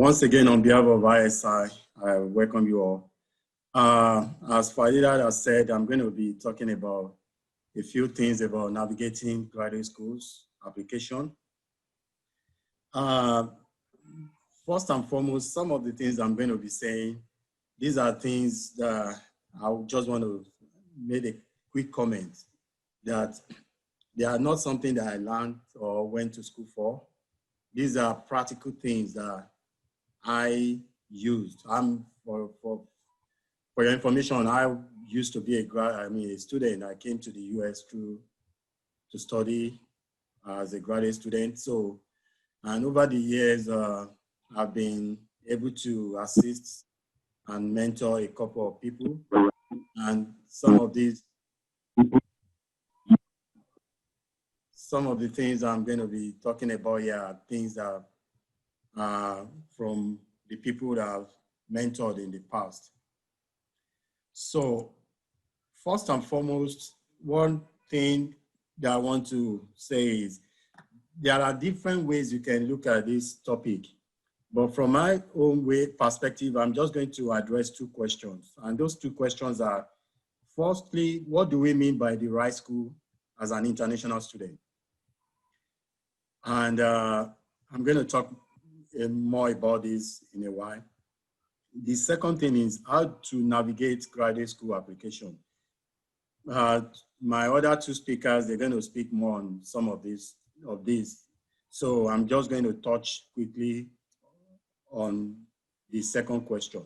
Once again, on behalf of ISI, I welcome you all. As Farida has said, I'm going to be talking about a few things about navigating graduate schools application. First and foremost, some of the things I'm going to be saying, these are things that I just want to make a quick comment that they are not something that I learned or went to school for. These are practical things that I used. For your information, I used to be a student. I came to the US to study as a graduate student. So, and over the years, I've been able to assist and mentor a couple of people. And some of the things I'm going to be talking about here are things that from the people that I've mentored in the past. So first and foremost, one thing that I want to say is there are different ways you can look at this topic. But from my own perspective, I'm just going to address two questions. And those two questions are, firstly, what do we mean by the right school as an international student? And I'm going to talk more about this in a while. The second thing is how to navigate graduate school application. My other two speakers, they're going to speak more on some of this. So I'm just going to touch quickly on the second question.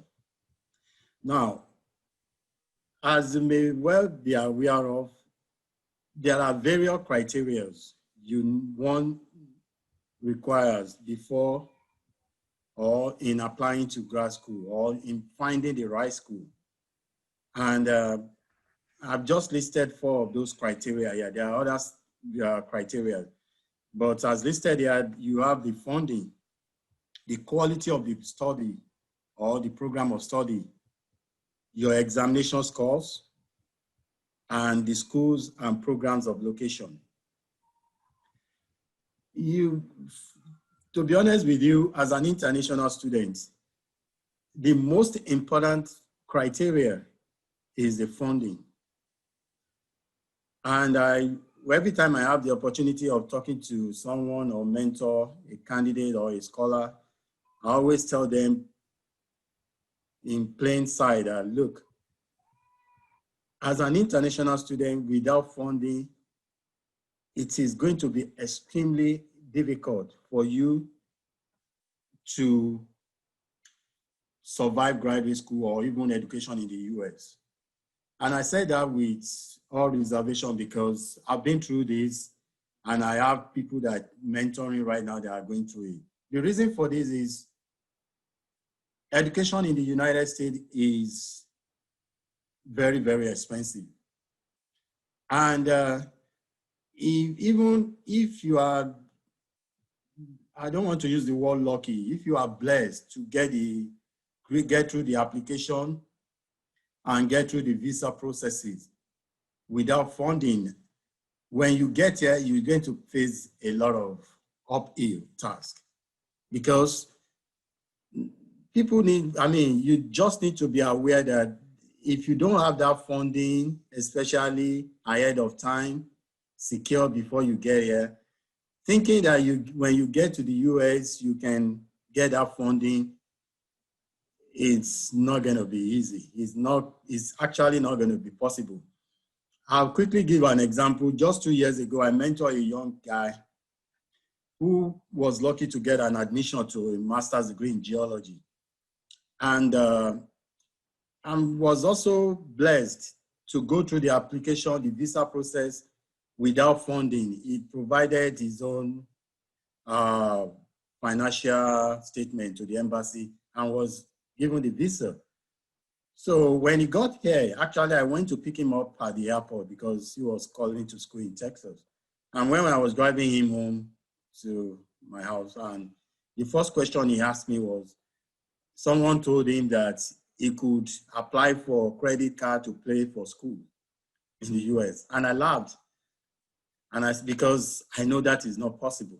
Now, as you may well be aware of, there are various criteria one requires before or in applying to grad school or in finding the right school. And I've just listed 4 of those criteria here. There are other criteria, but as listed here, you have the funding, the quality of the study or the program of study, your examination scores, and the schools and programs of location. To be honest with you, as an international student, the most important criteria is the funding. And every time I have the opportunity of talking to someone or mentor, a candidate or a scholar, I always tell them in plain sight that, look, as an international student without funding, it is going to be extremely difficult for you to survive graduate school or even education in the US. And I say that with all reservation because I've been through this and I have people that mentoring right now that are going through it. The reason for this is education in the United States is very, very expensive. And even if you are, I don't want to use the word lucky, if you are blessed to get through the application and get through the visa processes without funding, when you get here, you're going to face a lot of uphill tasks because people you just need to be aware that if you don't have that funding, especially ahead of time, secure before you get here, thinking that when you get to the US, you can get that funding, it's not going to be easy. It's actually not going to be possible. I'll quickly give an example. Just 2 years ago, I mentored a young guy who was lucky to get an admission to a master's degree in geology. And was also blessed to go through the application, the visa process without funding. He provided his own financial statement to the embassy and was given the visa. So when he got here, actually I went to pick him up at the airport because he was calling to school in Texas. And when I was driving him home to my house, and the first question he asked me was, someone told him that he could apply for a credit card to pay for school in the US. And I laughed. Because I know that is not possible.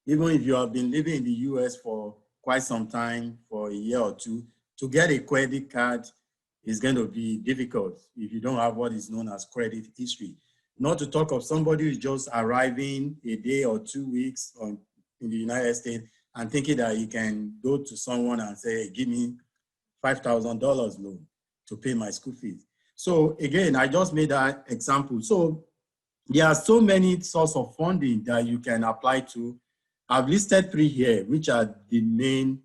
Even if you have been living in the US for quite some time, for a year or two, to get a credit card is going to be difficult if you don't have what is known as credit history. Not to talk of somebody who's just arriving a day or 2 weeks in the United States and thinking that he can go to someone and say, hey, give me $5,000 loan to pay my school fees. So again, I just made that example. So there are so many sources of funding that you can apply to. I've listed 3 here, which are the main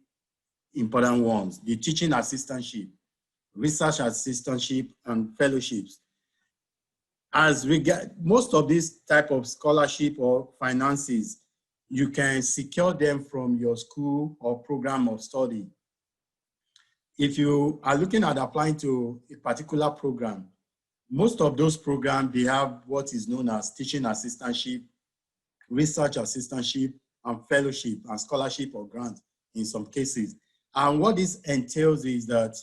important ones: the teaching assistantship, research assistantship, and fellowships. As we get most of these type of scholarship or finances, you can secure them from your school or program of study. If you are looking at applying to a particular program, most of those programs, they have what is known as teaching assistantship, research assistantship, and fellowship, and scholarship or grant in some cases. And what this entails is that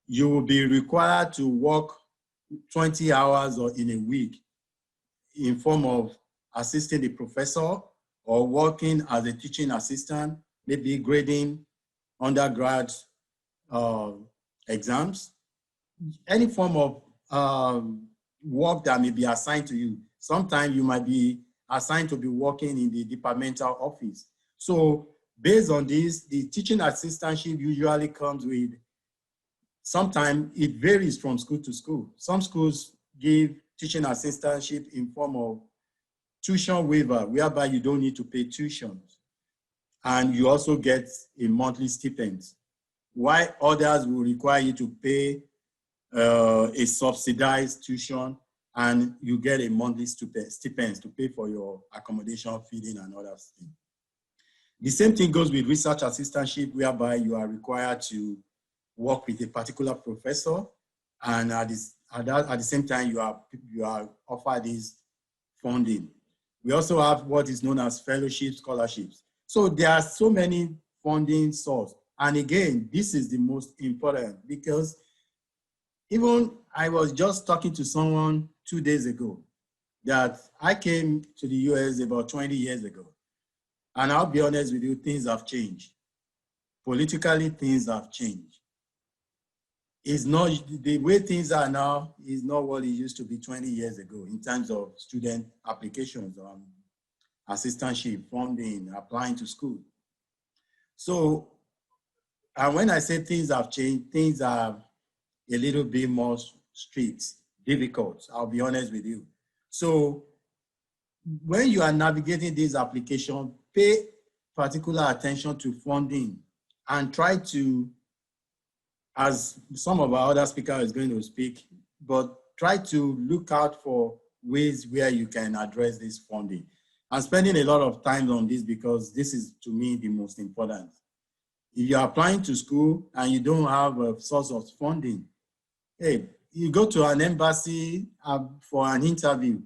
you will be required to work 20 hours or in a week in form of assisting the professor or working as a teaching assistant, maybe grading undergrad exams, any form of work that may be assigned to you. Sometimes you might be assigned to be working in the departmental office. So based on this, the teaching assistantship usually comes with, sometimes it varies from school to school. Some schools give teaching assistantship in form of tuition waiver, whereby you don't need to pay tuition. And you also get a monthly stipend. While others will require you to pay a subsidized tuition, and you get a monthly stipend to pay for your accommodation, feeding, and other things. The same thing goes with research assistantship, whereby you are required to work with a particular professor, and at the same time, you are offered this funding. We also have what is known as fellowship scholarships. So there are so many funding sources. And again, this is the most important, because even I was just talking to someone 2 days ago that I came to the US about 20 years ago. And I'll be honest with you, things have changed. Politically, things have changed. It's not, the way things are now is not what it used to be 20 years ago in terms of student applications, assistantship, funding, applying to school. So, and when I say things have changed, things are a little bit more strict, difficult, I'll be honest with you. So when you are navigating this application, pay particular attention to funding and try to, as some of our other speakers is going to speak, but try to look out for ways where you can address this funding. I'm spending a lot of time on this because this is, to me, the most important. If you're applying to school and you don't have a source of funding, hey, you go to an embassy for an interview.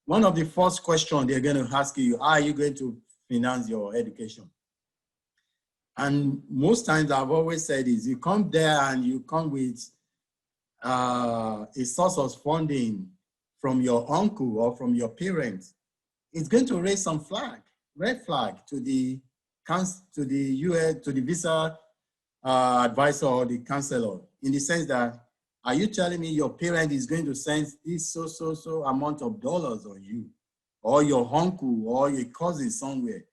One of the first questions they're going to ask you, how are you going to finance your education? And most times I've always said is, you come there and you come with a source of funding from your uncle or from your parents, it's going to raise some red flag to the US, to the visa advisor or the counselor, in the sense that, are you telling me your parent is going to send this so amount of dollars on you, or your uncle or your cousin somewhere?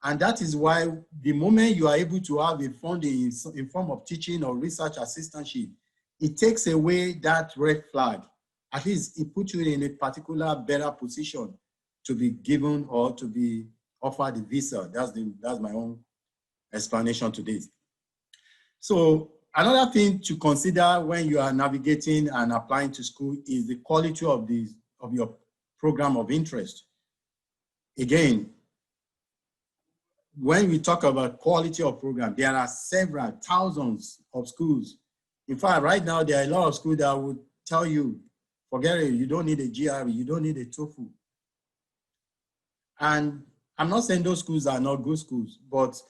And that is why the moment you are able to have a funding in form of teaching or research assistantship, it takes away that red flag. At least it puts you in a particular better position to be given or to be offered the visa. That's my own explanation to this. So another thing to consider when you are navigating and applying to school is the quality of your program of interest. Again, when we talk about quality of program, there are several thousands of schools. In fact, right now, there are a lot of schools that would tell you, forget it, you don't need a GRE, you don't need a TOEFL. And I'm not saying those schools are not good schools, but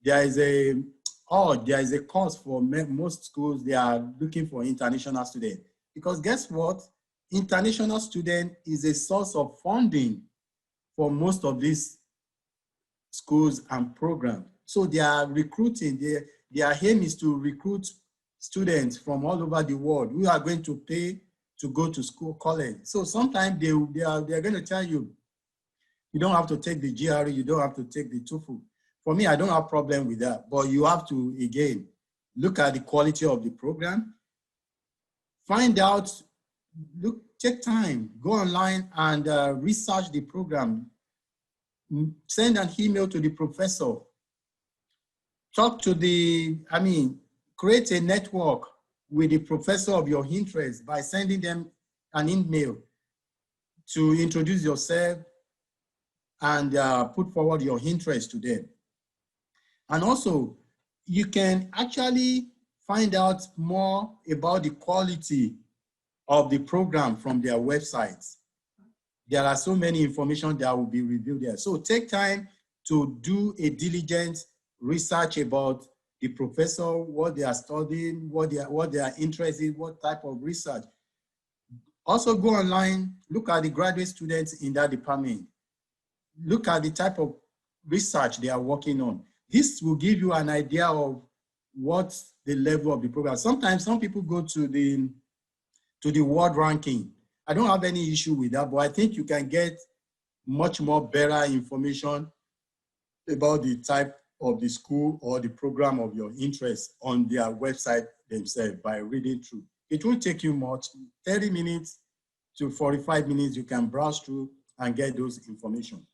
there is a course for most schools. They are looking for international students, because guess what? International student is a source of funding for most of these schools and programs. So they are recruiting, their aim is to recruit students from all over the world who are going to pay to go to school, college. So sometimes they're going to tell you, you don't have to take the GRE, you don't have to take the TOEFL. For me, I don't have a problem with that, but you have to, again, look at the quality of the program, find out, take time, go online and research the program, send an email to the professor, talk to create a network with the professor of your interest by sending them an email to introduce yourself and put forward your interest to them. And also, you can actually find out more about the quality of the program from their websites. There are so many information that will be revealed there. So take time to do a diligent research about the professor, what they are studying, what they are interested in, what type of research. Also go online, look at the graduate students in that department. Look at the type of research they are working on. This will give you an idea of what the level of the program. Sometimes some people go to the world ranking. I don't have any issue with that, but I think you can get much more better information about the type of the school or the program of your interest on their website themselves by reading through. It won't take you much, 30 minutes to 45 minutes, you can browse through and get those information.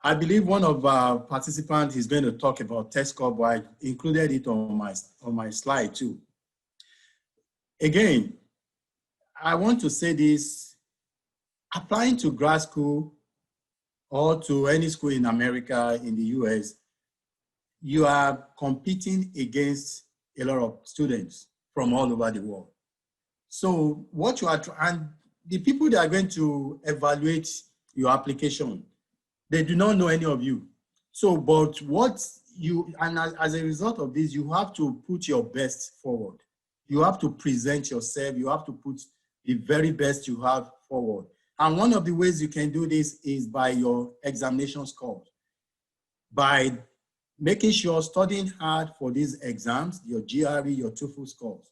I believe one of our participants is going to talk about test score, but I included it on my slide too. Again, I want to say this, applying to grad school or to any school in America, in the US, you are competing against a lot of students from all over the world. So what you are, and the people that are going to evaluate your application, they do not know any of you. So, but and as a result of this, you have to put your best forward. You have to present yourself. You have to put the very best you have forward. And one of the ways you can do this is by your examination scores. By making sure studying hard for these exams, your GRE, your TOEFL scores.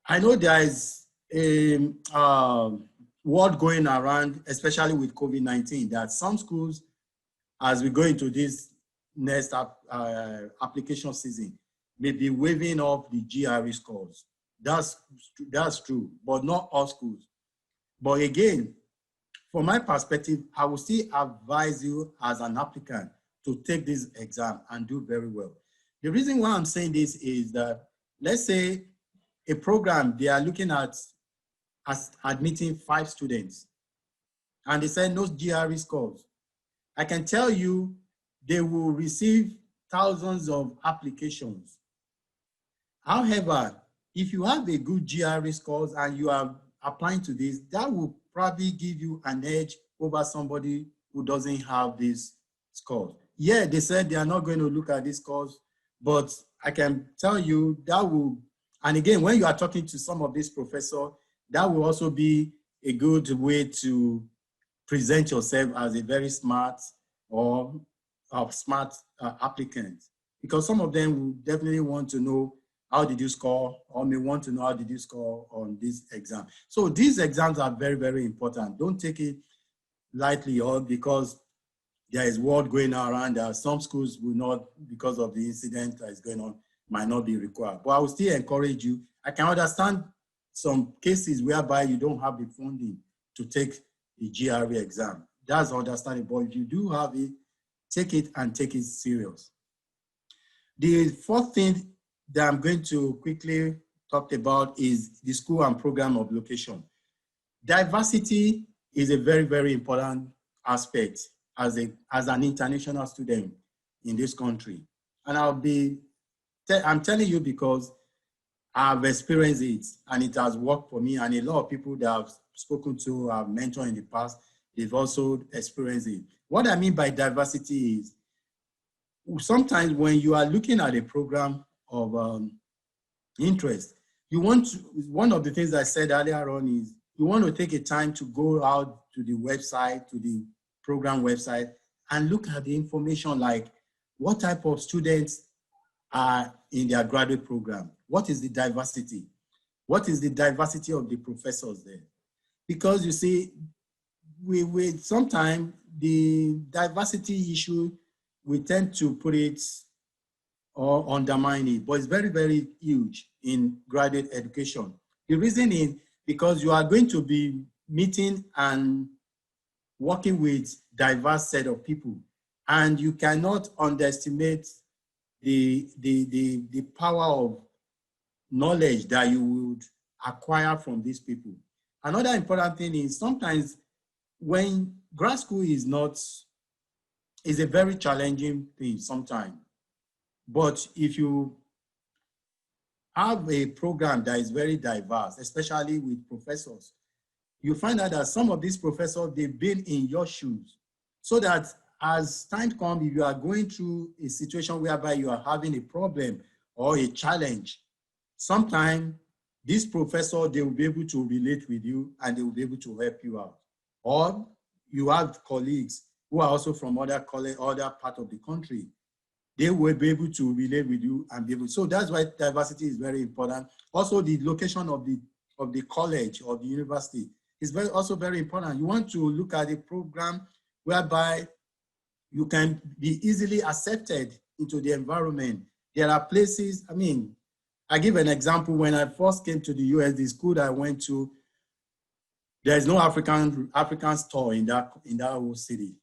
I know there is a word going around, especially with COVID-19, that some schools, as we go into this next application season, may be waiving off the GRE scores. That's true, but not all schools. But again, from my perspective, I will still advise you as an applicant to take this exam and do very well. The reason why I'm saying this is that, let's say a program, they are looking at as admitting 5 students, and they say no GRE scores. I can tell you they will receive thousands of applications. However, if you have a good GRE scores and you are applying to this, that will probably give you an edge over somebody who doesn't have these scores. Yeah, they said they are not going to look at these scores, but I can tell you that will, and again, when you are talking to some of these professors, that will also be a good way to present yourself as a very smart or smart applicant, because some of them will definitely want to know how did you score, or may want to know how did you score on this exam. So these exams are very, very important. Don't take it lightly, or because there is word going around that some schools will not, because of the incident that is going on, might not be required. But I will still encourage you. I can understand some cases whereby you don't have the funding to take the GRE exam. That's understandable. If you do have it, take it and take it serious. The fourth thing that I'm going to quickly talk about is the school and program of location. Diversity is a very, very important aspect as an international student in this country. And I'm telling you because I've experienced it and it has worked for me, and a lot of people that I've spoken to, I've mentored in the past, they've also experienced it. What I mean by diversity is sometimes when you are looking at a program of interest, you want to, one of the things I said earlier on is you want to take a time to go out to the website, to the program website, and look at the information, like what type of students are in their graduate program. What is the diversity? What is the diversity of the professors there? Because you see, we sometimes the diversity issue, we tend to put it or undermine it, but it's very, very huge in graduate education. The reason is because you are going to be meeting and working with diverse set of people, and you cannot underestimate the power of knowledge that you would acquire from these people. Another important thing is sometimes when grad school is a very challenging thing sometimes. But if you have a program that is very diverse, especially with professors, you find out that some of these professors, they've been in your shoes. So that as time comes, if you are going through a situation whereby you are having a problem or a challenge, sometimes this professor, they will be able to relate with you and they will be able to help you out. Or you have colleagues who are also from other part of the country. They will be able to relate with you and be able. So that's why diversity is very important. Also, the location of the college or the university is also very important. You want to look at a program whereby you can be easily accepted into the environment. There are places, I mean, I give an example. When I first came to the US, the school that I went to, there's no African store in that whole city.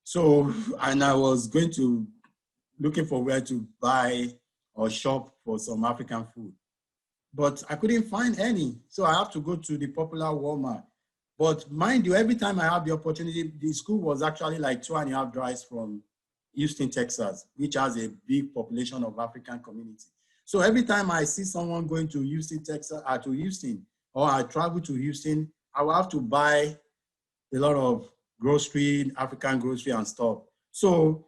So, and I was looking for where to buy or shop for some African food, but I couldn't find any. So I have to go to the popular Walmart. But mind you, every time I have the opportunity, the school was actually like 2.5 drives from Houston, Texas, which has a big population of African community. So every time I see someone going to Houston, Texas, to Houston, or I travel to Houston, I will have to buy a lot of grocery, African grocery and stuff. So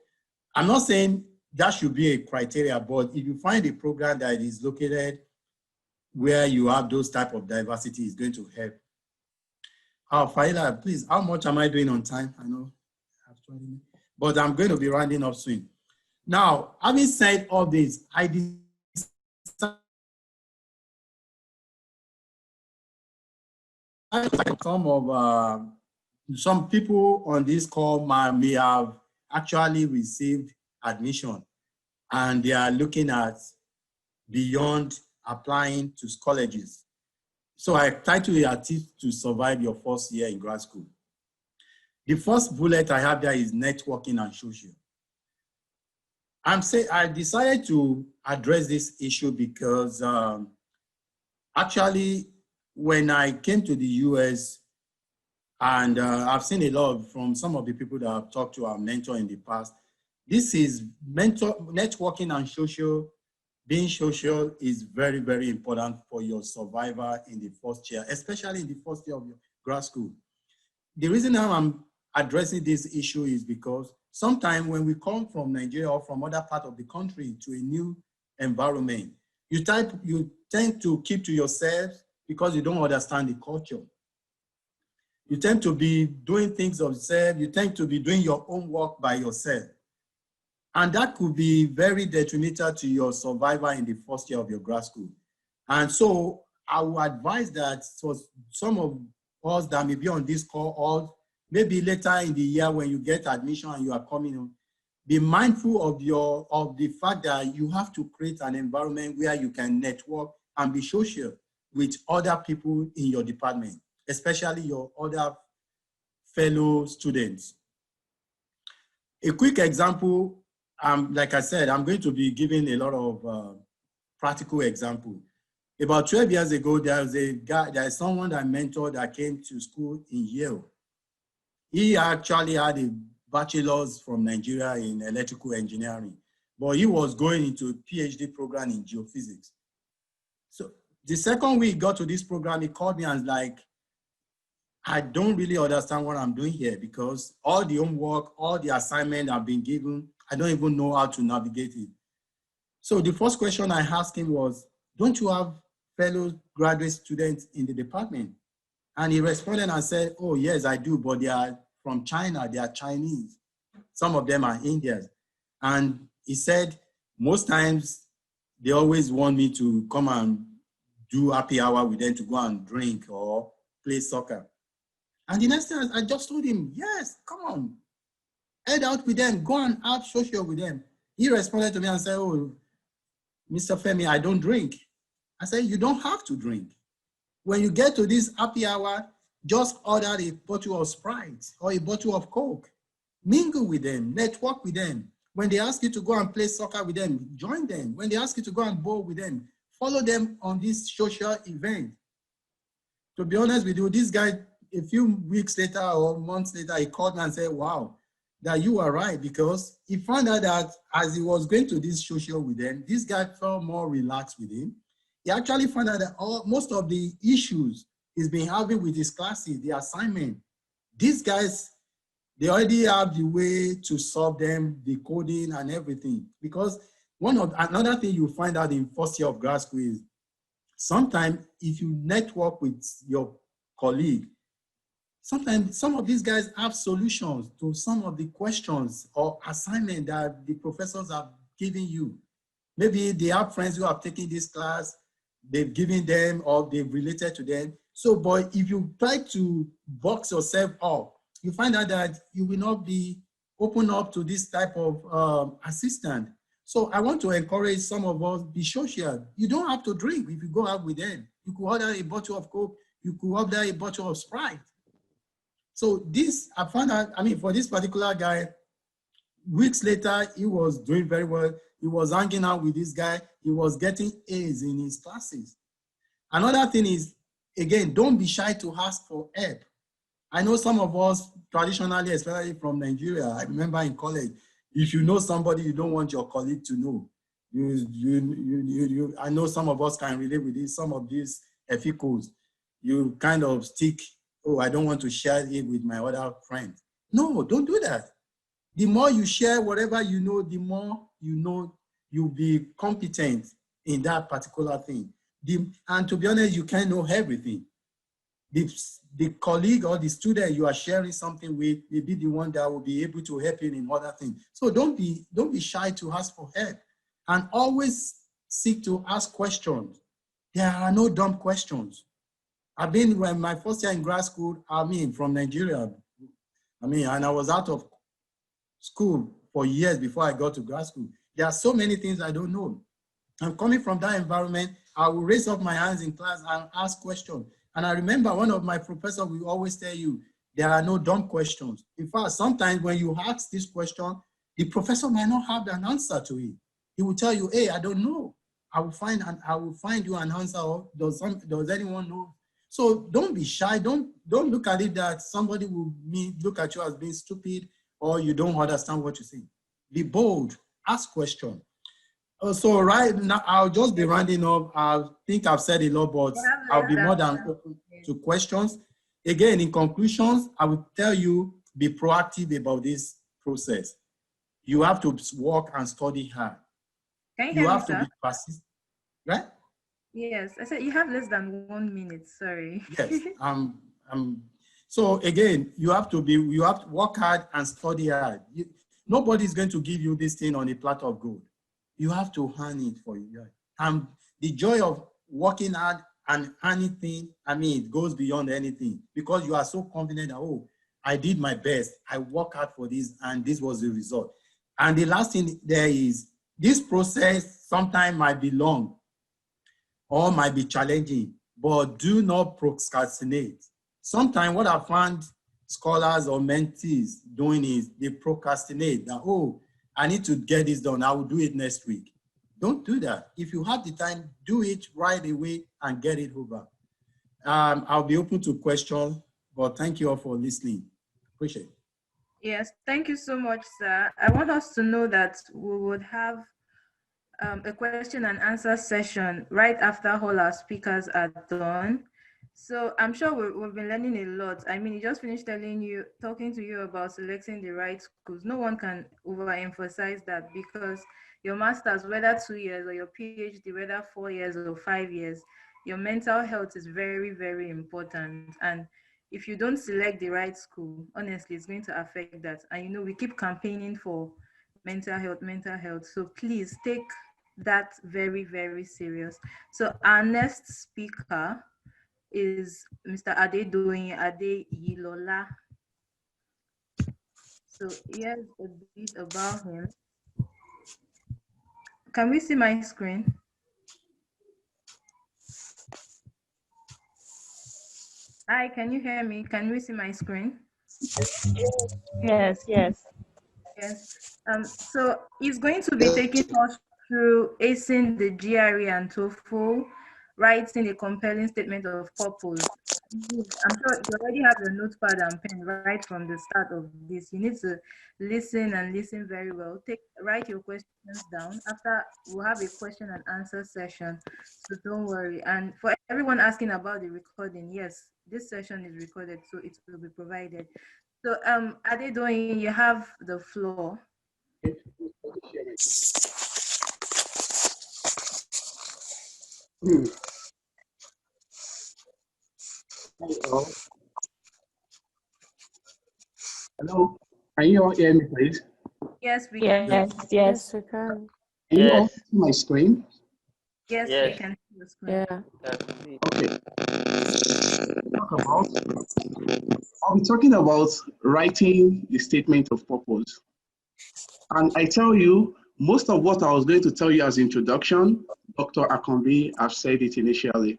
I'm not saying that should be a criteria, but if you find a program that is located where you have those type of diversity, is going to help. Faila, please, how much am I doing on time? I know I have 20 minutes, but I'm going to be rounding up soon. Now, having said all this, I decided some people on this call may have actually received admission and they are looking at beyond applying to colleges. So I titled it Tips to Survive Your First Year in Grad School. The first bullet I have there is networking and social. I decided to address this issue because actually when I came to the US, and I've seen a lot from some of the people that I've talked to, our mentor in the past, this is networking and social. Being social is very, very important for your survival in the first year, especially in the first year of your grad school. The reason I'm addressing this issue is because sometimes when we come from Nigeria or from other part of the country to a new environment, you tend to keep to yourself because you don't understand the culture. You tend to be doing things yourself. You tend to be doing your own work by yourself. And that could be very detrimental to your survival in the first year of your grad school. And so I would advise that for some of us that may be on this call, or maybe later in the year when you get admission and you are coming on, be mindful of the fact that you have to create an environment where you can network and be social with other people in your department, especially your other fellow students. A quick example, like I said, I'm going to be giving a lot of practical example. About 12 years ago, there's someone that I mentored that came to school in Yale. He actually had a bachelor's from Nigeria in electrical engineering, but he was going into a PhD program in geophysics. So the second week he got to this program, he called me and was like, I don't really understand what I'm doing here because all the homework, all the assignment I've been given, I don't even know how to navigate it. So the first question I asked him was, don't you have fellow graduate students in the department? And he responded and said, oh yes, I do, but they are from China, they are Chinese. some of them are Indians. And he said, most times they always want me to come and do happy hour with them, to go and drink or play soccer. And the next thing I just told him, yes, come on, head out with them, go and have social with them. He responded to me and said, oh, Mr. Femi, I don't drink. I said, you don't have to drink. When you get to this happy hour, just order a bottle of Sprite or a bottle of Coke. Mingle with them, network with them. When they ask you to go and play soccer with them, join them. When they ask you to go and bowl with them, follow them on this social event. To be honest with you, this guy, a few weeks later or months later, he called me and said, wow, that you are right, because he found out that as he was going to this social with them, this guy felt more relaxed with him. He actually found out that most of the issues he's been having with his classes, the assignment, these guys, they already have the way to solve them, the coding and everything. Because another thing you find out in first year of grad school is sometimes if you network with your colleague, sometimes some of these guys have solutions to some of the questions or assignment that the professors are giving you. Maybe they have friends who have taken this class, they've given them or they've related to them. So, but if you try to box yourself up, you find out that you will not be open up to this type of assistant. So I want to encourage some of us, be social. You don't have to drink if you go out with them. You could order a bottle of Coke, you could order a bottle of Sprite. So this, I found out, I mean, for this particular guy, weeks later, he was doing very well. He was hanging out with this guy. He was getting A's in his classes. Another thing is, again, don't be shy to ask for help. I know some of us traditionally, especially from Nigeria, I remember in college, if you know somebody you don't want your colleague to know, I know some of us can relate with this, some of these ethicals, you kind of stick, oh, I don't want to share it with my other friends. No, don't do that. The more you share whatever you know, the more you know you'll be competent in that particular thing. And to be honest, you can't know everything. The colleague or the student you are sharing something with will be the one that will be able to help you in other things. So don't be shy to ask for help, and always seek to ask questions. There are no dumb questions. I've been, when my first year in grad school, from Nigeria, and I was out of school for years before I got to grad school. There are so many things I don't know. I'm coming from that environment. I will raise up my hands in class and ask questions. And I remember one of my professors will always tell you, there are no dumb questions. In fact, sometimes when you ask this question, the professor might not have an answer to it. He will tell you, hey, I don't know. I will find you an answer. Or does anyone know? So don't be shy. Don't look at it that somebody will look at you as being stupid or you don't understand what you say. Be bold. Ask questions. So right now, I'll just be rounding up. I think I've said a lot, but I'll be more than open to questions. Again, in conclusions, I will tell you, be proactive about this process. You have to work and study hard. You have to be persistent, right? Yes, I said you have less than 1 minute, sorry. Yes, so again, you have to work hard and study hard. Nobody's going to give you this thing on a platter of gold. You have to earn it for you. And the joy of working hard and earning it goes beyond anything, because you are so confident that, oh, I did my best. I worked hard for this and this was the result. And the last thing there is, this process sometimes might be long or might be challenging, but do not procrastinate. Sometimes what I found scholars or mentees doing is they procrastinate that, oh, I need to get this done. I will do it next week. Don't do that. If you have the time, do it right away and get it over. I'll be open to questions, but thank you all for listening. Appreciate it. Yes, thank you so much, sir. I want us to know that we would have a question and answer session right after all our speakers are done. So I'm sure we've been learning a lot. I mean, he just finished talking to you about selecting the right schools. No one can overemphasize that, because your master's, whether 2 years, or your PhD, whether 4 years or 5 years, your mental health is very, very important. And if you don't select the right school, honestly, it's going to affect that. And you know, we keep campaigning for mental health. So please take that very, very serious. So our next speaker is Mr. Adedoyin Adeyilola. So here's a bit about him. Can we see my screen? Hi, can you hear me? Can we see my screen? Yes, yes. Yes. So he's going to be taking us through acing the GRE and TOEFL, writing a compelling statement of purpose. I'm sure you already have your notepad and pen right from the start of this. You need to listen and listen very well. Write your questions down. After, we'll have a question and answer session, so don't worry. And for everyone asking about the recording, yes, this session is recorded, so it will be provided. So, Adedoyin, you have the floor. Hello, can you all hear me, please? Yes, we can. Yes, we can. Can you all see my screen? Yes, we can see the screen. Yeah. Okay. I'll be talking about writing the statement of purpose. And I tell you, most of what I was going to tell you as introduction, Dr. Akombi have said it initially.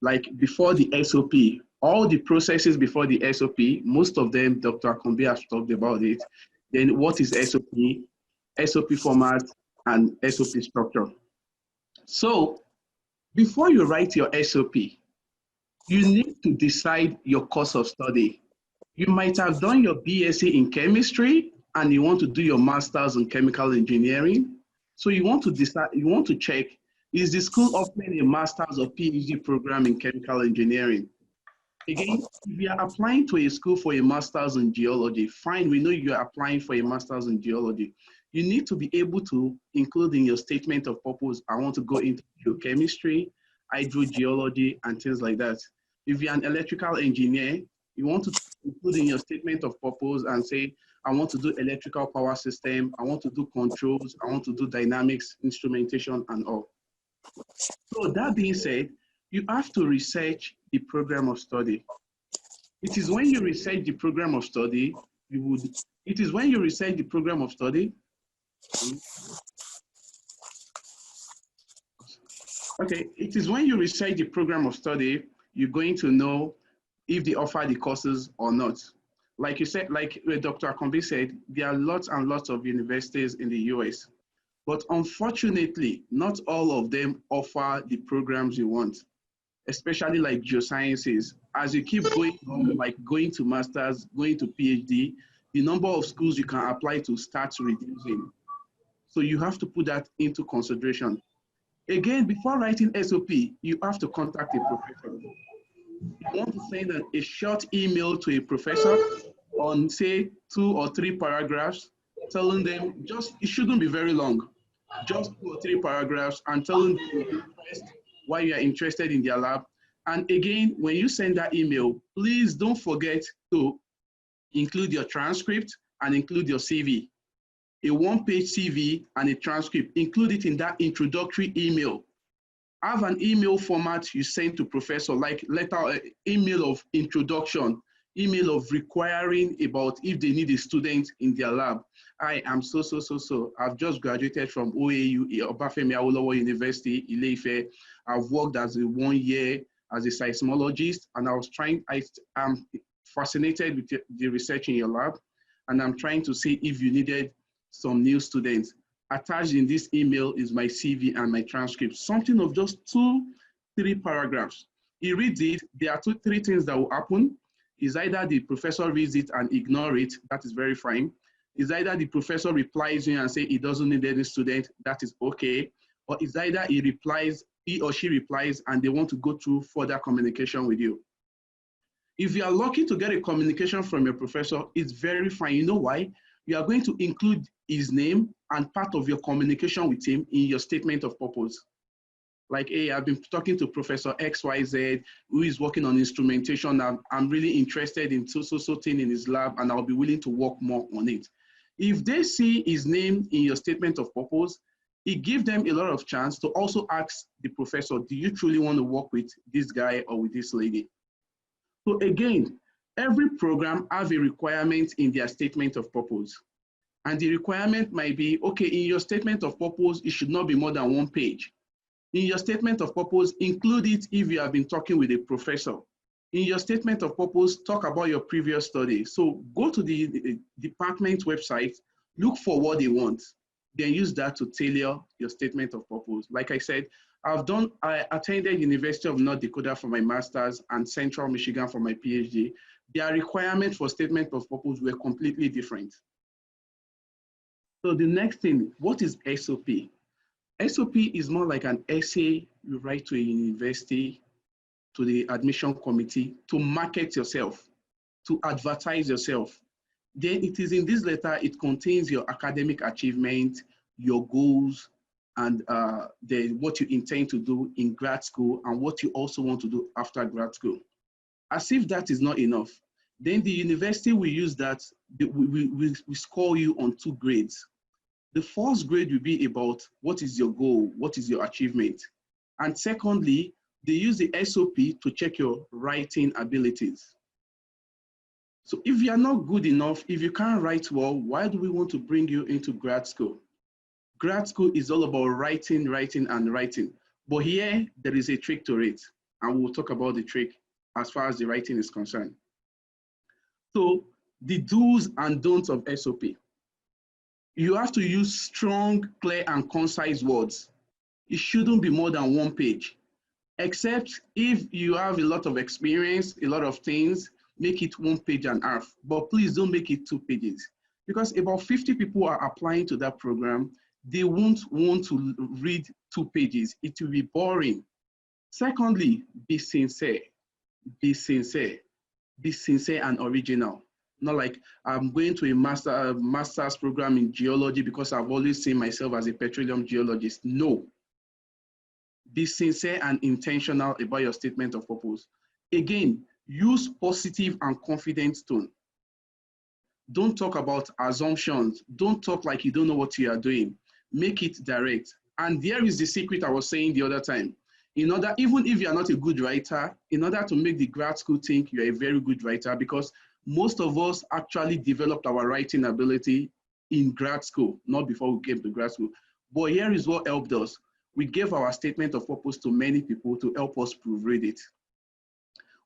Like before the SOP, all the processes before the SOP, most of them, Dr. Akombi has talked about it. Then what is SOP, SOP format, and SOP structure? So before you write your SOP, you need to decide your course of study. You might have done your BSc in chemistry and you want to do your master's in chemical engineering. So you want to decide, you want to check, is the school offering a master's or PhD program in chemical engineering? Again, if you are applying to a school for a master's in geology, fine, we know you are applying for a master's in geology. You need to be able to include in your statement of purpose, I want to go into geochemistry, hydrogeology, and things like that. If you're an electrical engineer, you want to include in your statement of purpose and say, I want to do electrical power system, I want to do controls, I want to do dynamics, instrumentation, and all. So that being said, you have to research the program of study. It is when you research the program of study, it is when you research the program of study. Okay, it is when you research the program of study, you're going to know if they offer the courses or not. Like you said, like Dr. Akombi said, there are lots and lots of universities in the US, but unfortunately, not all of them offer the programs you want, especially like geosciences. As you keep going on, like going to masters, going to PhD, the number of schools you can apply to starts reducing. So you have to put that into consideration. Again, before writing SOP, you have to contact a professor. You want to send a short email to a professor on, say, 2 or 3 paragraphs, telling them it shouldn't be very long, just 2 or 3 paragraphs, and telling them why you are interested in their lab. And again, when you send that email, please don't forget to include your transcript and include your CV. A 1-page CV and a transcript, include it in that introductory email. Have an email format you send to professor, like email of introduction, email of requiring about if they need a student in their lab. I am so. I've just graduated from OAU, Obafemi Awolowo University, Ile-Ife. I've worked as a 1 year as a seismologist, and I'm fascinated with the research in your lab, and I'm trying to see if you needed some new students. Attached in this email is my CV and my transcript, something of just 2-3 paragraphs. He reads it, there are 2-3 things that will happen. Is either the professor reads it and ignore it, that is very fine. Is either the professor replies you and say he doesn't need any student, that is okay. Or is either he or she replies and they want to go through further communication with you. If you are lucky to get a communication from your professor, it's very fine. You know why? You are going to include his name and part of your communication with him in your statement of purpose. Like, hey, I've been talking to Professor XYZ, who is working on instrumentation. I'm really interested in so thing in his lab, and I'll be willing to work more on it. If they see his name in your statement of purpose, it gives them a lot of chance to also ask the professor, do you truly want to work with this guy or with this lady? So again, every program has a requirement in their statement of purpose. And the requirement might be, okay, in your statement of purpose, it should not be more than 1 page. In your statement of purpose, include it if you have been talking with a professor. In your statement of purpose, talk about your previous study. So go to the department website, look for what they want, then use that to tailor your statement of purpose. Like I said, I attended University of North Dakota for my master's and Central Michigan for my PhD. Their requirements for statement of purpose were completely different. So the next thing, what is SOP? SOP is more like an essay you write to a university, to the admission committee, to market yourself, to advertise yourself. Then it is in this letter, it contains your academic achievement, your goals, and what you intend to do in grad school and what you also want to do after grad school. As if that is not enough, then the university will use that, we score you on 2 grades. The first grade will be about what is your goal, what is your achievement. And secondly, they use the SOP to check your writing abilities. So if you are not good enough, if you can't write well, why do we want to bring you into grad school? Grad school is all about writing, and writing. But here, there is a trick to it. And we'll talk about the trick as far as the writing is concerned. So the do's and don'ts of SOP. You have to use strong, clear, and concise words. It shouldn't be more than 1 page, except if you have a lot of experience, a lot of things, make it 1.5 pages. But please don't make it 2 pages, because about 50 people are applying to that program. They won't want to read 2 pages. It will be boring. Secondly, be sincere. Be sincere. Be sincere and original. Not like I'm going to a master's program in geology because I've always seen myself as a petroleum geologist. No. Be sincere and intentional about your statement of purpose. Again, use positive and confident tone. Don't talk about assumptions. Don't talk like you don't know what you are doing. Make it direct. And there is the secret I was saying the other time. Even if you are not a good writer, in order to make the grad school think you're a very good writer, because most of us actually developed our writing ability in grad school, not before we came to grad school. But here is what helped us. We gave our statement of purpose to many people to help us proofread it.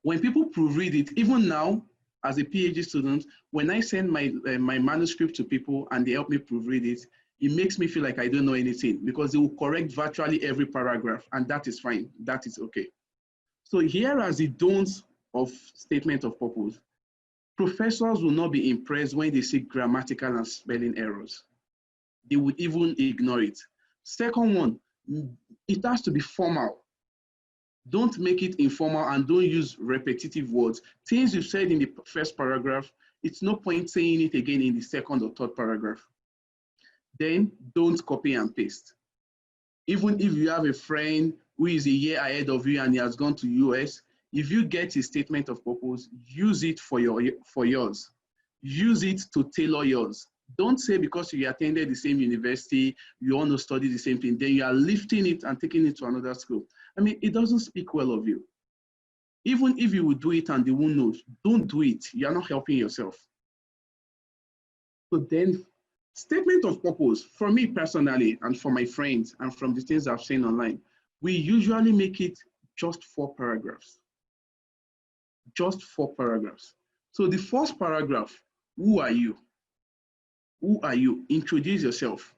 When people proofread it, even now, as a PhD student, when I send my manuscript to people and they help me proofread it, it makes me feel like I don't know anything, because they will correct virtually every paragraph, and that is fine. That is okay. So here are the don'ts of statement of purpose. Professors will not be impressed when they see grammatical and spelling errors. They would even ignore it. Second one, it has to be formal. Don't make it informal and don't use repetitive words. Things you said in the first paragraph, it's no point saying it again in the second or third paragraph. Then don't copy and paste. Even if you have a friend who is a year ahead of you and he has gone to US, if you get his statement of purpose, use it for yours. Use it to tailor yours. Don't say because you attended the same university, you want to study the same thing, then you are lifting it and taking it to another school. I mean, it doesn't speak well of you. Even if you would do it and they won't know, don't do it. You are not helping yourself. So then, statement of purpose, for me personally, and for my friends, and from the things I've seen online, we usually make it just 4 paragraphs. Just 4 paragraphs. So the first paragraph, who are you? Who are you? Introduce yourself.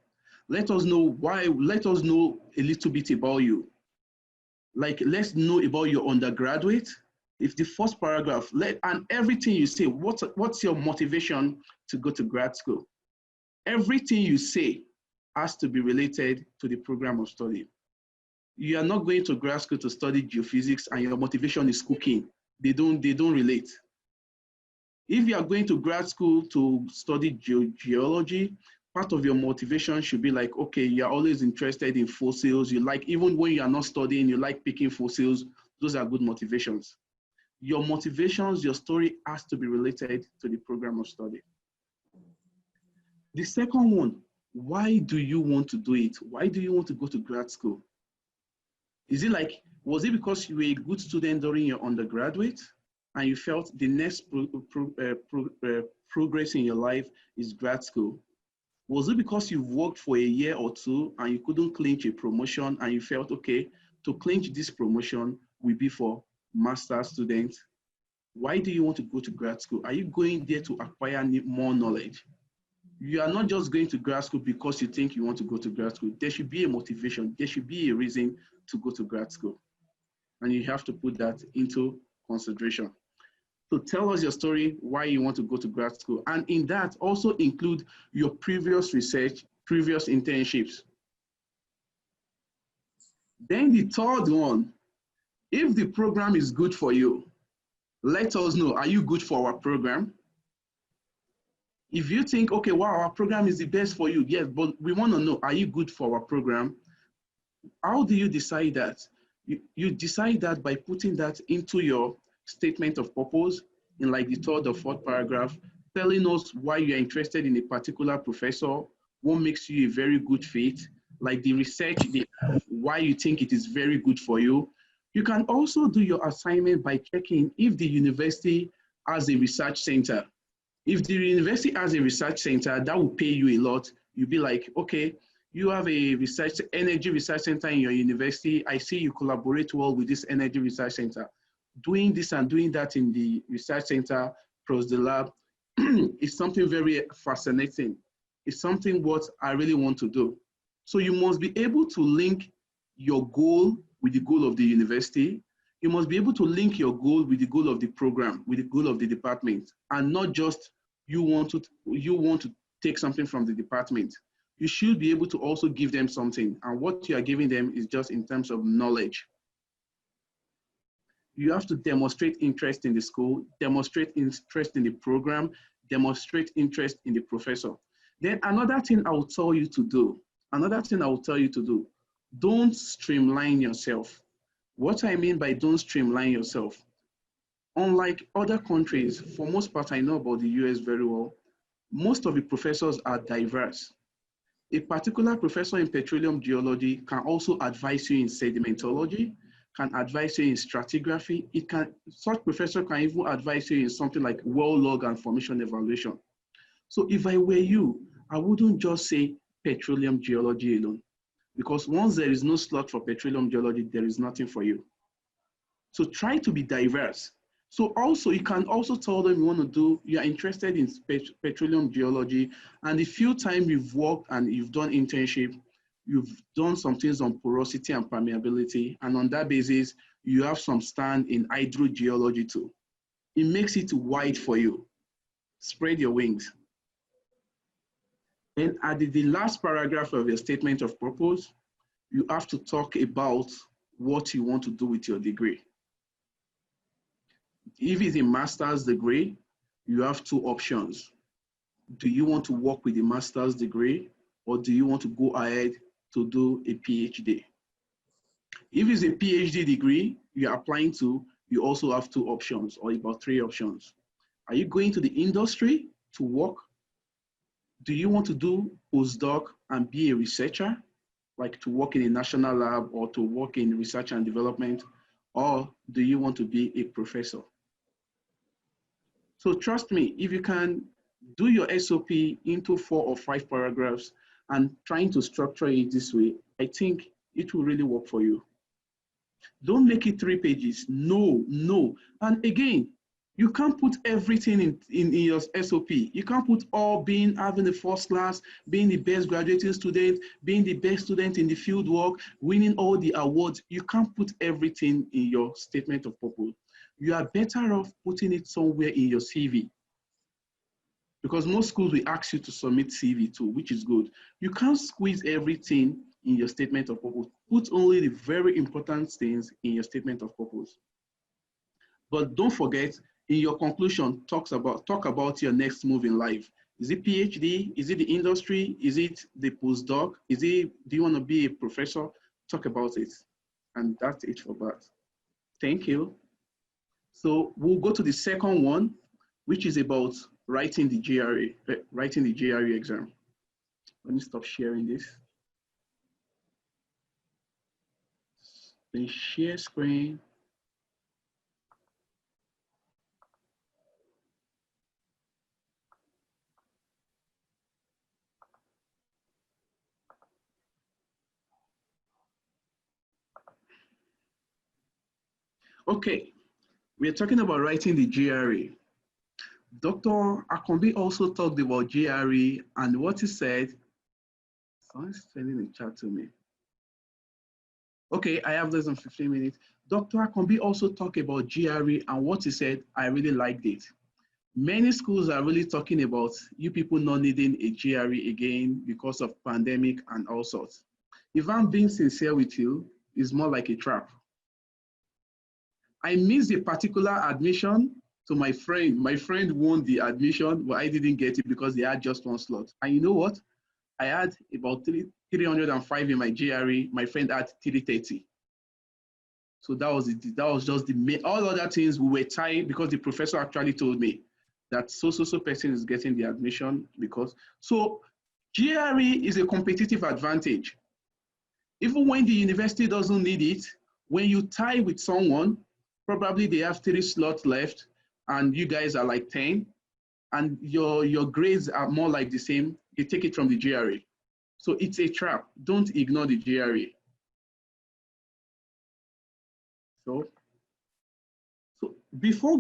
Let us know why, let us know a little bit about you. Like, let's know about your undergraduate. If the first paragraph, and everything you say, what's your motivation to go to grad school? Everything you say has to be related to the program of study. You are not going to grad school to study geophysics and your motivation is cooking. They don't relate. If you are going to grad school to study geology, part of your motivation should be like, okay, you're always interested in fossils. You like, even when you are not studying, you like picking fossils. Those are good motivations. Your motivations, your story has to be related to the program of study. The second one, why do you want to do it? Why do you want to go to grad school? Is it like, was it because you were a good student during your undergraduate and you felt the next progress in your life is grad school? Was it because you've worked for a year or two and you couldn't clinch a promotion and you felt, okay, to clinch this promotion will be for master's students? Why do you want to go to grad school? Are you going there to acquire more knowledge? You are not just going to grad school because you think you want to go to grad school. There should be a motivation. There should be a reason to go to grad school. And you have to put that into consideration. So tell us your story, why you want to go to grad school. And in that, also include your previous research, previous internships. Then the third one, if the program is good for you, let us know, are you good for our program? If you think, okay, wow, our program is the best for you, yes, but we want to know, are you good for our program? How do you decide that? You decide that by putting that into your statement of purpose in like the third or fourth paragraph, telling us why you're interested in a particular professor, what makes you a very good fit, like the research, why you think it is very good for you. You can also do your assignment by checking if the university has a research center. If the university has a research center, that will pay you a lot. You'll be like, okay, you have a energy research center in your university. I see you collaborate well with this energy research center. Doing this and doing that in the research center plus the lab is something very fascinating. It's something what I really want to do. So you must be able to link your goal with the goal of the university. You must be able to link your goal with the goal of the program, with the goal of the department, and not just you want to take something from the department. You should be able to also give them something, and what you are giving them is just in terms of knowledge. You have to demonstrate interest in the school, demonstrate interest in the program, demonstrate interest in the professor. Then another thing I will tell you to do, don't streamline yourself. What I mean by don't streamline yourself, unlike other countries, for most part, I know about the US very well, most of the professors are diverse. A particular professor in petroleum geology can also advise you in sedimentology, can advise you in stratigraphy. Such professor can even advise you in something like well log and formation evaluation. So if I were you, I wouldn't just say petroleum geology alone, because once there is no slot for petroleum geology, there is nothing for you. So try to be diverse. So also, you can also tell them you're interested in petroleum geology, and the few times you've worked and you've done internship, you've done some things on porosity and permeability, and on that basis, you have some stand in hydrogeology too. It makes it wide for you. Spread your wings. And at the last paragraph of your statement of purpose, you have to talk about what you want to do with your degree. If it's a master's degree, you have two options. Do you want to work with a master's degree, or do you want to go ahead to do a PhD? If it's a PhD degree you're applying to, you also have two options, or about three options. Are you going to the industry to work? Do you want to do postdoc and be a researcher, like to work in a national lab or to work in research and development? Or do you want to be a professor? So trust me, if you can do your SOP into 4 or 5 paragraphs and trying to structure it this way, I think it will really work for you. Don't make it 3 pages. No. And again, you can't put everything in your SOP. You can't put all having the first class, being the best graduating student, being the best student in the field work, winning all the awards. You can't put everything in your statement of purpose. You are better off putting it somewhere in your CV, because most schools will ask you to submit CV too, which is good. You can't squeeze everything in your statement of purpose. Put only the very important things in your statement of purpose. But don't forget, in your conclusion, talk about your next move in life. Is it PhD? Is it the industry? Is it the postdoc? Do you want to be a professor? Talk about it. And that's it for that. Thank you. So we'll go to the second one, which is about writing the GRE exam. Let me stop sharing this. Then share screen. Okay, we are talking about writing the GRE. Dr. Akombi also talked about GRE, and what he said, someone's sending a chat to me. Okay, I have less than 15 minutes. Dr. Akombi also talked about GRE, and what he said, I really liked it. Many schools are really talking about you people not needing a GRE again because of pandemic and all sorts. If I'm being sincere with you, it's more like a trap. I missed a particular admission to my friend. My friend won the admission, but I didn't get it because they had just one slot. And you know what? I had about 305 in my GRE. My friend had 330. So that was just the main. All other things we were tied because the professor actually told me that so person is getting the admission because. So GRE is a competitive advantage. Even when the university doesn't need it, when you tie with someone, probably they have 3 slots left and you guys are like 10 and your grades are more like the same, you take it from the GRE. So it's a trap. Don't ignore the GRE. So before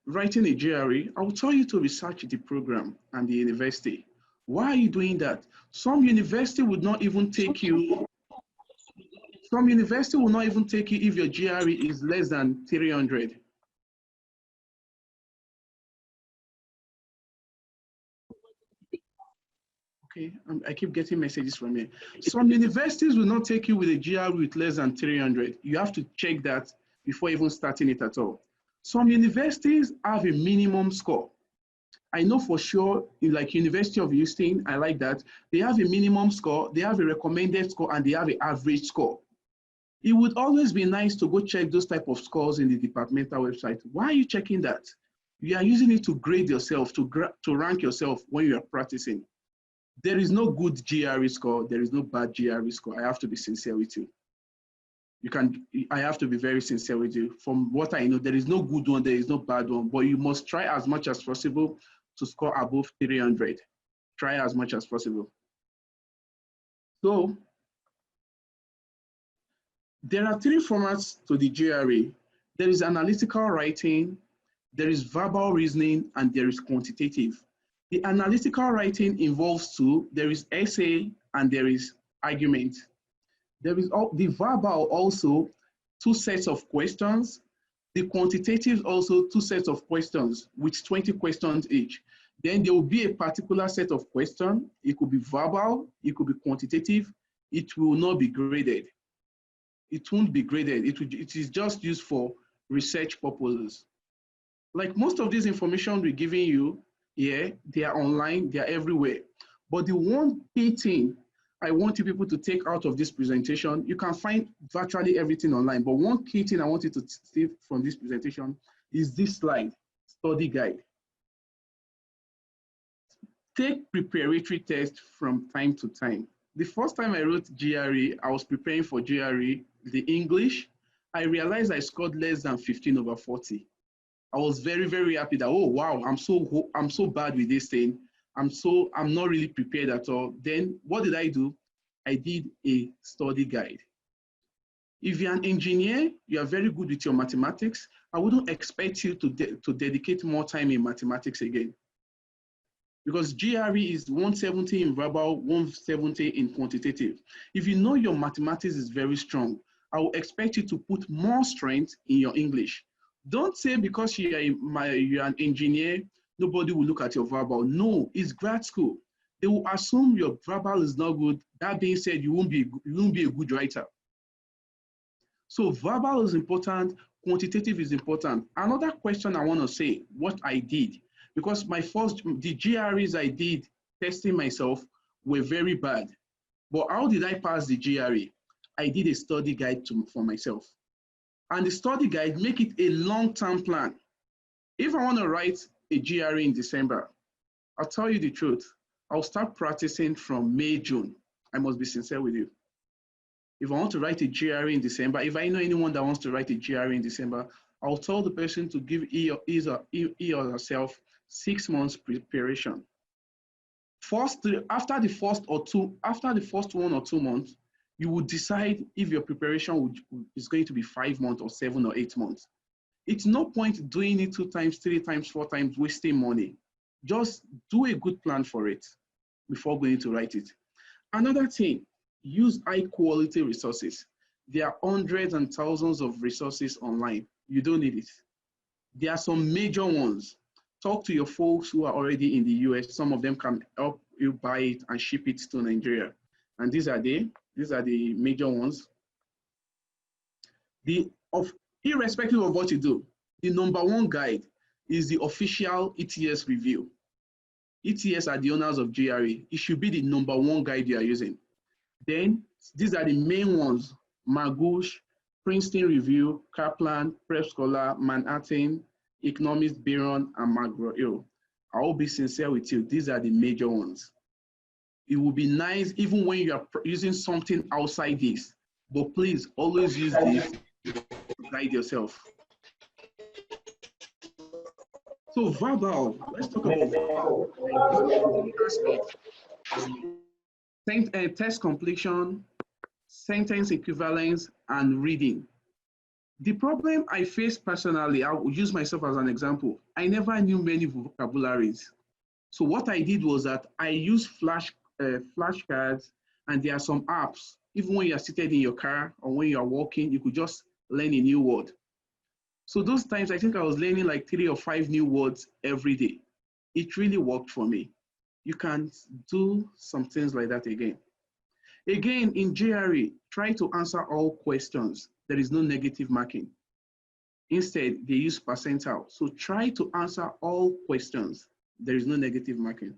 writing a GRE, I will tell you to research the program and the university. Why are you doing that? Some university would not even take you. Some university will not even take you if your GRE is less than 300. Okay, I keep getting messages from you. Some universities will not take you with a GRE with less than 300. You have to check that before even starting it at all. Some universities have a minimum score. I know for sure, like University of Houston, I like that. They have a minimum score, they have a recommended score, and they have an average score. It would always be nice to go check those type of scores in the departmental website. Why are you checking that? You are using it to grade yourself, to rank yourself when you are practicing. There is no good GRE score. There is no bad GRE score. I have to be sincere with you. I have to be very sincere with you. From what I know, there is no good one, there is no bad one, but you must try as much as possible to score above 300. Try as much as possible. So, there are 3 formats to the GRE. There is analytical writing, there is verbal reasoning, and there is quantitative. The analytical writing involves 2. There is essay and there is argument. There is the verbal also 2 sets of questions. The quantitative also 2 sets of questions with 20 questions each. Then there will be a particular set of questions. It could be verbal, it could be quantitative. It will not be graded. It won't be graded. It is just used for research purposes. Like most of this information we're giving you here, they are online, they are everywhere. But the one key thing I want you people to take out of this presentation, you can find virtually everything online, but one key thing I want you to take from this presentation is this slide, study guide. Take preparatory tests from time to time. The first time I wrote GRE, I was preparing for GRE, the English. I realized I scored less than 15 over 40. I was very, very happy that, oh, wow, I'm so bad with this thing. I'm not really prepared at all. Then what did I do? I did a study guide. If you're an engineer, you are very good with your mathematics. I wouldn't expect you to dedicate more time in mathematics again. Because GRE is 170 in verbal, 170 in quantitative. If you know your mathematics is very strong, I will expect you to put more strength in your English. Don't say because you're an engineer, nobody will look at your verbal. No, it's grad school. They will assume your verbal is not good. That being said, you won't be a good writer. So verbal is important, quantitative is important. Another question I want to say, what I did, because the GREs I did testing myself were very bad. But how did I pass the GRE? I did a study guide for myself. And the study guide, make it a long-term plan. If I want to write a GRE in December, I'll tell you the truth. I'll start practicing from May, June. I must be sincere with you. If I want to write a GRE in December, if I know anyone that wants to write a GRE in December, I'll tell the person to give he or herself 6 months preparation. After the first 1 or 2 months, you will decide if your preparation is going to be 5 months or 7 or 8 months. It's no point doing it 2 times, 3 times, 4 times, wasting money. Just do a good plan for it before going to write it. Another thing, use high quality resources. There are hundreds and thousands of resources online. You don't need it. There are some major ones. Talk to your folks who are already in the US. Some of them can help you buy it and ship it to Nigeria. And these are the major ones. Irrespective of what you do, the #1 guide is the official ETS review. ETS are the owners of GRE. It should be the #1 guide you are using. Then these are the main ones: Magoosh, Princeton Review, Kaplan, Prep Scholar, Manhattan, Economist, Barron, and McGraw-Hill. I will be sincere with you. These are the major ones. It will be nice even when you are using something outside this, but please always use this to guide yourself. So verbal, let's talk about verbal. Test completion, sentence equivalence, and reading. The problem I faced personally, I will use myself as an example. I never knew many vocabularies. So what I did was that I used flashcards, and there are some apps. Even when you are seated in your car or when you are walking, you could just learn a new word. So those times, I think I was learning like 3 or 5 new words every day. It really worked for me. You can do some things like that again. Again, in GRE, try to answer all questions. There is no negative marking. Instead, they use percentile. So try to answer all questions. There is no negative marking.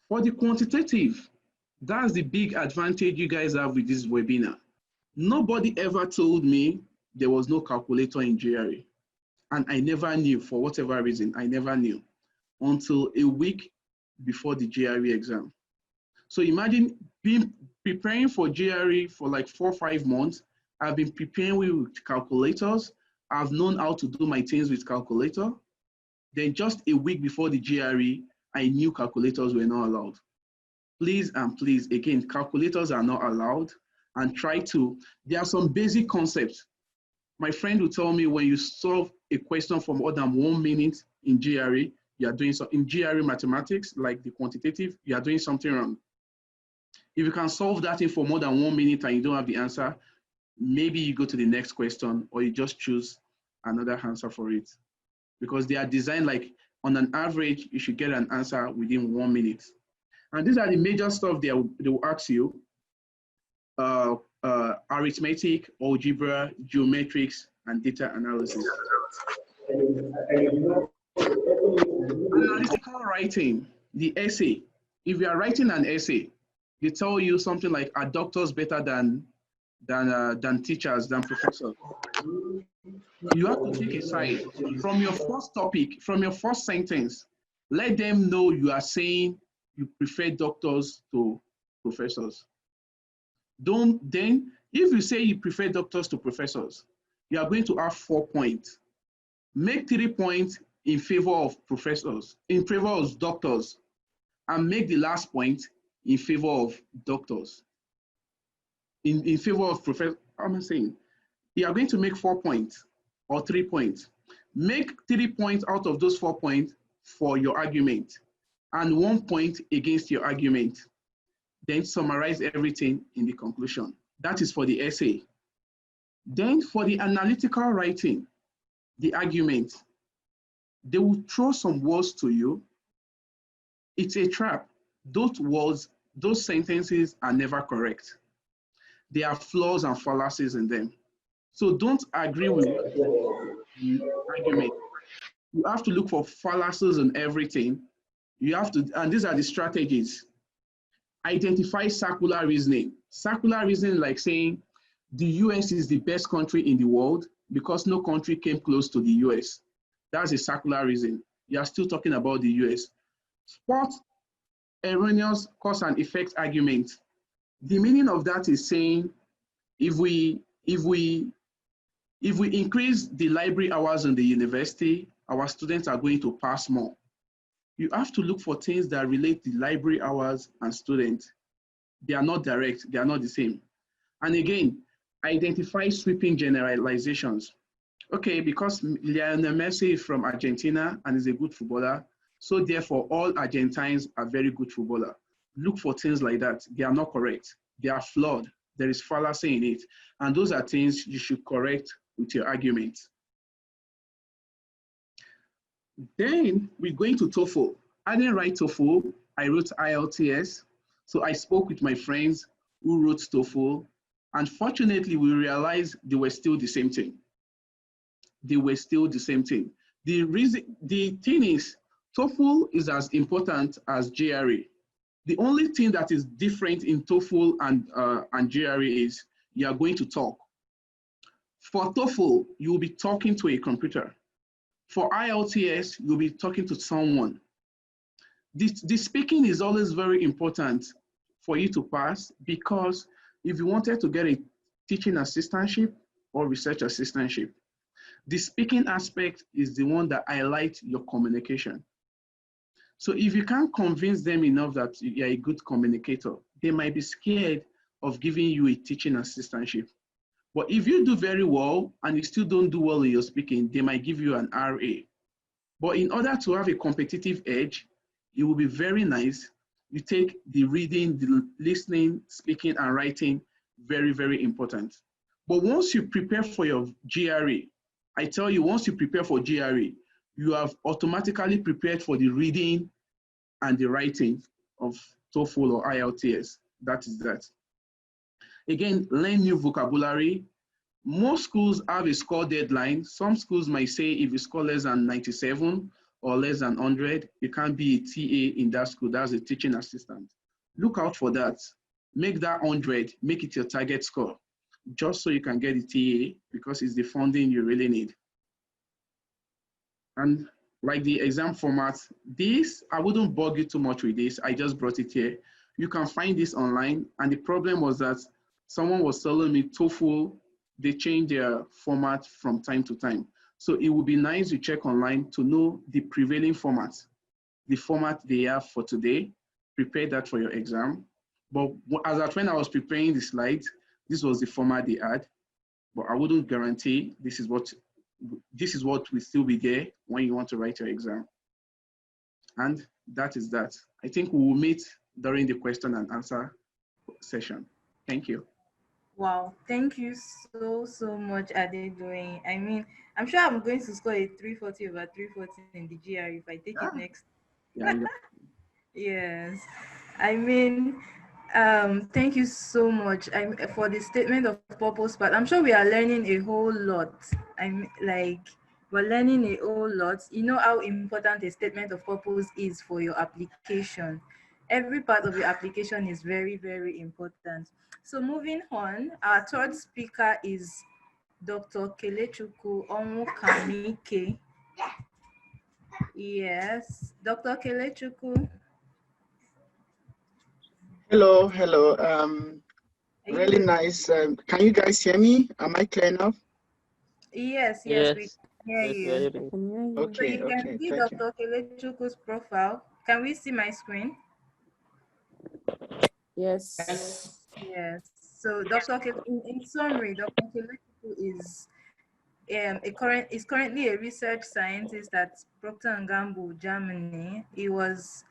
For the quantitative, that's the big advantage you guys have with this webinar. Nobody ever told me there was no calculator in GRE. And I never knew, for whatever reason, I never knew until a week before the GRE exam. So imagine preparing for GRE for like 4 or 5 months. I've been preparing with calculators. I've known how to do my things with calculator. Then just a week before the GRE, I knew calculators were not allowed. Please and please, again, calculators are not allowed. And there are some basic concepts. My friend will tell me when you solve a question for more than 1 minute in GRE, you are doing so. In GRE mathematics, like the quantitative, you are doing something wrong. If you can solve that thing for more than 1 minute and you don't have the answer, maybe you go to the next question or you just choose another answer for it. Because they are designed like, on an average, you should get an answer within 1 minute. And these are the major stuff they will ask you. Arithmetic, algebra, geometrics, and data analysis. Analytical writing, the essay. If you are writing an essay, they tell you something like, are doctors better than teachers, than professors? You have to take a side. From your first topic, from your first sentence, let them know you are saying you prefer doctors to professors. Then, if you say you prefer doctors to professors, you are going to have 4 points. Make 3 points in favor of professors, in favor of doctors, and make the last point in favor of doctors. In favor of professors, I'm saying, you are going to make 4 points or 3 points. Make 3 points out of those 4 points for your argument, and 1 point against your argument. Then summarize everything in the conclusion. That is for the essay. Then for the analytical writing, the argument, they will throw some words to you. It's a trap. Those words, those sentences are never correct. There are flaws and fallacies in them. So don't agree with the argument. You have to look for fallacies in everything. You have to, and these are the strategies. Identify circular reasoning. Circular reasoning, like saying the US is the best country in the world because no country came close to the US. That's a circular reason. You are still talking about the US. Spot erroneous cause and effect argument. The meaning of that is saying if we increase the library hours in the university, our students are going to pass more. You have to look for things that relate the library hours and students. They are not direct, they are not the same. And again, identify sweeping generalizations. Okay, because Lionel Messi is from Argentina and is a good footballer, so therefore all Argentines are very good footballers. Look for things like that. They are not correct. They are flawed. There is fallacy in it. And those are things you should correct with your argument. Then we're going to TOEFL. I didn't write TOEFL, I wrote IELTS. So I spoke with my friends who wrote TOEFL. And fortunately, we realized they were still the same thing. They were still the same thing. The thing is, TOEFL is as important as GRE. The only thing that is different in TOEFL and GRE is you are going to talk. For TOEFL, you will be talking to a computer. For IELTS, you'll be talking to someone. The speaking is always very important for you to pass, because if you wanted to get a teaching assistantship or research assistantship, the speaking aspect is the one that highlights your communication. So if you can't convince them enough that you're a good communicator, they might be scared of giving you a teaching assistantship. But if you do very well and you still don't do well in your speaking, they might give you an RA. But in order to have a competitive edge, it will be very nice. You take the reading, the listening, speaking, and writing very, very important. But once you prepare for your GRE, I tell you, once you prepare for GRE, you have automatically prepared for the reading and the writing of TOEFL or IELTS. That is that. Again, learn new vocabulary. Most schools have a score deadline. Some schools might say if you score less than 97 or less than 100, you can't be a TA in that school. That's a teaching assistant. Look out for that. Make that 100, make it your target score, just so you can get the TA, because it's the funding you really need. And like the exam format, this, I wouldn't bug you too much with this. I just brought it here. You can find this online. And the problem was that someone was telling me TOEFL, they change their format from time to time. So it would be nice to check online to know the prevailing format, the format they have for today. Prepare that for your exam. But as at when I was preparing the slides, this was the format they had. But I wouldn't guarantee this is what will still be there when you want to write your exam. And that is that. I think we will meet during the question and answer session. Thank you. Wow, thank you so much, Adedoyin. I mean, I'm sure I'm going to score a 340 over 340 in the GRE if I take it next. Yeah. Yes, I mean, thank you so much for the statement of purpose, but I'm sure we are learning a whole lot. We're learning a whole lot. You know how important a statement of purpose is for your application. Every part of your application is very, very important. So moving on, our third speaker is Dr. Kelechukwu Onwukamike. Yes, Dr. Kelechukwu. Hello. Really Good? nice. Can you guys hear me? Am I clear enough? Yes, we Yes, can hear yes, we are you. hearing. So Okay, you can see thank you. Dr. Kelechukwu's profile. Can we see my screen? Yes. Yes. So Dr. In summary, Dr. Kelechukwu is currently a research scientist at Procter & Gamble, Germany. He was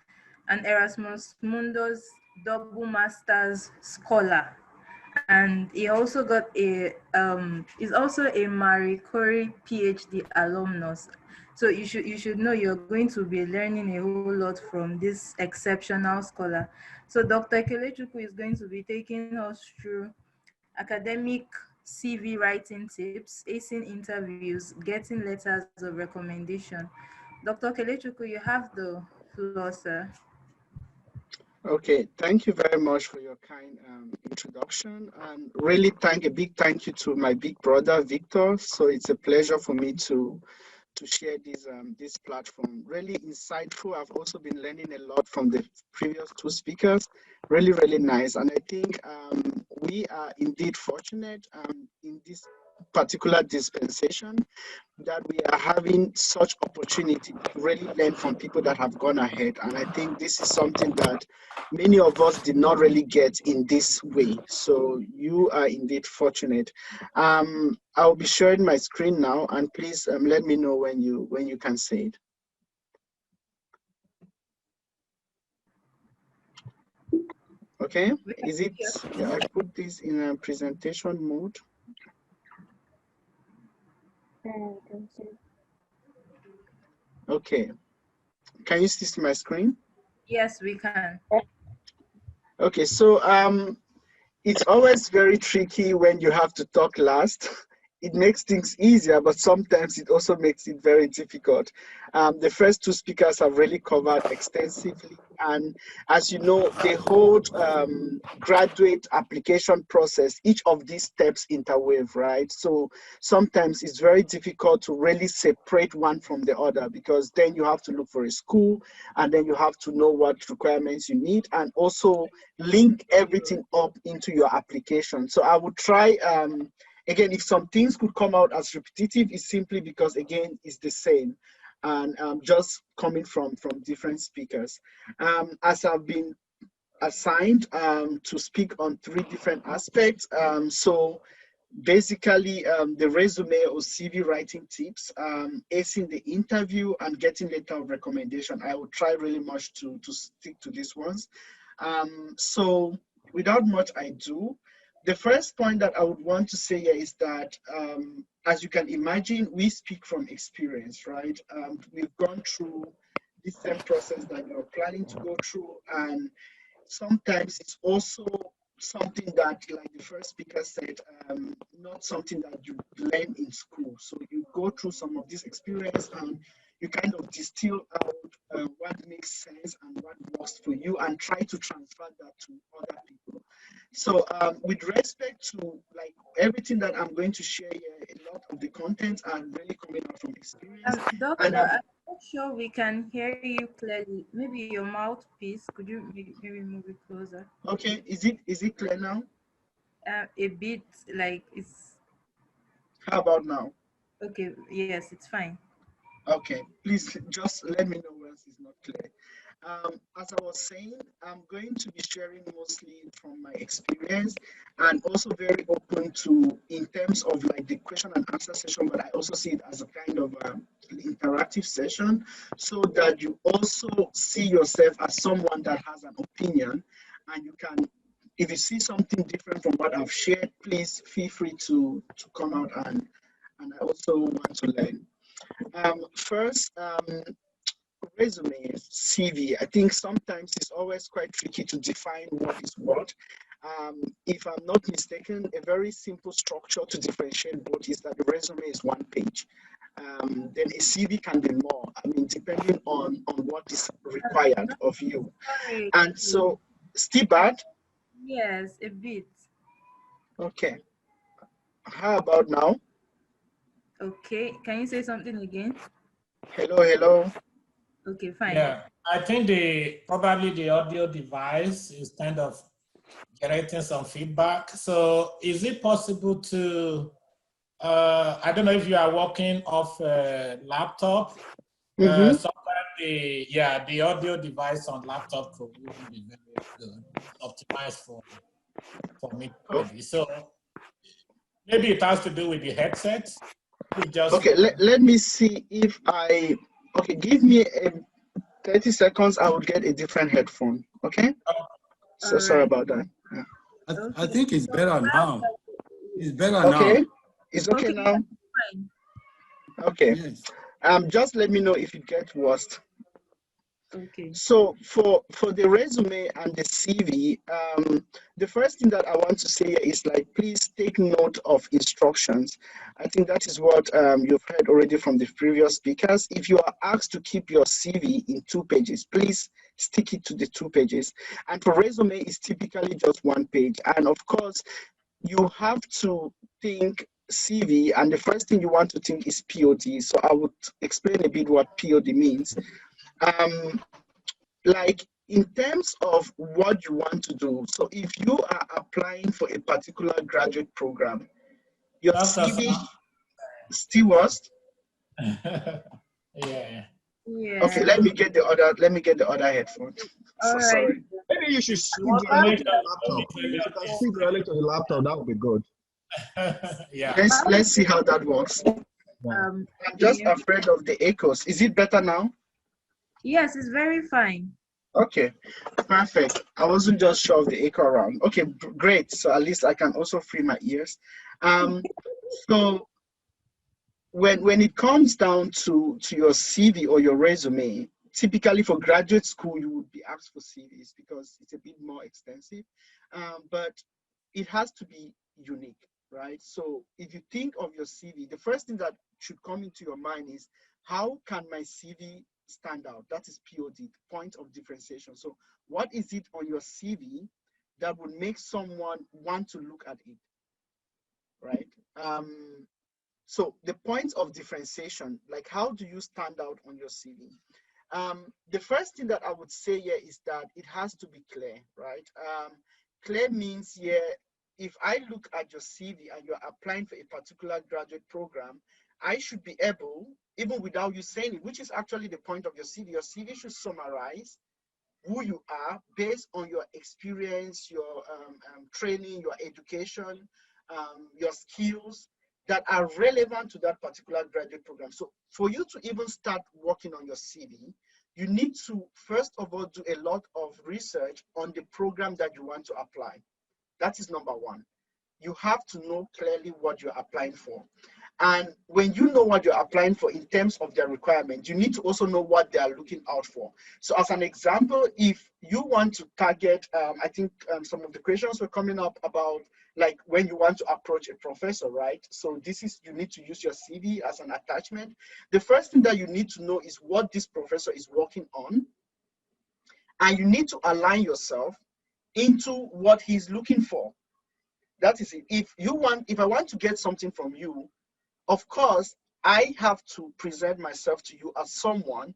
an Erasmus Mundus double master's scholar, and he also got is also a Marie Curie PhD alumnus. So you should know you're going to be learning a whole lot from this exceptional scholar. So Dr. Kelechukwu is going to be taking us through academic CV writing tips, acing interviews, getting letters of recommendation. Dr. Kelechuku, you have the floor, sir. Okay, thank you very much for your kind introduction, and really a big thank you to my big brother Victor. So it's a pleasure for me to share this platform. Really insightful. I've also been learning a lot from the previous two speakers. Really, really nice. And I think we are indeed fortunate in this particular dispensation that we are having such opportunity to really learn from people that have gone ahead. And I think this is something that many of us did not really get in this way. So you are indeed fortunate. I'll be sharing my screen now, and please let me know when you can see it. Okay, is it? Yeah, I put this in a presentation mode. Okay, can you see my screen? Yes, we can. Okay, so it's always very tricky when you have to talk last. It makes things easier, but sometimes it also makes it very difficult. The first two speakers have really covered extensively. And as you know, the whole graduate application process, each of these steps interweave, right? So sometimes it's very difficult to really separate one from the other, because then you have to look for a school, and then you have to know what requirements you need, and also link everything up into your application. So I would try, again, if some things could come out as repetitive, it's simply because, again, it's the same, and just coming from different speakers. As I've been assigned to speak on 3 different aspects, so basically the resume or CV writing tips, acing the interview, and getting letter of recommendation. I will try really much to stick to these ones. So without much ado, the first point that I would want to say here is that, as you can imagine, we speak from experience, right? We've gone through the same process that you're planning to go through, and sometimes it's also something that, like the first speaker said, not something that you learn in school. So you go through some of this experience, and you kind of distill out what makes sense and what works for you, and try to transfer that to other people. So with respect to like everything that I'm going to share here, a lot of the content are really coming out from experience. Doctor, And I'm not sure we can hear you clearly. Maybe your mouthpiece, could you maybe move it closer? okay, is it clear now? A bit, like it's... How about now? Okay, yes, it's fine. Okay, please just let me know when it's not clear. As I was saying, I'm going to be sharing mostly from my experience, and also very open to, in terms of like the question and answer session, but I also see it as a kind of interactive session, so that you also see yourself as someone that has an opinion, and you can, if you see something different from what I've shared, please feel free to come out, and I also want to learn. First, resume, CV. I think sometimes it's always quite tricky to define what is what. If I'm not mistaken, a very simple structure to differentiate both is that the resume is 1 page. Then a CV can be more, I mean, depending on what is required of you. Sorry. And so, still bad? Yes, a bit. Okay. How about now? Okay, can you say something again? Hello. Okay, fine. Yeah, I think probably the audio device is kind of generating some feedback. So is it possible to, I don't know if you are working off a laptop. Sometimes the audio device on laptop could really be very good, optimized for me. So maybe it has to do with the headset. Okay, let me see if I, okay, give me 30 seconds, I will get a different headphone, okay? So sorry about that. Yeah. I think it's better now. It's better okay. now. It's okay now? Fine. Okay. Yes. Just let me know if it gets worse. Okay. So for the resume and the CV, the first thing that I want to say is like, please take note of instructions. I think that is what you've heard already from the previous speakers. If you are asked to keep your CV in 2 pages, please stick it to the 2 pages. And for resume, it's typically just 1 page. And of course, you have to think CV, and the first thing you want to think is POD. So I would explain a bit what POD means. Like in terms of what you want to do. So if you are applying for a particular graduate program, your CV still was. Yeah. Yeah. Okay, let me get the other headphone. All right. Sorry. Maybe you should speak What directly made to the laptop. If you can speak directly to the laptop, that would be good. Yeah. Let's see how that works. I'm just Yeah. afraid of the echoes. Is it better now? Yes, it's very fine. Okay, perfect. I wasn't just sure of the echo around. Okay, great. So at least I can also free my ears. So when it comes down to your CV or your resume, typically for graduate school, you would be asked for CVs because it's a bit more extensive, but it has to be unique, right? So if you think of your CV, the first thing that should come into your mind is, how can my CV stand out? That is POD, point of differentiation. So what is it on your CV that would make someone want to look at it, right? So the point of differentiation, like how do you stand out on your CV? The first thing that I would say here is that it has to be clear, right? Clear means here, if I look at your CV and you're applying for a particular graduate program, I should be able, even without you saying it, which is actually the point of your CV should summarize who you are based on your experience, your training, your education, your skills that are relevant to that particular graduate program. So for you to even start working on your CV, you need to, first of all, do a lot of research on the program that you want to apply. That is number one. You have to know clearly what you're applying for. And when you know what you're applying for in terms of their requirements, you need to also know what they are looking out for. So as an example, if you want to target, I think some of the questions were coming up about like when you want to approach a professor, right? So this is, you need to use your CV as an attachment. The first thing that you need to know is what this professor is working on. And you need to align yourself into what he's looking for. That is it. If I want to get something from you, of course, I have to present myself to you as someone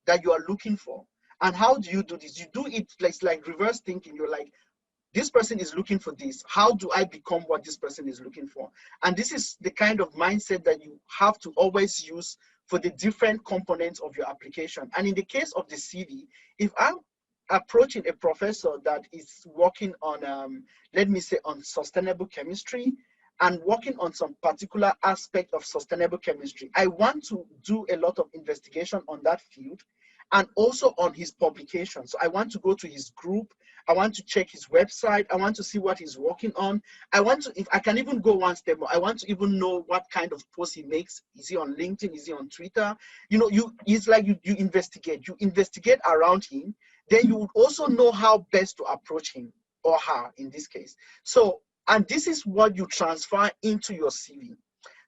that you are looking for. And how do you do this? You do it like reverse thinking. You're like, this person is looking for this. How do I become what this person is looking for? And this is the kind of mindset that you have to always use for the different components of your application. And in the case of the CV, if I'm approaching a professor that is working on, let me say, on sustainable chemistry, and working on some particular aspect of sustainable chemistry, I want to do a lot of investigation on that field and also on his publications. So I want to go to his group. I want to check his website. I want to see what he's working on. I want to, if I can even go one step more, I want to even know what kind of posts he makes. Is he on LinkedIn? Is he on Twitter? You know, it's like you investigate around him. Then you would also know how best to approach him or her in this case. So, and this is what you transfer into your CV.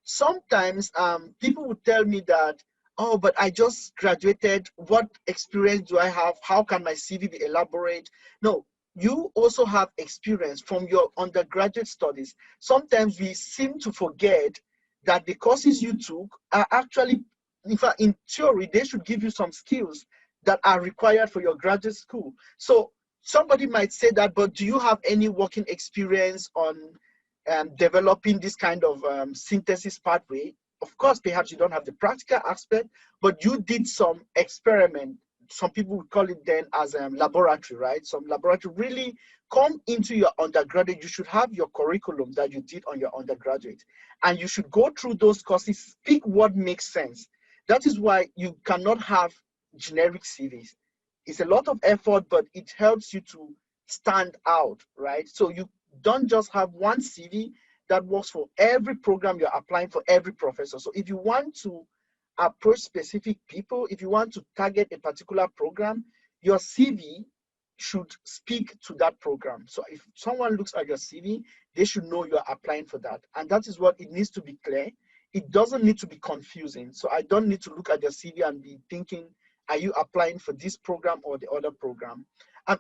Sometimes people would tell me that, oh, but I just graduated. What experience do I have? How can my CV be elaborate? No, you also have experience from your undergraduate studies. Sometimes we seem to forget that the courses you took are actually, in fact, in theory, they should give you some skills that are required for your graduate school. So somebody might say that, but do you have any working experience on developing this kind of synthesis pathway? Of course, perhaps you don't have the practical aspect, but you did some experiment. Some people would call it then as laboratory, right? Some laboratory really come into your undergraduate. You should have your curriculum that you did on your undergraduate, and you should go through those courses, pick what makes sense. That is why you cannot have generic CVs. It's a lot of effort, but it helps you to stand out, right? So you don't just have one CV that works for every program you're applying for every professor. So if you want to approach specific people, if you want to target a particular program, your CV should speak to that program. So if someone looks at your CV, they should know you're applying for that. And that is what it needs to be clear. It doesn't need to be confusing. So I don't need to look at your CV and be thinking, are you applying for this program or the other program?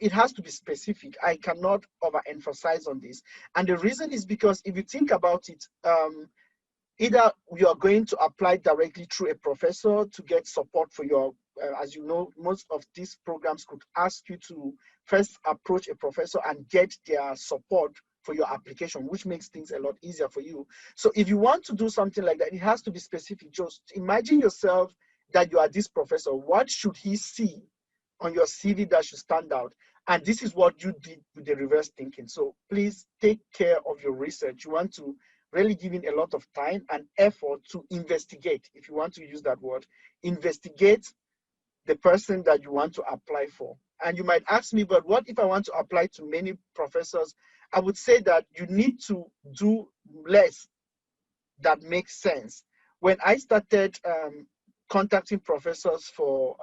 It has to be specific. I cannot overemphasize on this. And the reason is because if you think about it, either you are going to apply directly through a professor to get support for your, as you know, most of these programs could ask you to first approach a professor and get their support for your application, which makes things a lot easier for you. So if you want to do something like that, it has to be specific. Just imagine yourself that you are this professor. What should he see on your CV that should stand out? And this is what you did with the reverse thinking. So please take care of your research. You want to really give in a lot of time and effort to investigate, if you want to use that word, investigate the person that you want to apply for. And you might ask me, but what if I want to apply to many professors? I would say that you need to do less that makes sense. When I started contacting professors for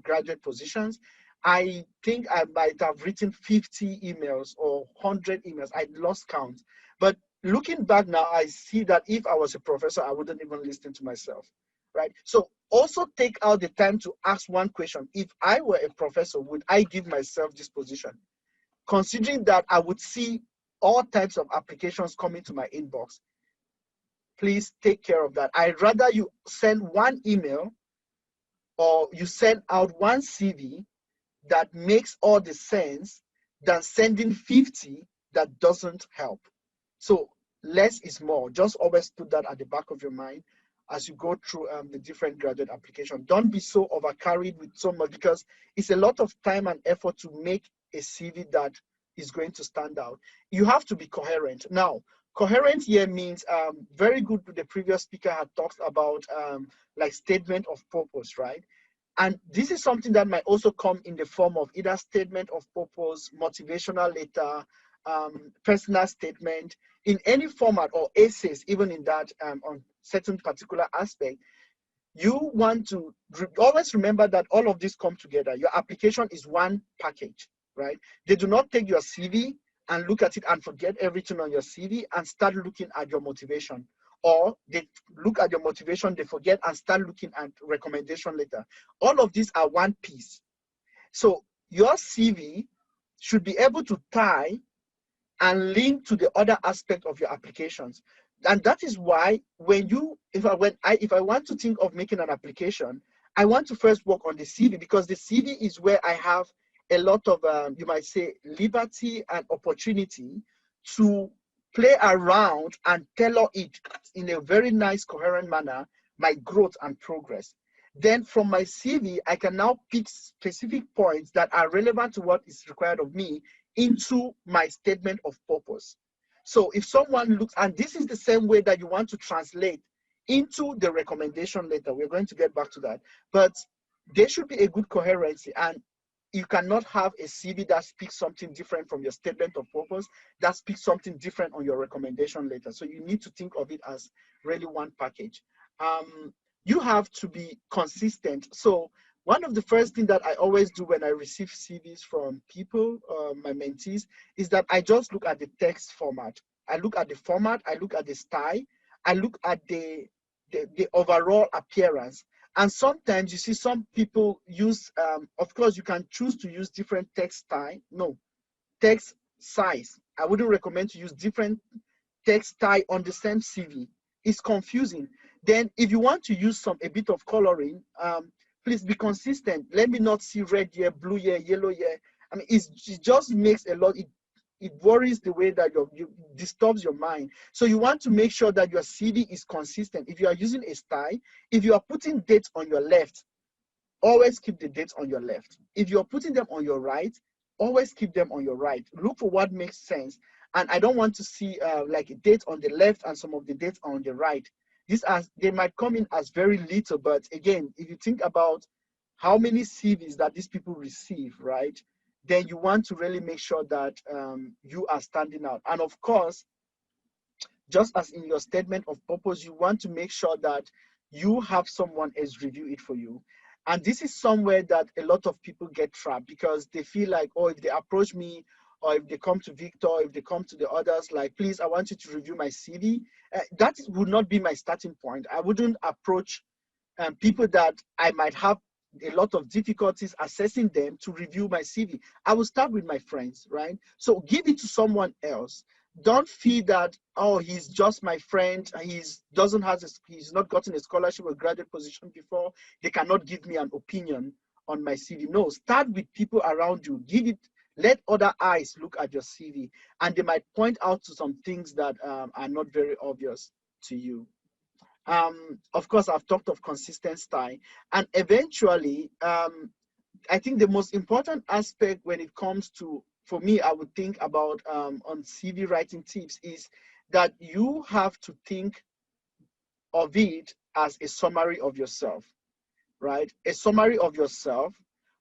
graduate positions, I think I might have written 50 emails or 100 emails. I lost count. But looking back now, I see that if I was a professor, I wouldn't even listen to myself, right? So also take out the time to ask one question. If I were a professor, would I give myself this position? Considering that I would see all types of applications coming to my inbox, please take care of that. I'd rather you send one email or you send out one CV that makes all the sense than sending 50 that doesn't help. So less is more. Just always put that at the back of your mind as you go through the different graduate application. Don't be so overcarried with so much, because it's a lot of time and effort to make a CV that is going to stand out. You have to be coherent. Now, coherent here means very good. The previous speaker had talked about like statement of purpose, right? And this is something that might also come in the form of either statement of purpose, motivational letter, personal statement, in any format, or essays, even in that on certain particular aspect. You want to always remember that all of this come together. Your application is one package, right? They do not take your CV and look at it and forget everything on your CV and start looking at your motivation. Or they look at your motivation, they forget and start looking at recommendation letter. All of these are one piece. So your CV should be able to tie and link to the other aspect of your applications. And that is why when you, if I want to think of making an application, I want to first work on the CV, because the CV is where I have a lot of, you might say, liberty and opportunity to play around and tailor it in a very nice, coherent manner, my growth and progress. Then from my CV, I can now pick specific points that are relevant to what is required of me into my statement of purpose. So if someone looks, and this is the same way that you want to translate into the recommendation letter, we're going to get back to that, but there should be a good coherency, and you cannot have a CV that speaks something different from your statement of purpose, that speaks something different on your recommendation letter. So you need to think of it as really one package. You have to be consistent. So one of the first things that I always do when I receive CVs from people, my mentees, is that I just look at the text format. I look at the format, I look at the style, I look at the overall appearance. And sometimes you see some people use, of course, you can choose to use different text style. No, text size. I wouldn't recommend to use different text style on the same CV. It's confusing. Then if you want to use a bit of coloring, please be consistent. Let me not see red here, blue here, yellow here. I mean, it just makes a lot, it worries the way that you disturbs your mind. So you want to make sure that your CV is consistent. If you are using a style, if you are putting dates on your left, always keep the dates on your left. If you're putting them on your right, always keep them on your right. Look for what makes sense. And I don't want to see like a date on the left and some of the dates on the right. They might come in as very little, but again, if you think about how many CVs that these people receive, right, then you want to really make sure that you are standing out. And of course, just as in your statement of purpose, you want to make sure that you have someone else review it for you. And this is somewhere that a lot of people get trapped because they feel like, oh, if they approach me, or if they come to Victor, if they come to the others, like, please, I want you to review my CV. That would not be my starting point. I wouldn't approach people that I might have a lot of difficulties assessing them to review my CV. I will start with my friends, right? So give it to someone else. Don't feel that, oh, he's just my friend. He's not gotten a scholarship or graduate position before. They cannot give me an opinion on my CV. No, start with people around you. Let other eyes look at your CV, and they might point out to some things that are not very obvious to you. Of course, I've talked of consistent style, and eventually, I think the most important aspect when it comes to, for me, I would think about on CV writing tips is that you have to think of it as a summary of yourself, right? A summary of yourself,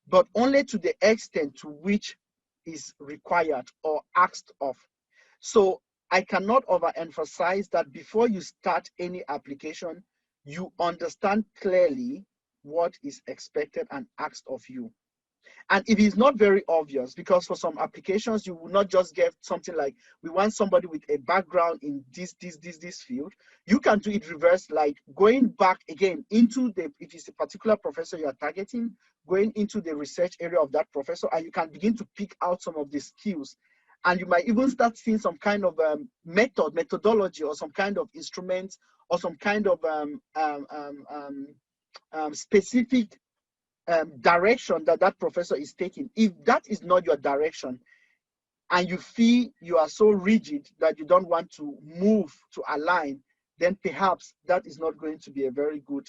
but only to the extent to which is required or asked of. So I cannot overemphasize that before you start any application, you understand clearly what is expected and asked of you. And it is not very obvious, because for some applications, you will not just get something like, we want somebody with a background in this field. You can do it reverse, like going back again into if it's a particular professor you are targeting, going into the research area of that professor, and you can begin to pick out some of the skills. And you might even start seeing some kind of methodology, or some kind of instruments, or some kind of specific direction that professor is taking. If that is not your direction, and you feel you are so rigid that you don't want to move to align, then perhaps that is not going to be a very good,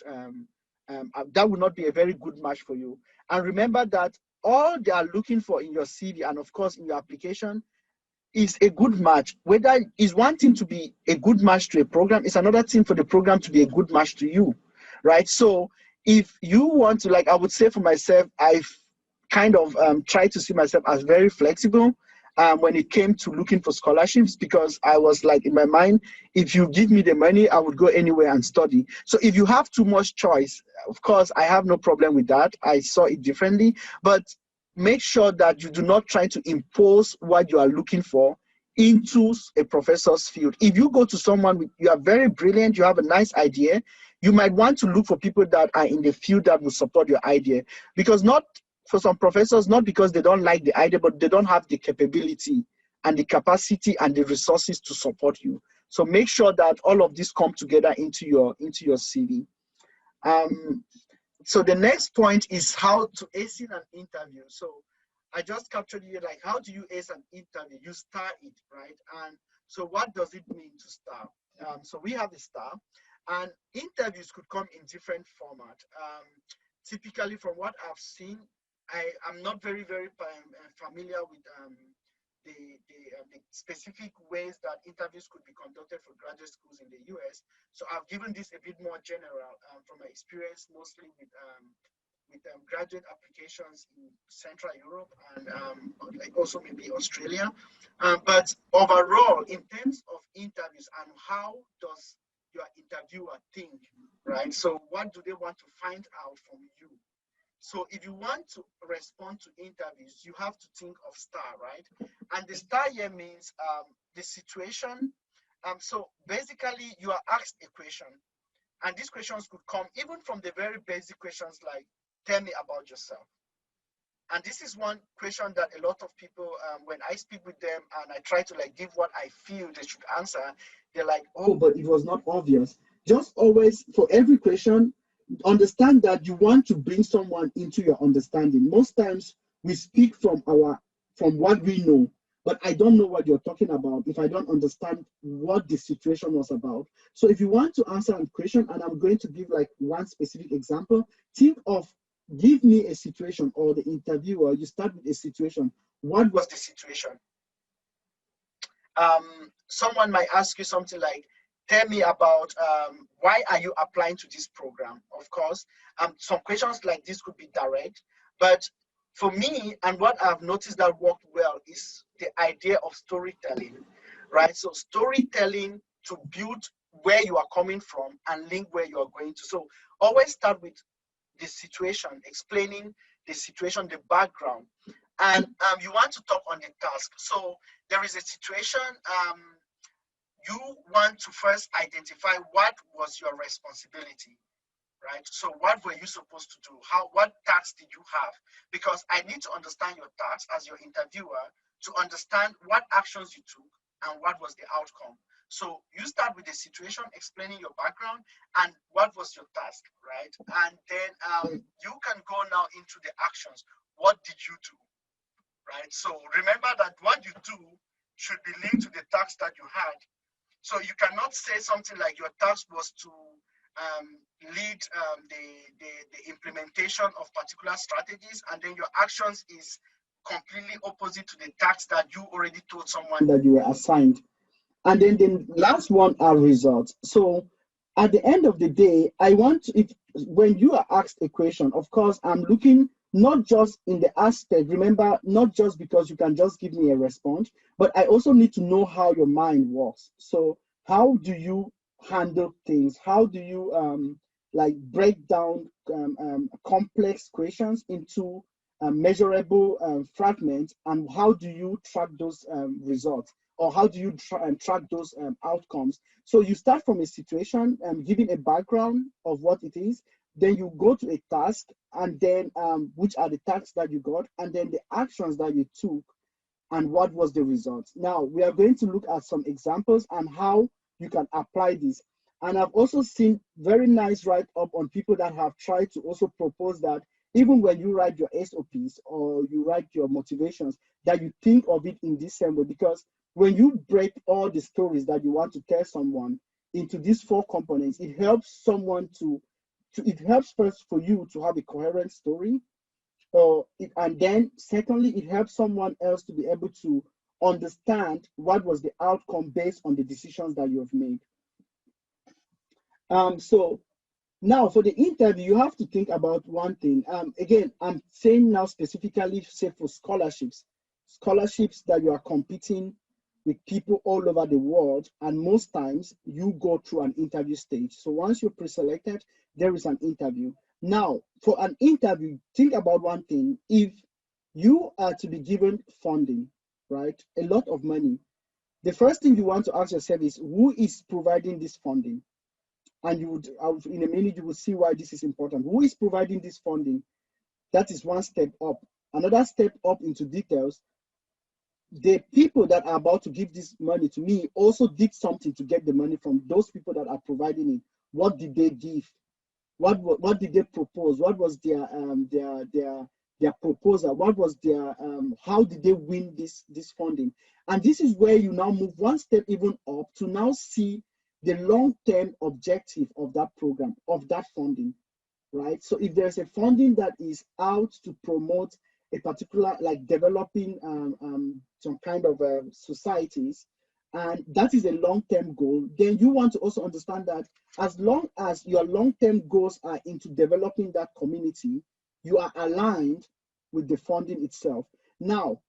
that will not be a very good match for you. And remember that all they are looking for in your CV, and of course in your application, is a good match. Whether is one thing to be a good match to a program, it's another thing for the program to be a good match to you, right? So if you want to, like, I would say for myself, I've kind of tried to see myself as very flexible when it came to looking for scholarships, because I was like, in my mind, if you give me the money, I would go anywhere and study. So if you have too much choice, of course, I have no problem with that. I saw it differently, but make sure that you do not try to impose what you are looking for into a professor's field. If you go to someone you are very brilliant, you have a nice idea, you might want to look for people that are in the field that will support your idea. Because not for some professors, not because they don't like the idea, but they don't have the capability and the capacity and the resources to support you. So make sure that all of this come together into your CV. So the next point is how to ace in an interview. So I just captured here, like, how do you ace an interview? You star it, right? And so what does it mean to star? So we have a star, and interviews could come in different format. Typically, from what I've seen, I'm not very familiar with the specific ways that interviews could be conducted for graduate schools in the US. So I've given this a bit more general from my experience, mostly with graduate applications in Central Europe and like also maybe Australia. But overall, in terms of interviews and how does your interviewer think, right? So what do they want to find out from you? So if you want to respond to interviews, you have to think of STAR, right? And the STAR here means the situation. So basically, you are asked a question, and these questions could come even from the very basic questions like, tell me about yourself. And this is one question that a lot of people, when I speak with them and I try to like give what I feel they should answer, they're like, oh, but it was not obvious. Just always, for every question, understand that you want to bring someone into your understanding. Most times we speak from what we know, but I don't know what you're talking about if I don't understand what the situation was about. So if you want to answer a question, and I'm going to give like one specific example, think of, give me a situation, or the interviewer, you start with a situation. What was the situation? Someone might ask you something like, tell me about why are you applying to this program? Of course, some questions like this could be direct, but for me, and what I've noticed that worked well is the idea of storytelling, right? So storytelling to build where you are coming from and link where you are going to. So always start with the situation, explaining the situation, the background, and you want to talk on the task. So there is a situation, you want to first identify what was your responsibility, right? So what were you supposed to do? What tasks did you have? Because I need to understand your tasks as your interviewer to understand what actions you took and what was the outcome. So you start with the situation, explaining your background and what was your task, right? And then you can go now into the actions. What did you do, right? So remember that what you do should be linked to the task that you had. So you cannot say something like your task was to lead the implementation of particular strategies, and then your actions is completely opposite to the task that you already told someone that you were assigned. And then the last one are results. So at the end of the day, I want to, if when you are asked a question, of course, I'm looking not just in the aspect, remember, not just because you can just give me a response, but I also need to know how your mind works. So how do you handle things? How do you like break down complex questions into measurable fragments, and how do you track those results? Or how do you track those outcomes? So you start from a situation, giving a background of what it is, then you go to a task, and then which are the tasks that you got, and then the actions that you took, and what was the result. Now, we are going to look at some examples and how you can apply this. And I've also seen very nice write-up on people that have tried to also propose that even when you write your SOPs or you write your motivations, that you think of it in this same way, because when you break all the stories that you want to tell someone into these 4 components, it helps someone it helps first for you to have a coherent story, and then secondly, it helps someone else to be able to understand what was the outcome based on the decisions that you have made. So now for the interview, you have to think about one thing. Again, I'm saying now specifically, say for scholarships that you are competing with people all over the world, and most times you go through an interview stage. So once you're pre-selected, there is an interview. Now, for an interview, think about one thing. If you are to be given funding, right, a lot of money, the first thing you want to ask yourself is, who is providing this funding? And you would, in a minute, you will see why this is important. Who is providing this funding? That is one step up. Another step up into details, the people that are about to give this money to me also did something to get the money from those people that are providing it. What did they give? What did they propose? What was their proposal? What was their how did they win this funding? And this is where you now move one step even up to now see the long-term objective of that program, of that funding, right? So if there's a funding that is out to promote a particular, like developing some kind of societies, and that is a long-term goal, then you want to also understand that as long as your long-term goals are into developing that community, you are aligned with the funding itself. Now,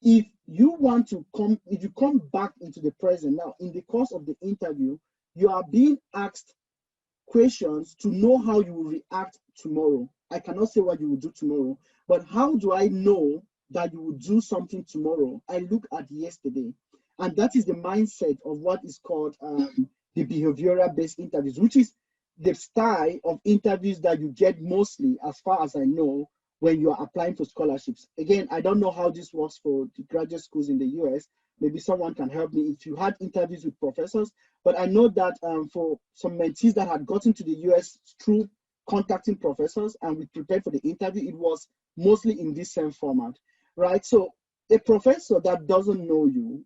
if you want to if you come back into the present now, in the course of the interview, you are being asked questions to know how you will react tomorrow. I cannot say what you will do tomorrow, but how do I know that you will do something tomorrow? I look at yesterday, and that is the mindset of what is called the behavioral-based interviews, which is the style of interviews that you get mostly, as far as I know, when you are applying for scholarships. Again, I don't know how this works for the graduate schools in the US. Maybe someone can help me if you had interviews with professors, but I know that for some mentees that had gotten to the US through contacting professors and we prepared for the interview, it was mostly in this same format, right? So a professor that doesn't know you,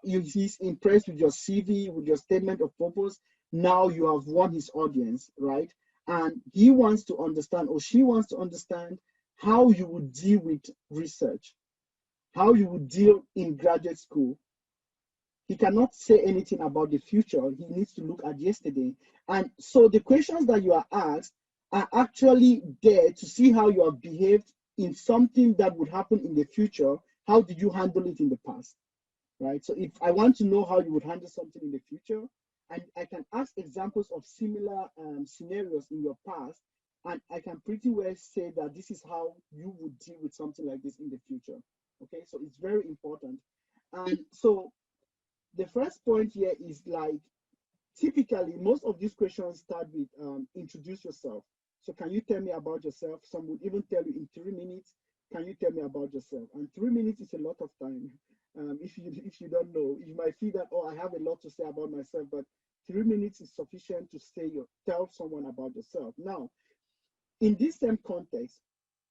he's impressed with your CV, with your statement of purpose. Now you have won his audience, right? And he wants to understand, or she wants to understand, how you would deal with research, how you would deal in graduate school. He cannot say anything about the future. He needs to look at yesterday. And so the questions that you are asked are actually there to see how you have behaved in something that would happen in the future. How did you handle it in the past, right? So if I want to know how you would handle something in the future, and I can ask examples of similar scenarios in your past, And I can pretty well say that this is how you would deal with something like this in the future. Okay, so it's very important. And so the first point here is like, typically, most of these questions start with introduce yourself. So can you tell me about yourself? Some would even tell you in 3 minutes, can you tell me about yourself? And 3 minutes is a lot of time. If you don't know, you might feel that, oh, I have a lot to say about myself, but 3 minutes is sufficient to tell someone about yourself. Now, in this same context,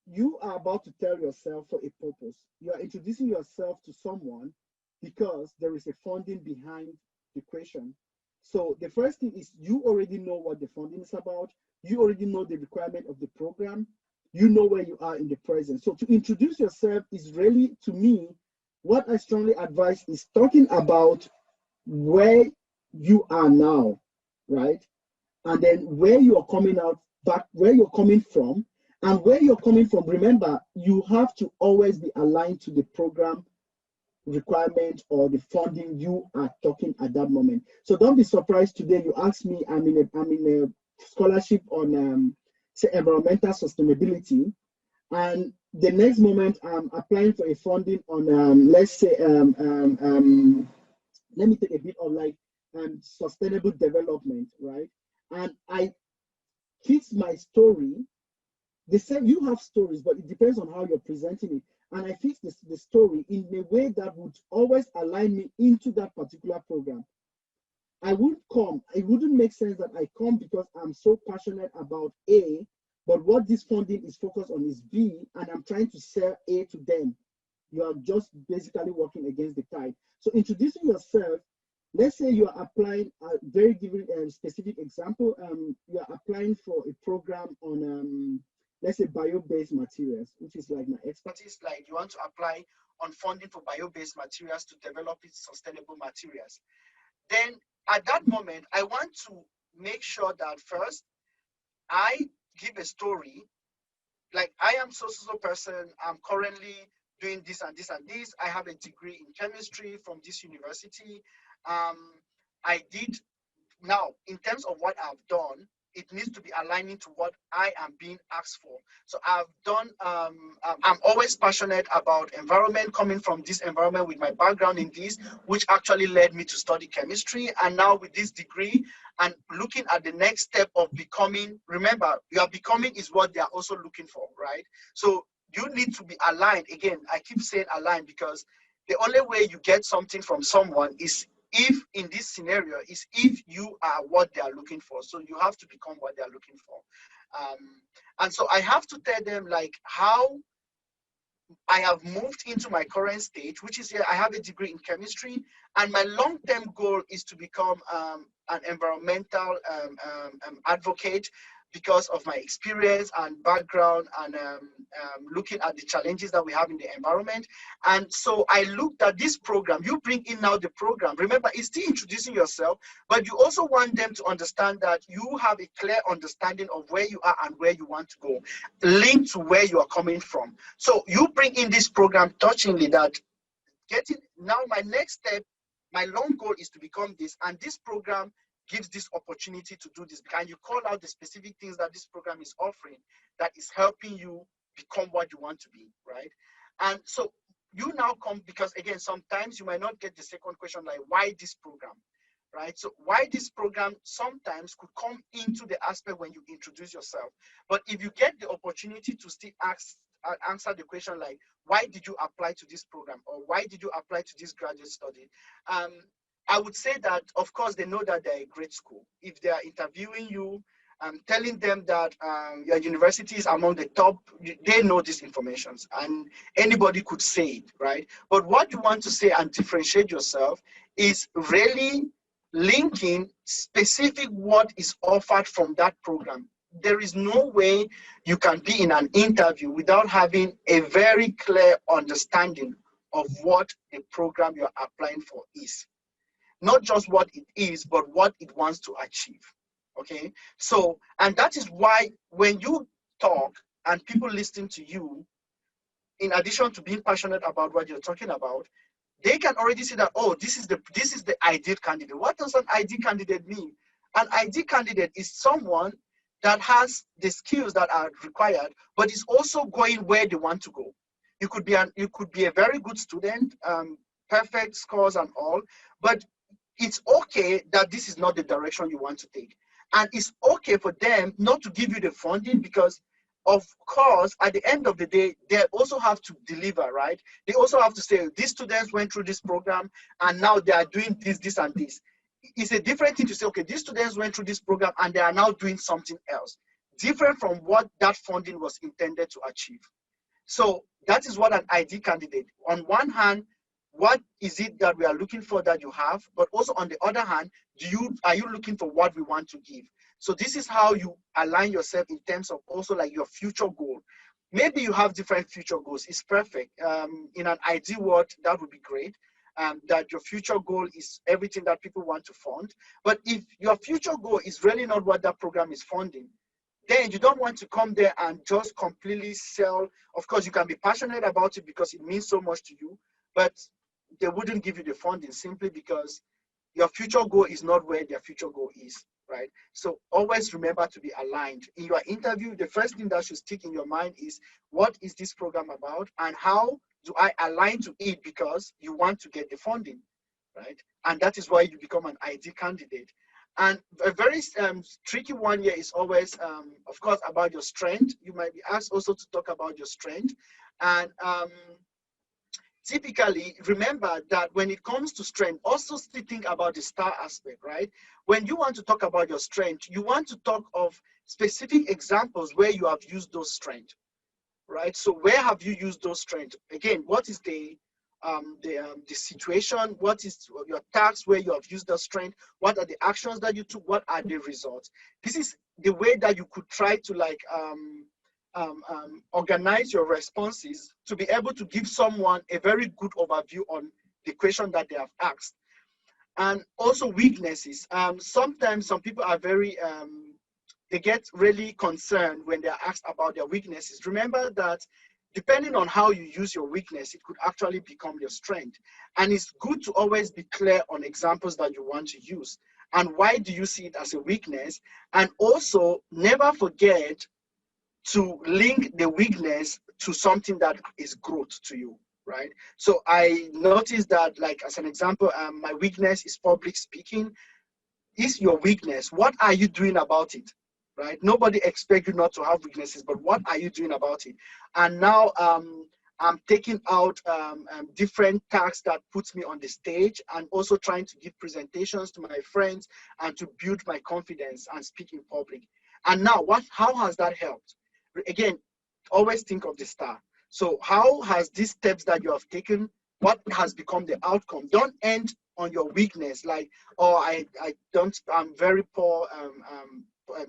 you are about to tell yourself for a purpose. You are introducing yourself to someone because there is a funding behind the question. So the first thing is you already know what the funding is about. You already know the requirement of the program. You know where you are in the present. So to introduce yourself is really, to me, what I strongly advise is talking about where you are now, right? And then where you are coming out, back where you're coming from, and where you're coming from. Remember, you have to always be aligned to the program requirement or the funding you are talking at that moment. So don't be surprised today you ask me, I'm in a scholarship on say environmental sustainability, and the next moment I'm applying for a funding on let's say let me take a bit of like sustainable development, right? And I fix my story. They say you have stories, but it depends on how you're presenting it. And I fix the story in a way that would always align me into that particular program. I would come, it wouldn't make sense that I come because I'm so passionate about A, but what this funding is focused on is B, and I'm trying to sell A to them. You are just basically working against the tide. So introducing yourself, let's say you are applying, very giving a specific example, you are applying for a program on, let's say bio-based materials, which is like my expertise. Like you want to apply on funding for bio-based materials to develop its sustainable materials. Then at that moment, I want to make sure that first I give a story, like I am so person, I'm currently doing this and this and this. I have a degree in chemistry from this university. I did, now in terms of what I've done, it needs to be aligning to what I am being asked for. So I've done, I'm always passionate about environment, coming from this environment with my background in this, which actually led me to study chemistry. And now with this degree and looking at the next step of becoming, remember, your becoming is what they are also looking for, right? So you need to be aligned. Again, I keep saying aligned because the only way you get something from someone is if in this scenario is if you are what they are looking for. So you have to become what they are looking for. And so I have to tell them like how I have moved into my current stage, which is here I have a degree in chemistry, and my long-term goal is to become an environmental advocate because of my experience and background and looking at the challenges that we have in the environment. And so I looked at this program. You bring in now the program. Remember, it's still introducing yourself, but you also want them to understand that you have a clear understanding of where you are and where you want to go, linked to where you are coming from. So you bring in this program touchingly that getting, now my next step, my long goal is to become this, and this program gives this opportunity to do this. And you call out the specific things that this program is offering that is helping you become what you want to be, right? And so you now come, because again, sometimes you might not get the second question, like why this program, right? So why this program sometimes could come into the aspect when you introduce yourself. But if you get the opportunity to still answer the question like, why did you apply to this program? Or why did you apply to this graduate study? I would say that, of course, they know that they're a great school. If they are interviewing you, telling them that your university is among the top, they know these information, and anybody could say it, right? But what you want to say and differentiate yourself is really linking specific what is offered from that program. There is no way you can be in an interview without having a very clear understanding of what the program you're applying for is. Not just what it is, but what it wants to achieve, okay? So, and that is why when you talk and people listen to you, in addition to being passionate about what you're talking about, they can already see that, oh, this is the ideal candidate. What does an ideal candidate mean? An ideal candidate is someone that has the skills that are required, but is also going where they want to go. You could be a very good student, perfect scores and all, but it's okay that this is not the direction you want to take. And it's okay for them not to give you the funding, because of course, at the end of the day, they also have to deliver, right? They also have to say, these students went through this program and now they are doing this, this, and this. It's a different thing to say, okay, these students went through this program and they are now doing something else, different from what that funding was intended to achieve. So that is what an ID candidate, on one hand, what is it that we are looking for that you have, but also on the other hand, are you looking for what we want to give? So this is how you align yourself in terms of also like your future goal. Maybe you have different future goals. It's perfect. In an ideal world, that would be great. That your future goal is everything that people want to fund. But if your future goal is really not what that program is funding, then you don't want to come there and just completely sell. Of course, you can be passionate about it because it means so much to you, but they wouldn't give you the funding simply because your future goal is not where their future goal is, right? So always remember to be aligned. In your interview, the first thing that should stick in your mind is, what is this program about and how do I align to it because you want to get the funding, right? And that is why you become an ID candidate. And a very tricky one here is always, of course, about your strength. You might be asked also to talk about your strength. And typically, remember that when it comes to strength, also still think about the STAR aspect, right? When you want to talk about your strength, you want to talk of specific examples where you have used those strengths, right? So where have you used those strengths? Again, what is the situation? What is your task where you have used the strength? What are the actions that you took? What are the results? This is the way that you could try to like organize your responses to be able to give someone a very good overview on the question that they have asked. And also weaknesses. Sometimes some people are very, they get really concerned when they're asked about their weaknesses. Remember that depending on how you use your weakness, it could actually become your strength. And it's good to always be clear on examples that you want to use. And why do you see it as a weakness? And also never forget to link the weakness to something that is growth to you, right? So I noticed that, like as an example, my weakness is public speaking. Is your weakness, what are you doing about it, right? Nobody expects you not to have weaknesses, but what are you doing about it? And now I'm taking out different tasks that puts me on the stage and also trying to give presentations to my friends and to build my confidence and speak in public. And now how has that helped? Again, always think of the STAR. So how has these steps that you have taken, what has become the outcome? Don't end on your weakness, like, oh, I'm very poor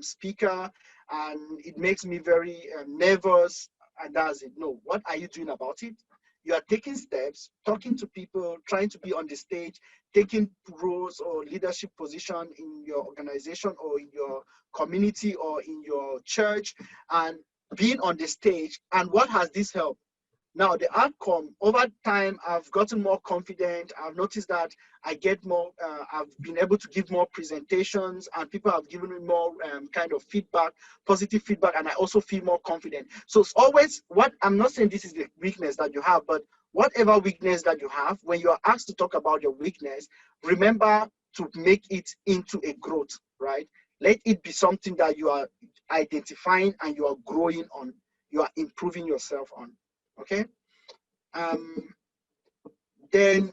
speaker and it makes me very nervous, and that's it. No, what are you doing about it? You are taking steps, talking to people, trying to be on the stage, taking roles or leadership position in your organization or in your community or in your church, and being on the stage. And what has this helped? Now, the outcome, over time, I've gotten more confident. I've noticed that I get more, I've been able to give more presentations and people have given me more kind of feedback, positive feedback, and I also feel more confident. So it's always I'm not saying this is the weakness that you have, but whatever weakness that you have, when you are asked to talk about your weakness, remember to make it into a growth, right? Let it be something that you are identifying and you are growing on, you are improving yourself on. Okay. Then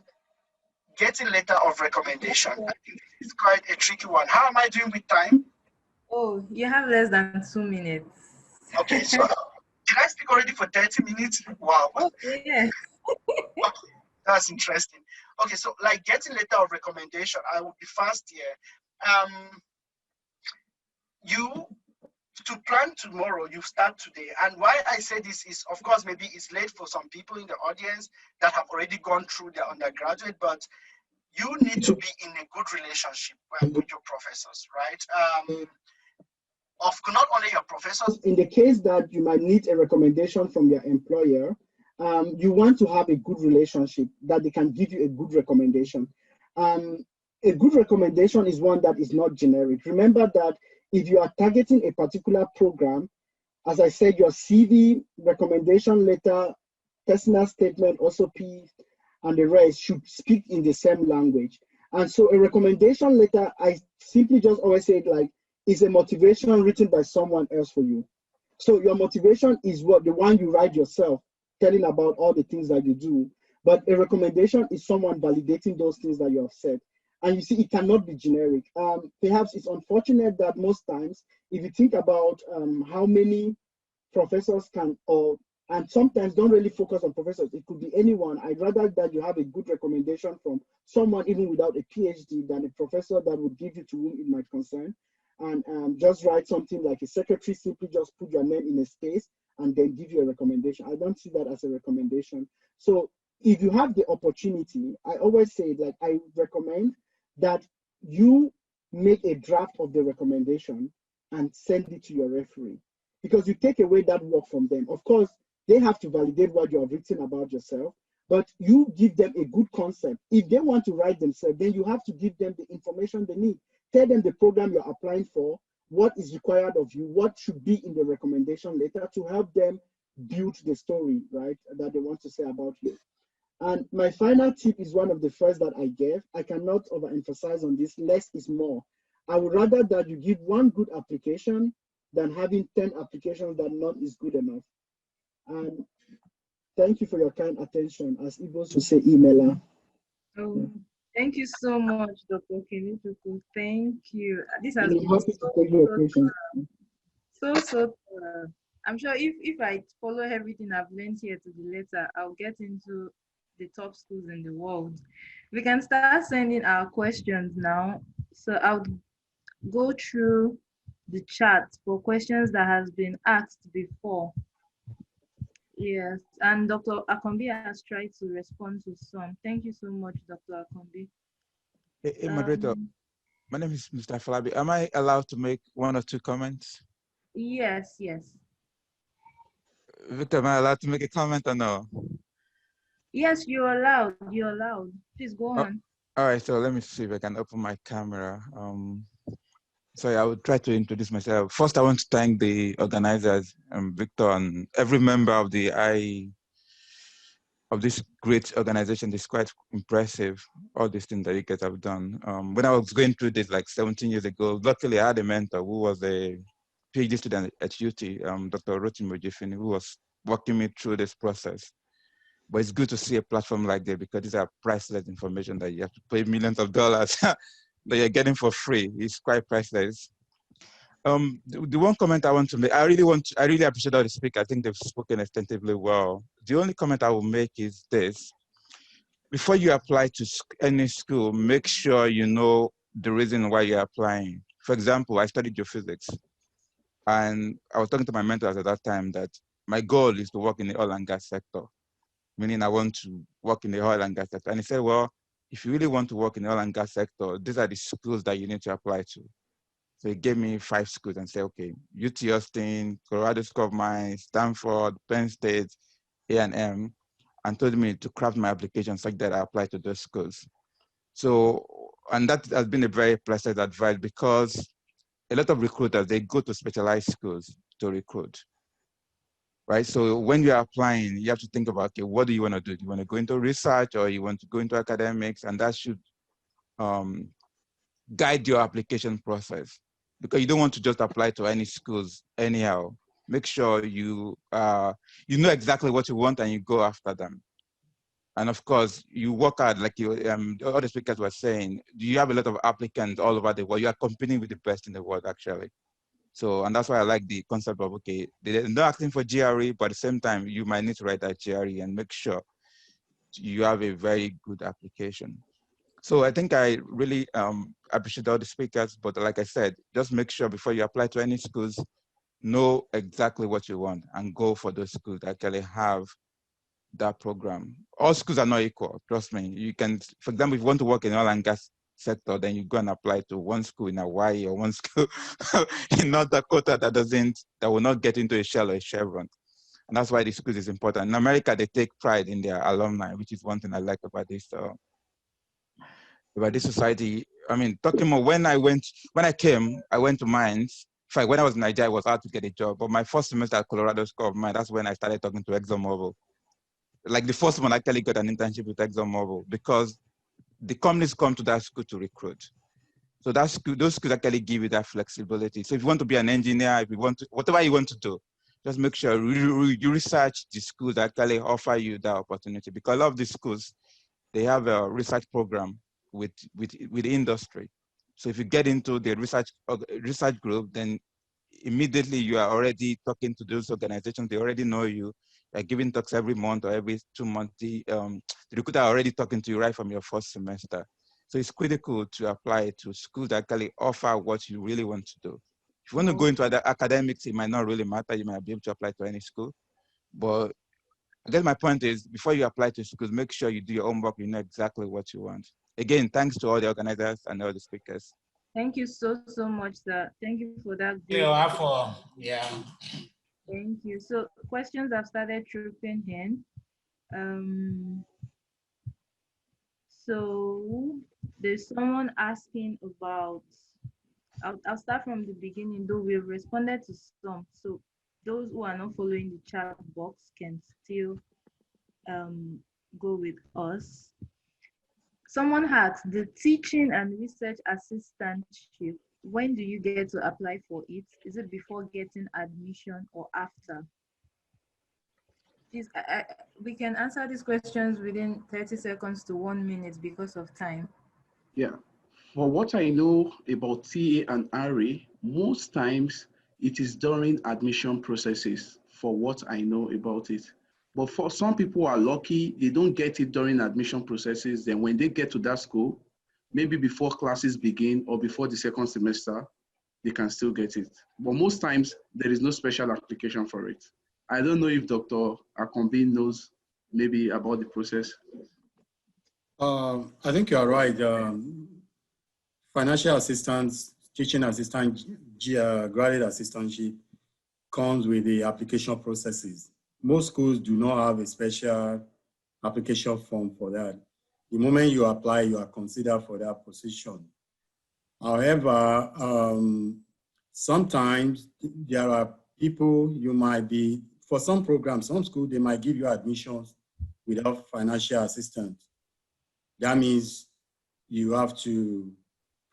getting letter of recommendation. I think it's quite a tricky one. How am I doing with time? Oh, you have less than 2 minutes. Okay, so did I speak already for 30 minutes? Wow. Okay, yes. Okay, that's interesting. Okay, so like getting letter of recommendation, I will be fast here. To plan tomorrow, you start today. And why I say this is, of course, maybe it's late for some people in the audience that have already gone through their undergraduate, but you need to be in a good relationship with your professors, right? Of not only your professors, in the case that you might need a recommendation from your employer, you want to have a good relationship that they can give you a good recommendation. A good recommendation is one that is not generic. Remember that if you are targeting a particular program, as I said, your CV, recommendation letter, personal statement, SOP, and the rest should speak in the same language. And so a recommendation letter, I simply just always say it like, is a motivation written by someone else for you. So your motivation is what the one you write yourself, telling about all the things that you do. But a recommendation is someone validating those things that you have said. And you see, it cannot be generic. Perhaps it's unfortunate that most times, if you think about how many professors can, and sometimes don't really focus on professors, it could be anyone. I'd rather that you have a good recommendation from someone even without a PhD than a professor that would give you to whom it might concern. And just write something like a secretary, simply just put your name in a space and then give you a recommendation. I don't see that as a recommendation. So if you have the opportunity, I always say, like, I recommend that you make a draft of the recommendation and send it to your referee, because you take away that work from them. Of course, they have to validate what you have written about yourself, but you give them a good concept. If they want to write themselves, then you have to give them the information they need. Tell them the program you're applying for, what is required of you, what should be in the recommendation letter to help them build the story, right, that they want to say about you. And my final tip is one of the first that I gave. I cannot overemphasize on this. Less is more. I would rather that you give one good application than having 10 applications that none is good enough. And thank you for your kind attention. As Igbos would say, emailer. Oh, thank you so much, Dr. Kenichuku. Thank you. This has I'm been happy to take your questions. so I'm sure if I follow everything I've learned here to the letter, I'll get into the top schools in the world. We can start sending our questions now. So I'll go through the chat for questions that has been asked before. Yes, and Dr. Akombi has tried to respond to some. Thank you so much, Dr. Akombi. Hey, moderator, my name is Mr. Falabi. Am I allowed to make one or two comments? Yes. Victor, am I allowed to make a comment or no? Yes, you're allowed. Please go on. All right, so let me see if I can open my camera. Sorry, I will try to introduce myself. First, I want to thank the organizers, Victor, and every member of this great organization. It's quite impressive, all these things that you guys have done. When I was going through this like 17 years ago, luckily I had a mentor who was a PhD student at UT, Dr. Rotimi Ojifini, who was walking me through this process. But it's good to see a platform like that, because these are priceless information that you have to pay millions of dollars that you're getting for free. It's quite priceless. The one comment I want to make, I really appreciate all the speakers. I think they've spoken extensively well. The only comment I will make is this: before you apply to any school, make sure you know the reason why you're applying. For example, I studied geophysics, and I was talking to my mentors at that time that my goal is to work in the oil and gas sector, meaning I want to work in the oil and gas sector. And he said, well, if you really want to work in the oil and gas sector, these are the schools that you need to apply to. So he gave me 5 schools and said, okay, UT Austin, Colorado School of Mines, Stanford, Penn State, A&M, and told me to craft my application such that I apply to those schools. So, and that has been a very pleasant advice, because a lot of recruiters, they go to specialized schools to recruit, right? So when you're applying, you have to think about, okay, what do you want to do? Do you want to go into research, or you want to go into academics? And that should guide your application process, because you don't want to just apply to any schools anyhow. Make sure you know exactly what you want and you go after them. And of course, you work hard, like all the speakers were saying. You have a lot of applicants all over the world. You are competing with the best in the world, actually. So, and that's why I like the concept of, okay, they're not asking for GRE, but at the same time, you might need to write that GRE and make sure you have a very good application. So I think I really appreciate all the speakers, but like I said, just make sure before you apply to any schools, know exactly what you want and go for those schools that actually have that program. All schools are not equal, trust me. You can, for example, if you want to work in oil and gas sector, then you go and apply to one school in Hawaii or one school in North Dakota that will not get into a Shell or a Chevron. And that's why the schools is important. In America, they take pride in their alumni, which is one thing I like about this about this society. I mean, talking more, when I came, I went to Mines. In fact, when I was in Nigeria, I was out to get a job. But my first semester at Colorado School of Mines, that's when I started talking to ExxonMobil. Like the first one, I actually got an internship with ExxonMobil because the companies come to that school to recruit. So those schools actually give you that flexibility. So if you want to be an engineer, if you want to, whatever you want to do, just make sure you research the schools that actually offer you that opportunity. Because a lot of these schools, they have a research program with industry. So if you get into the research group, then immediately you are already talking to those organizations. They already know you. You're giving talks every month or every 2 months. The recruiter are already talking to you right from your first semester. So it's critical to apply to schools that actually offer what you really want to do. If you want to go into other academics, it might not really matter. You might be able to apply to any school. But I guess my point is, before you apply to schools, make sure you do your homework, you know exactly what you want. Again, thanks to all the organizers and all the speakers. Thank you so much, sir. Thank you for that. Yeah. Thank you. So questions have started trooping in. So there's someone asking about, I'll start from the beginning, though we've responded to some. So those who are not following the chat box can still go with us. Someone asked, the teaching and research assistantship, when do you get to apply for it? Is it before getting admission or after? Please, we can answer these questions within 30 seconds to 1 minute because of time. Yeah. For what I know about TA and RA, most times it is during admission processes, for what I know about it. But for some people who are lucky, they don't get it during admission processes. Then when they get to that school, maybe before classes begin or before the second semester, they can still get it. But most times there is no special application for it. I don't know if Dr. Akombi knows maybe about the process. I think you are right. Financial assistance, teaching assistant, graduate assistantship comes with the application processes. Most schools do not have a special application form for that. The moment you apply, you are considered for that position. However, sometimes there are people you might be, for some programs, some schools, they might give you admissions without financial assistance. That means you have to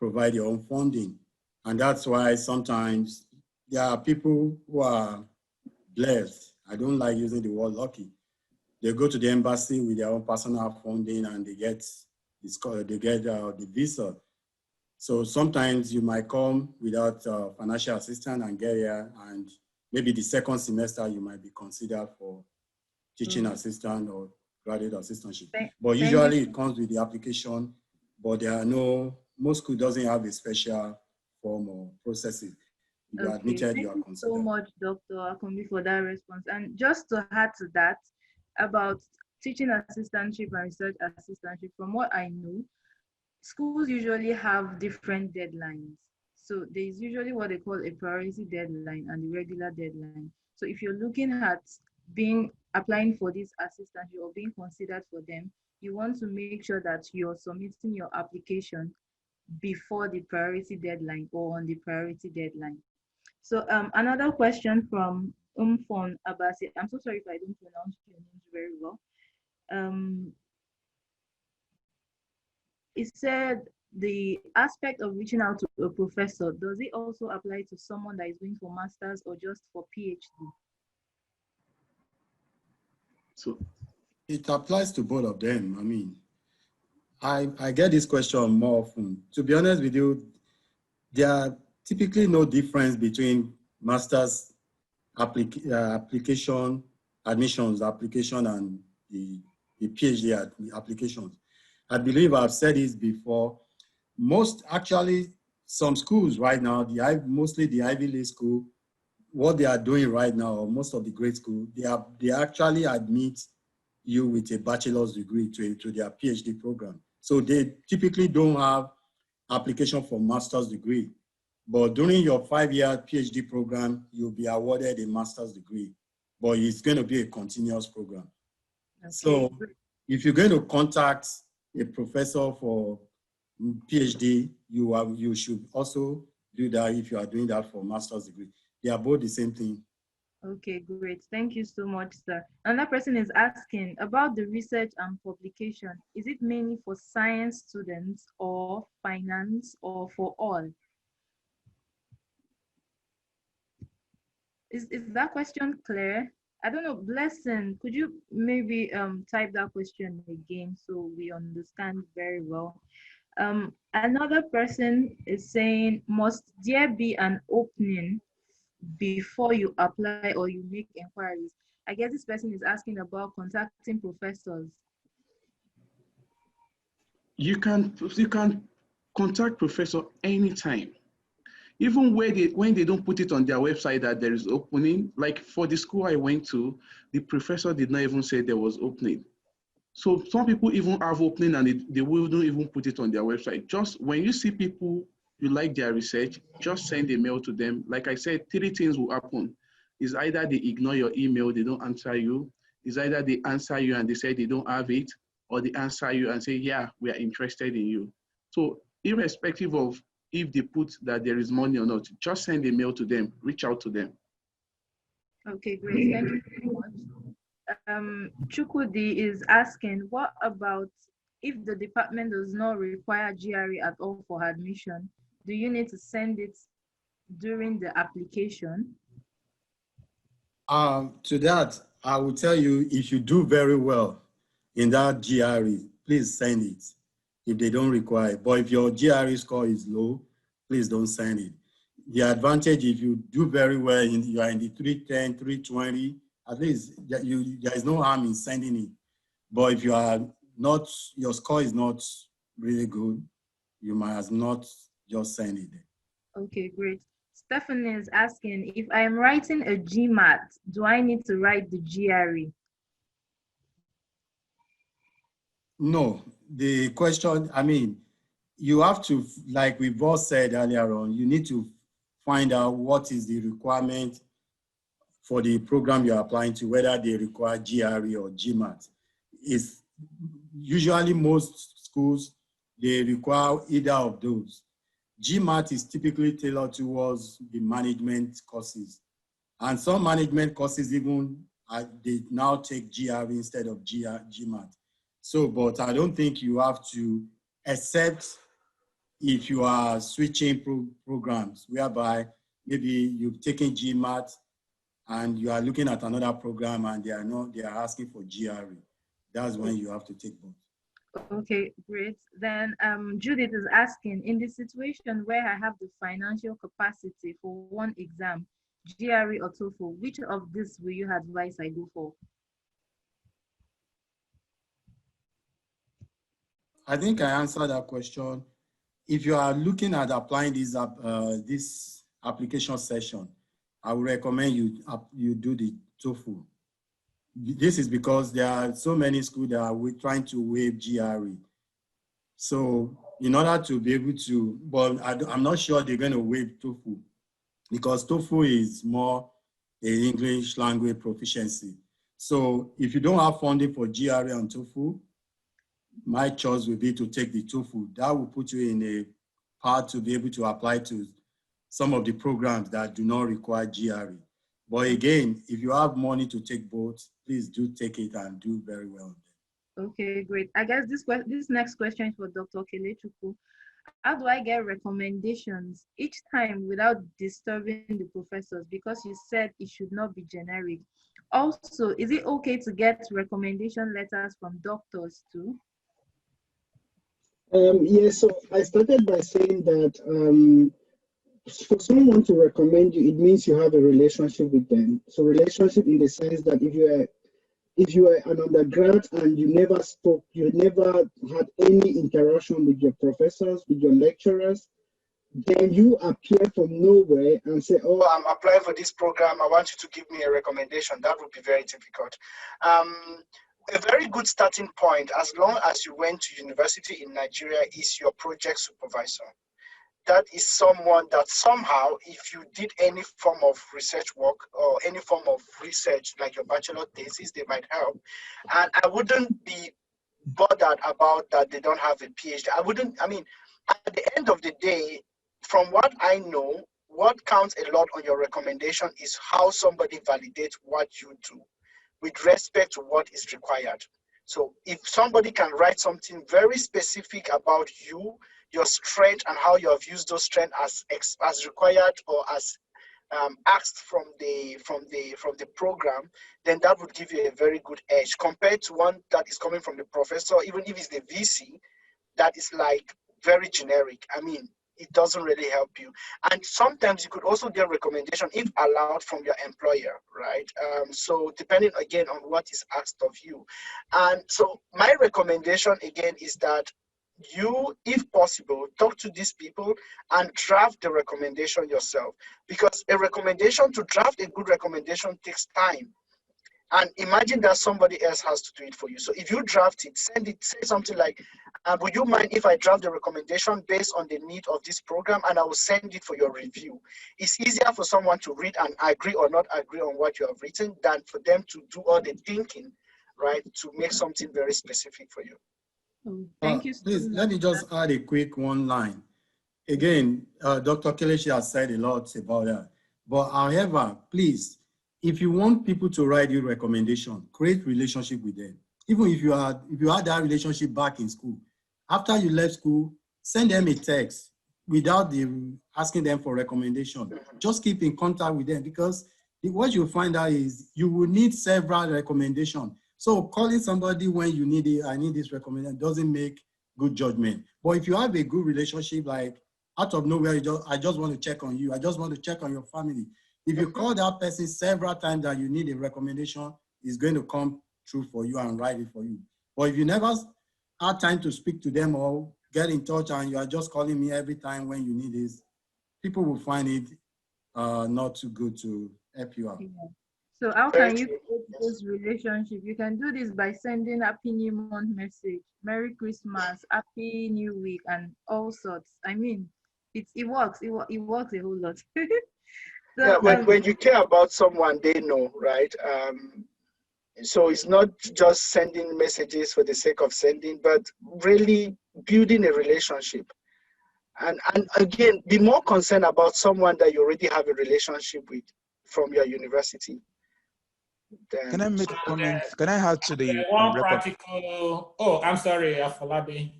provide your own funding. And that's why sometimes there are people who are blessed. I don't like using the word lucky. They go to the embassy with their own personal funding and they get the visa. So sometimes you might come without financial assistance and get here, and maybe the second semester you might be considered for teaching assistant or graduate assistantship. But usually it comes with the application, but there are most school doesn't have a special form or processes. You are admitted, you are considered. Thank you so much, Dr. Akombi, for that response. And just to add to that, about teaching assistantship and research assistantship, from what I know, schools usually have different deadlines. So there's usually what they call a priority deadline and the regular deadline. So if you're looking at applying for this assistantship or being considered for them, you want to make sure that you're submitting your application before the priority deadline or on the priority deadline. So another question from Umfon Abasi. I'm so sorry if I don't pronounce your names very well. It said the aspect of reaching out to a professor, does it also apply to someone that is going for master's or just for PhD? So it applies to both of them. I mean, I get this question more often. To be honest with you, there are typically no difference between master's application, admissions application and the PhD applications. I believe I've said this before. Some schools right now, mostly the Ivy League school, what they are doing right now, or most of the grade school, they actually admit you with a bachelor's degree to their PhD program. So they typically don't have application for master's degree. But during your 5-year PhD program, you'll be awarded a master's degree, but it's going to be a continuous program. Okay. So if you're going to contact a professor for PhD, you should also do that if you are doing that for master's degree. They are both the same thing. Okay, great. Thank you so much, sir. Another person is asking about the research and publication. Is it mainly for science students or finance or for all? Is that question clear? I don't know, Blessing, could you maybe type that question again so we understand very well? Another person is saying, must there be an opening before you apply or you make inquiries? I guess this person is asking about contacting professors. You can contact professor anytime. Even when they don't put it on their website that there is opening, like for the school I went to, the professor did not even say there was opening. So some people even have opening and they wouldn't even put it on their website. Just when you see people, you like their research, just send a mail to them. Like I said, 3 things will happen. Is either they ignore your email, they don't answer you. Is either they answer you and they say they don't have it, or they answer you and say, yeah, we are interested in you. So irrespective of if they put that there is money or not, just send a mail to them, reach out to them. Okay, great. Thank you so much. Chukwudi is asking, what about if the department does not require GRE at all for admission? Do you need to send it during the application? To that, I will tell you, if you do very well in that GRE, please send it if they don't require it. But if your GRE score is low, please don't send it. The advantage, if you do very well, you are in the 310, 320, at least there is no harm in sending it. But if you are not, your score is not really good, you might as not just send it. Okay, great. Stephanie is asking, if I am writing a GMAT, do I need to write the GRE? No, the question, I mean, you have to, like we both said earlier on, you need to find out what is the requirement for the program you're applying to, whether they require GRE or GMAT. It's usually most schools, they require either of those. GMAT is typically tailored towards the management courses. And some management courses even, they now take GRE instead of GMAT. So, but I don't think you have to, except if you are switching programs, whereby maybe you've taken GMAT and you are looking at another program and they are asking for GRE. That's when you have to take both. Okay, great. Then Judith is asking, in the situation where I have the financial capacity for one exam, GRE or TOEFL, which of these will you advise I go for? I think I answered that question. If you are looking at applying this application session, I would recommend you do the TOEFL. This is because there are so many schools that are trying to waive GRE. So in order to be able to, but I'm not sure they're going to waive TOEFL because TOEFL is more an English language proficiency. So if you don't have funding for GRE and TOEFL, my choice will be to take the TOEFL. That will put you in a path to be able to apply to some of the programs that do not require GRE. But again, if you have money to take both, please do take it and do very well. Okay, great. I guess this next question is for Dr. Kelechukwu. How do I get recommendations each time without disturbing the professors? Because you said it should not be generic. Also, is it okay to get recommendation letters from doctors too? Yes, so I started by saying that for someone to recommend you, it means you have a relationship with them. So relationship in the sense that if you are an undergrad and you never spoke, you never had any interaction with your professors, with your lecturers, then you appear from nowhere and say, oh, I'm applying for this program, I want you to give me a recommendation. That would be very difficult. A very good starting point, as long as you went to university in Nigeria, is your project supervisor. That is someone that somehow, if you did any form of research work or any form of research, like your bachelor thesis, they might help. And I wouldn't be bothered about that they don't have a PhD. at the end of the day, from what I know, what counts a lot on your recommendation is how somebody validates what you do with respect to what is required. So if somebody can write something very specific about you, your strength, and how you have used those strengths as required or as asked from the program, then that would give you a very good edge compared to one that is coming from the professor, even if it's the VC, that is like very generic. I mean, it doesn't really help you. And sometimes you could also get recommendation if allowed from your employer, right? So depending again on what is asked of you. And so my recommendation again is that you, if possible, talk to these people and draft the recommendation yourself, because a recommendation, to draft a good recommendation takes time. And imagine that somebody else has to do it for you. So if you draft it, send it, say something like, would you mind if I draft the recommendation based on the need of this program, and I will send it for your review? It's easier for someone to read and agree or not agree on what you have written than for them to do all the thinking, right, to make something very specific for you. Thank you. Please, let me just add a quick one line. Again, Dr. Kelechi has said a lot about that. But however, please, if you want people to write you recommendation, create relationship with them. Even if you had that relationship back in school, after you left school, send them a text without asking them for recommendation. Just keep in contact with them, because what you'll find out is you will need several recommendations. So calling somebody when you need it, I need this recommendation, doesn't make good judgment. But if you have a good relationship, like out of nowhere, I just want to check on you, I just want to check on your family. If you call that person several times that you need a recommendation, it's going to come true for you and write it for you. But if you never had time to speak to them or get in touch and you are just calling me every time when you need this, people will find it not too good to help you out. Yeah. So how can you create this relationship? You can do this by sending Happy New Month message, Merry Christmas, Happy New Week, and all sorts. I mean, it works. It works a whole lot. So, yeah, when you care about someone, they know, right? So it's not just sending messages for the sake of sending, but really building a relationship. And again, be more concerned about someone that you already have a relationship with from your university. Can I make a comment? Can I add to the one practical? Oh, I'm sorry, Afolabi.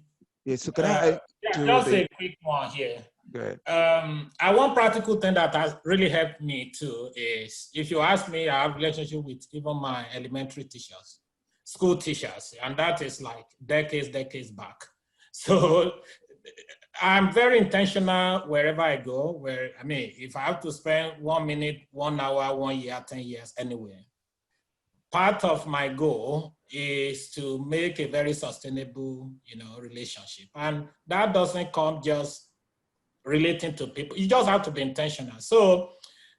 Yeah, so can I just a quick one here. Go ahead. One practical thing that has really helped me too is, if you ask me, I have a relationship with even my elementary teachers, school teachers, and that is like decades back. So I'm very intentional wherever I go, where, I mean, if I have to spend 1 minute, 1 hour, 1 year, 10 years, anywhere, part of my goal is to make a very sustainable, relationship. And that doesn't come just relating to people. You just have to be intentional. So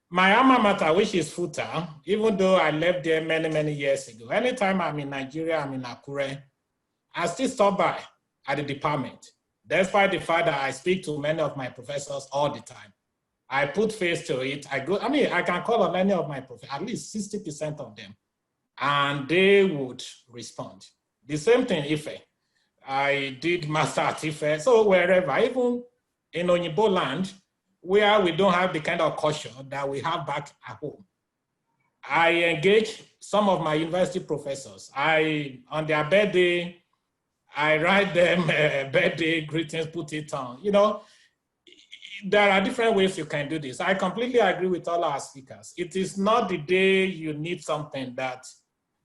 my alma mater, which is FUTA, even though I left there many years ago, anytime I'm in Nigeria, I'm in Akure, I still stop by at the department. Despite the fact that I speak to many of my professors all the time, I put face to it. I can call on any of my professors, at least 60% of them, and they would respond. The same thing Ife. I did master at Ife, so wherever, even in Onyibo land, where we don't have the kind of culture that we have back at home, I engage some of my university professors. On their birthday, I write them birthday greetings, put it on. There are different ways you can do this. I completely agree with all our speakers. It is not the day you need something that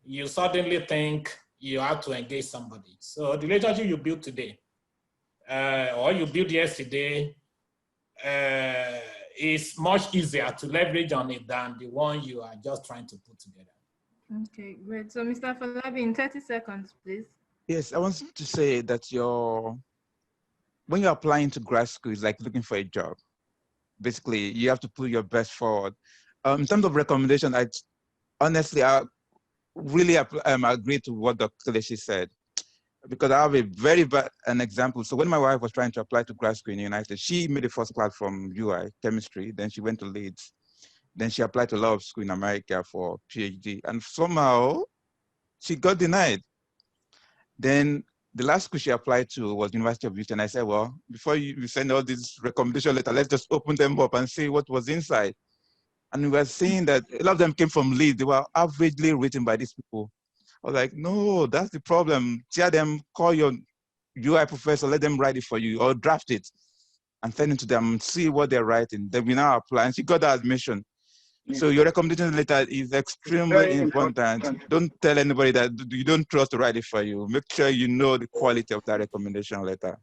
you suddenly think you have to engage somebody. So the relationship you build today, or you built yesterday, is much easier to leverage on it than the one you are just trying to put together. Okay, great. So Mr. Falabi, in 30 seconds, please. Yes, I want to say that when you're applying to grad school, it's like looking for a job. Basically, you have to put your best forward. In terms of recommendation, I really agree to what Dr. Kelechi said, because I have a very bad example. So when my wife was trying to apply to grad school in the United States, she made a first class from UI, chemistry, then she went to Leeds. Then she applied to law of school in America for PhD, and somehow she got denied. Then the last school she applied to was University of Houston. I said, well, before you send all these recommendation letters, let's just open them up and see what was inside. And we were seeing that a lot of them came from Leeds. They were averagely written by these people. I was like, no, that's the problem. Tell them, call your UI professor, let them write it for you or draft it and send it to them, see what they're writing. Then we now apply. And she got that admission. So your recommendation letter is extremely Very important. Don't tell anybody that you don't trust to write it for you. Make sure you know the quality of that recommendation letter.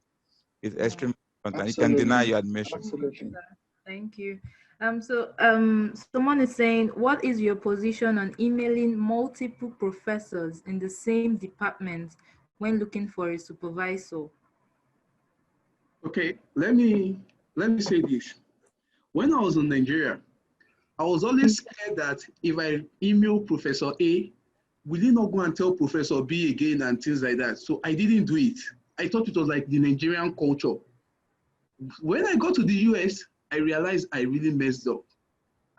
It's extremely important. You can deny your admission. Absolutely. Thank you. Someone is saying, what is your position on emailing multiple professors in the same department when looking for a supervisor? Okay, let me say this. When I was in Nigeria, I was always scared that if I email Professor A, will he not go and tell Professor B again and things like that? So I didn't do it. I thought it was like the Nigerian culture. When I got to the US, I realized I really messed up.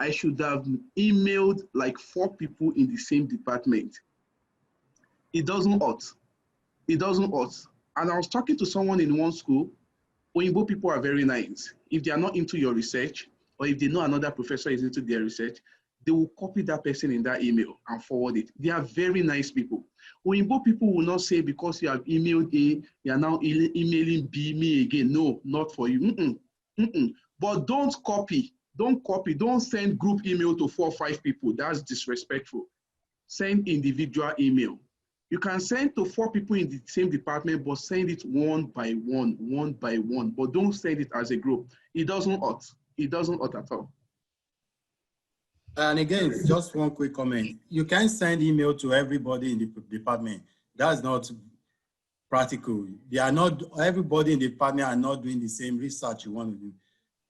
I should have emailed like 4 people in the same department. It doesn't hurt. It doesn't hurt. And I was talking to someone in one school. Oyinbo people are very nice. If they are not into your research, or if they know another professor is into their research, they will copy that person in that email and forward it. They are very nice people. Oyinbo people will not say because you have emailed A, you are now emailing B, me again. No, not for you. But don't copy. Don't send group email to 4 or 5 people. That's disrespectful. Send individual email. You can send to 4 people in the same department, but send it one by one. But don't send it as a group. It doesn't hurt. It doesn't hurt at all. And again, just one quick comment. You can't send email to everybody in the department. That's not practical. They are not, everybody in the department are not doing the same research you want to do.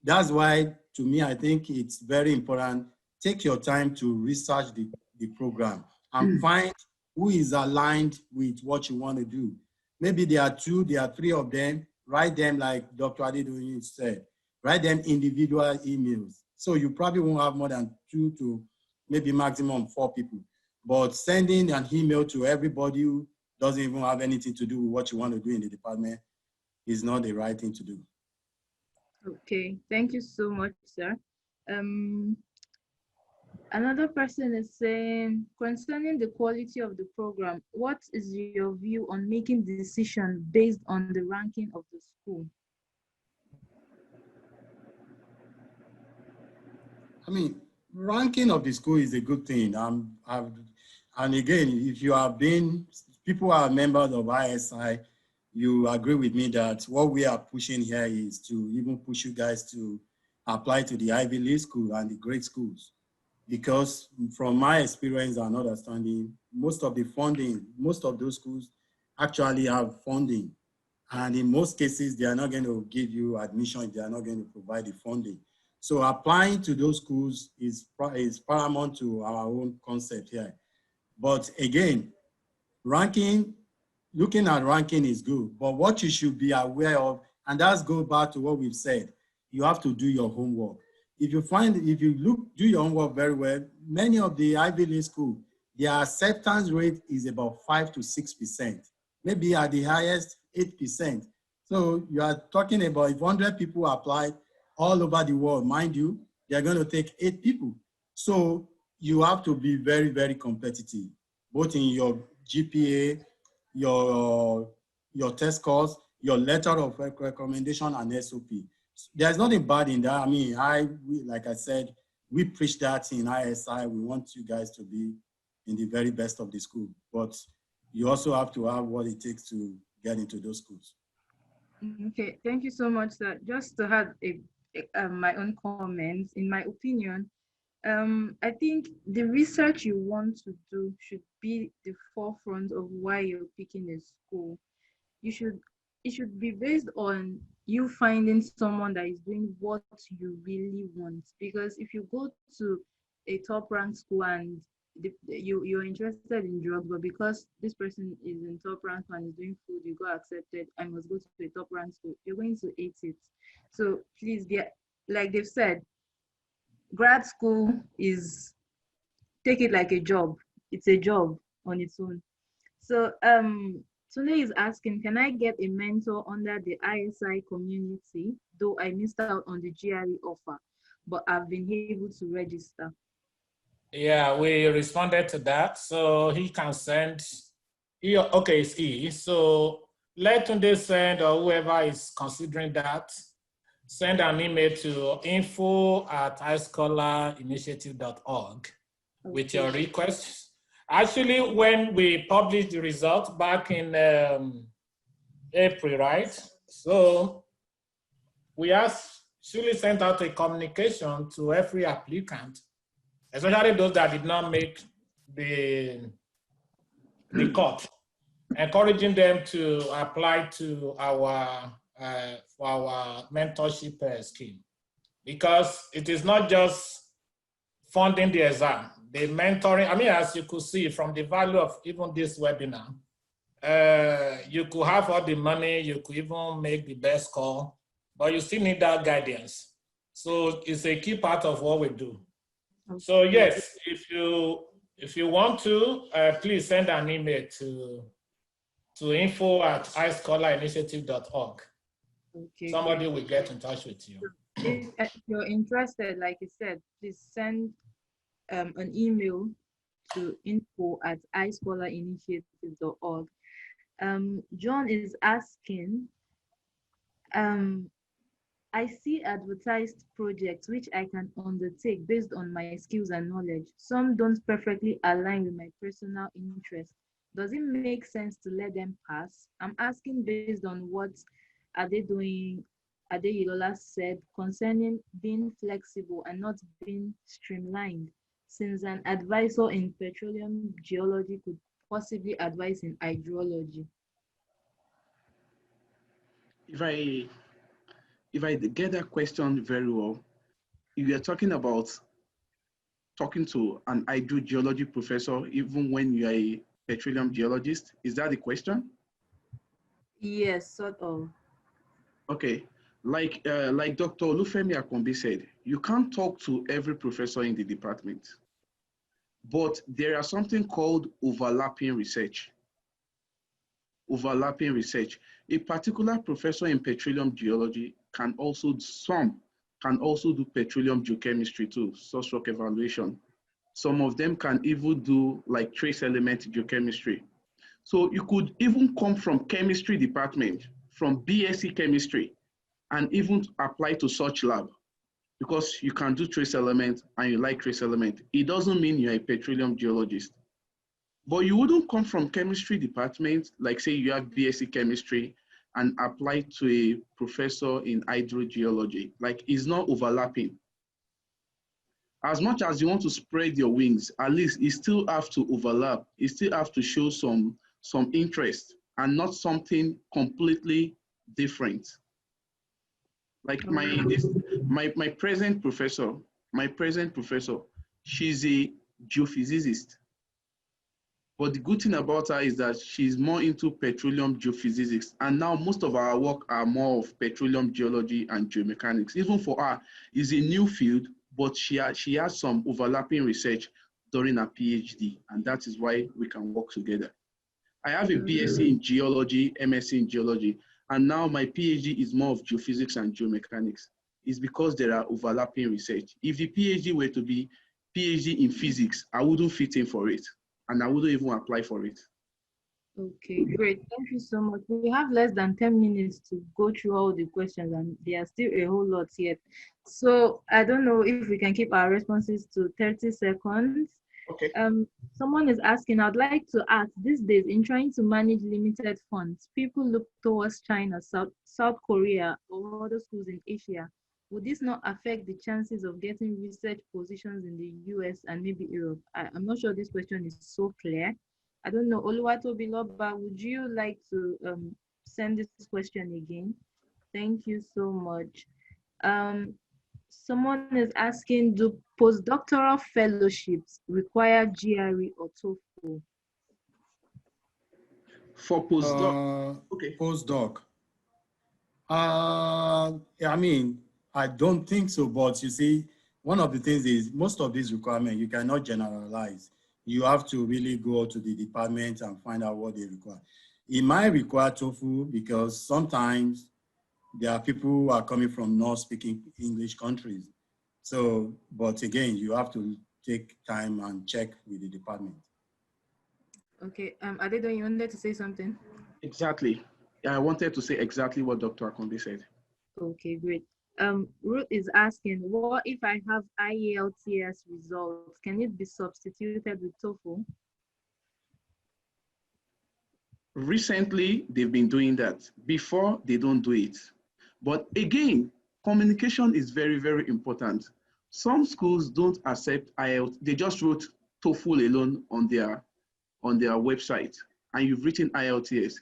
That's why, to me, I think it's very important. Take your time to research the program and find who is aligned with what you want to do. Maybe there are 2, there are 3 of them. Write them like Dr. Adedoyin said. Write them individual emails. So you probably won't have more than 2 to maybe maximum 4 people. But sending an email to everybody who doesn't even have anything to do with what you want to do in the department is not the right thing to do. Okay, thank you so much, sir. Another person is saying, concerning the quality of the program, what is your view on making decisions based on the ranking of the school? I mean, ranking of the school is a good thing. And again, if you have been, people are members of ISI, you agree with me that what we are pushing here is to even push you guys to apply to the Ivy League school and the great schools. Because from my experience and understanding, most of the funding, most of those schools actually have funding. And in most cases, they are not going to give you admission if they are not going to provide the funding. So applying to those schools is paramount to our own concept here. But again, looking at ranking is good, but what you should be aware of, and that's go back to what we've said, you have to do your homework. If you do your homework very well, many of the Ivy League schools, their acceptance rate is about 5 to 6%, maybe at the highest 8%. So you are talking about if 100 people apply all over the world, mind you, they're going to take 8 people. So you have to be very, very competitive, both in your GPA, your test scores, your letter of recommendation, and SOP. There's nothing bad in that. I mean, like I said, we preach that in ISI. We want you guys to be in the very best of the school, but you also have to have what it takes to get into those schools. Okay, thank you so much, sir. Just to have my own comments, in my opinion, I think the research you want to do should be the forefront of why you're picking a school. It should be based on you finding someone that is doing what you really want. Because if you go to a top ranked school and you're interested in drugs, but because this person is in top rank and is doing food, you got accepted, I must go to a top ranked school, you're going to hate it. So please, like they've said, grad school is, take it like a job. It's a job on its own. So Tunde is asking, can I get a mentor under the ISI community, though I missed out on the GRE offer, but I've been able to register? Yeah, we responded to that. So he can send, okay, it's E. So let Tunde send, or whoever is considering that, send an email to info@ischolarinitiative.org with your requests. Actually, when we published the result back in April, right? So we actually sent out a communication to every applicant, especially those that did not make the cut, encouraging them to apply to our for our mentorship scheme, because it is not just funding the exam, the mentoring. I mean, as you could see from the value of even this webinar, you could have all the money, you could even make the best call, but you still need that guidance. So it's a key part of what we do. So yes, if you want to, please send an email to info@ischolarinitiative.org. Okay, somebody will get in touch with you. If you're interested, like you said, please send an email to info@ischolarinitiative.org. John is asking, I see advertised projects which I can undertake based on my skills and knowledge. Some don't perfectly align with my personal interests. Does it make sense to let them pass? I'm asking based on what Adeyilola said concerning being flexible and not being streamlined, since an advisor in petroleum geology could possibly advise in hydrology. If I get that question very well, if you're talking about talking to an hydrogeology professor even when you're a petroleum geologist, is that the question? Yes, sort of. Okay, like Dr. Olufemi Akombi said, you can't talk to every professor in the department, but there are something called overlapping research. Overlapping research. A particular professor in petroleum geology can also do petroleum geochemistry too, source rock evaluation. Some of them can even do like trace element geochemistry. So you could even come from chemistry department, from BSc chemistry, and even apply to such lab, because you can do trace element and you like trace element. It doesn't mean you're a petroleum geologist. But you wouldn't come from chemistry department, like say you have BSc chemistry, and apply to a professor in hydrogeology. Like, it's not overlapping. As much as you want to spread your wings, at least you still have to overlap. You still have to show some interest and not something completely different. Like my present professor, she's a geophysicist. But the good thing about her is that she's more into petroleum geophysics. And now most of our work are more of petroleum geology and geomechanics. Even for her, it's a new field, but she has some overlapping research during her PhD. And that is why we can work together. I have a BSc in geology, MSc in geology, and now my PhD is more of geophysics and geomechanics. It's because there are overlapping research. If the PhD were to be PhD in physics, I wouldn't fit in for it, and I wouldn't even apply for it. Okay, great. Thank you so much. We have less than 10 minutes to go through all the questions, and there are still a whole lot yet. So I don't know if we can keep our responses to 30 seconds. Okay. Someone is asking, I'd like to ask, these days in trying to manage limited funds, people look towards China, South Korea, or other schools in Asia. Would this not affect the chances of getting research positions in the US and maybe Europe? I'm not sure this question is so clear. I don't know. Oluwatobiloba, would you like to send this question again? Thank you so much. Someone is asking, do postdoctoral fellowships require GRE or TOEFL? For postdoc, okay. Postdoc. I mean, I don't think so, but you see, one of the things is most of these requirements, you cannot generalize. You have to really go to the department and find out what they require. It might require TOEFL because sometimes there are people who are coming from non-speaking English countries. So, but again, you have to take time and check with the department. Okay, Adedo, you wanted to say something? Exactly. I wanted to say exactly what Dr. Akombe said. Okay, great. Ruth is asking, what if I have IELTS results? Can it be substituted with TOEFL? Recently, they've been doing that. Before, they don't do it. But again, communication is very, very important. Some schools don't accept IELTS. They just wrote TOEFL alone on their website, and you've written IELTS.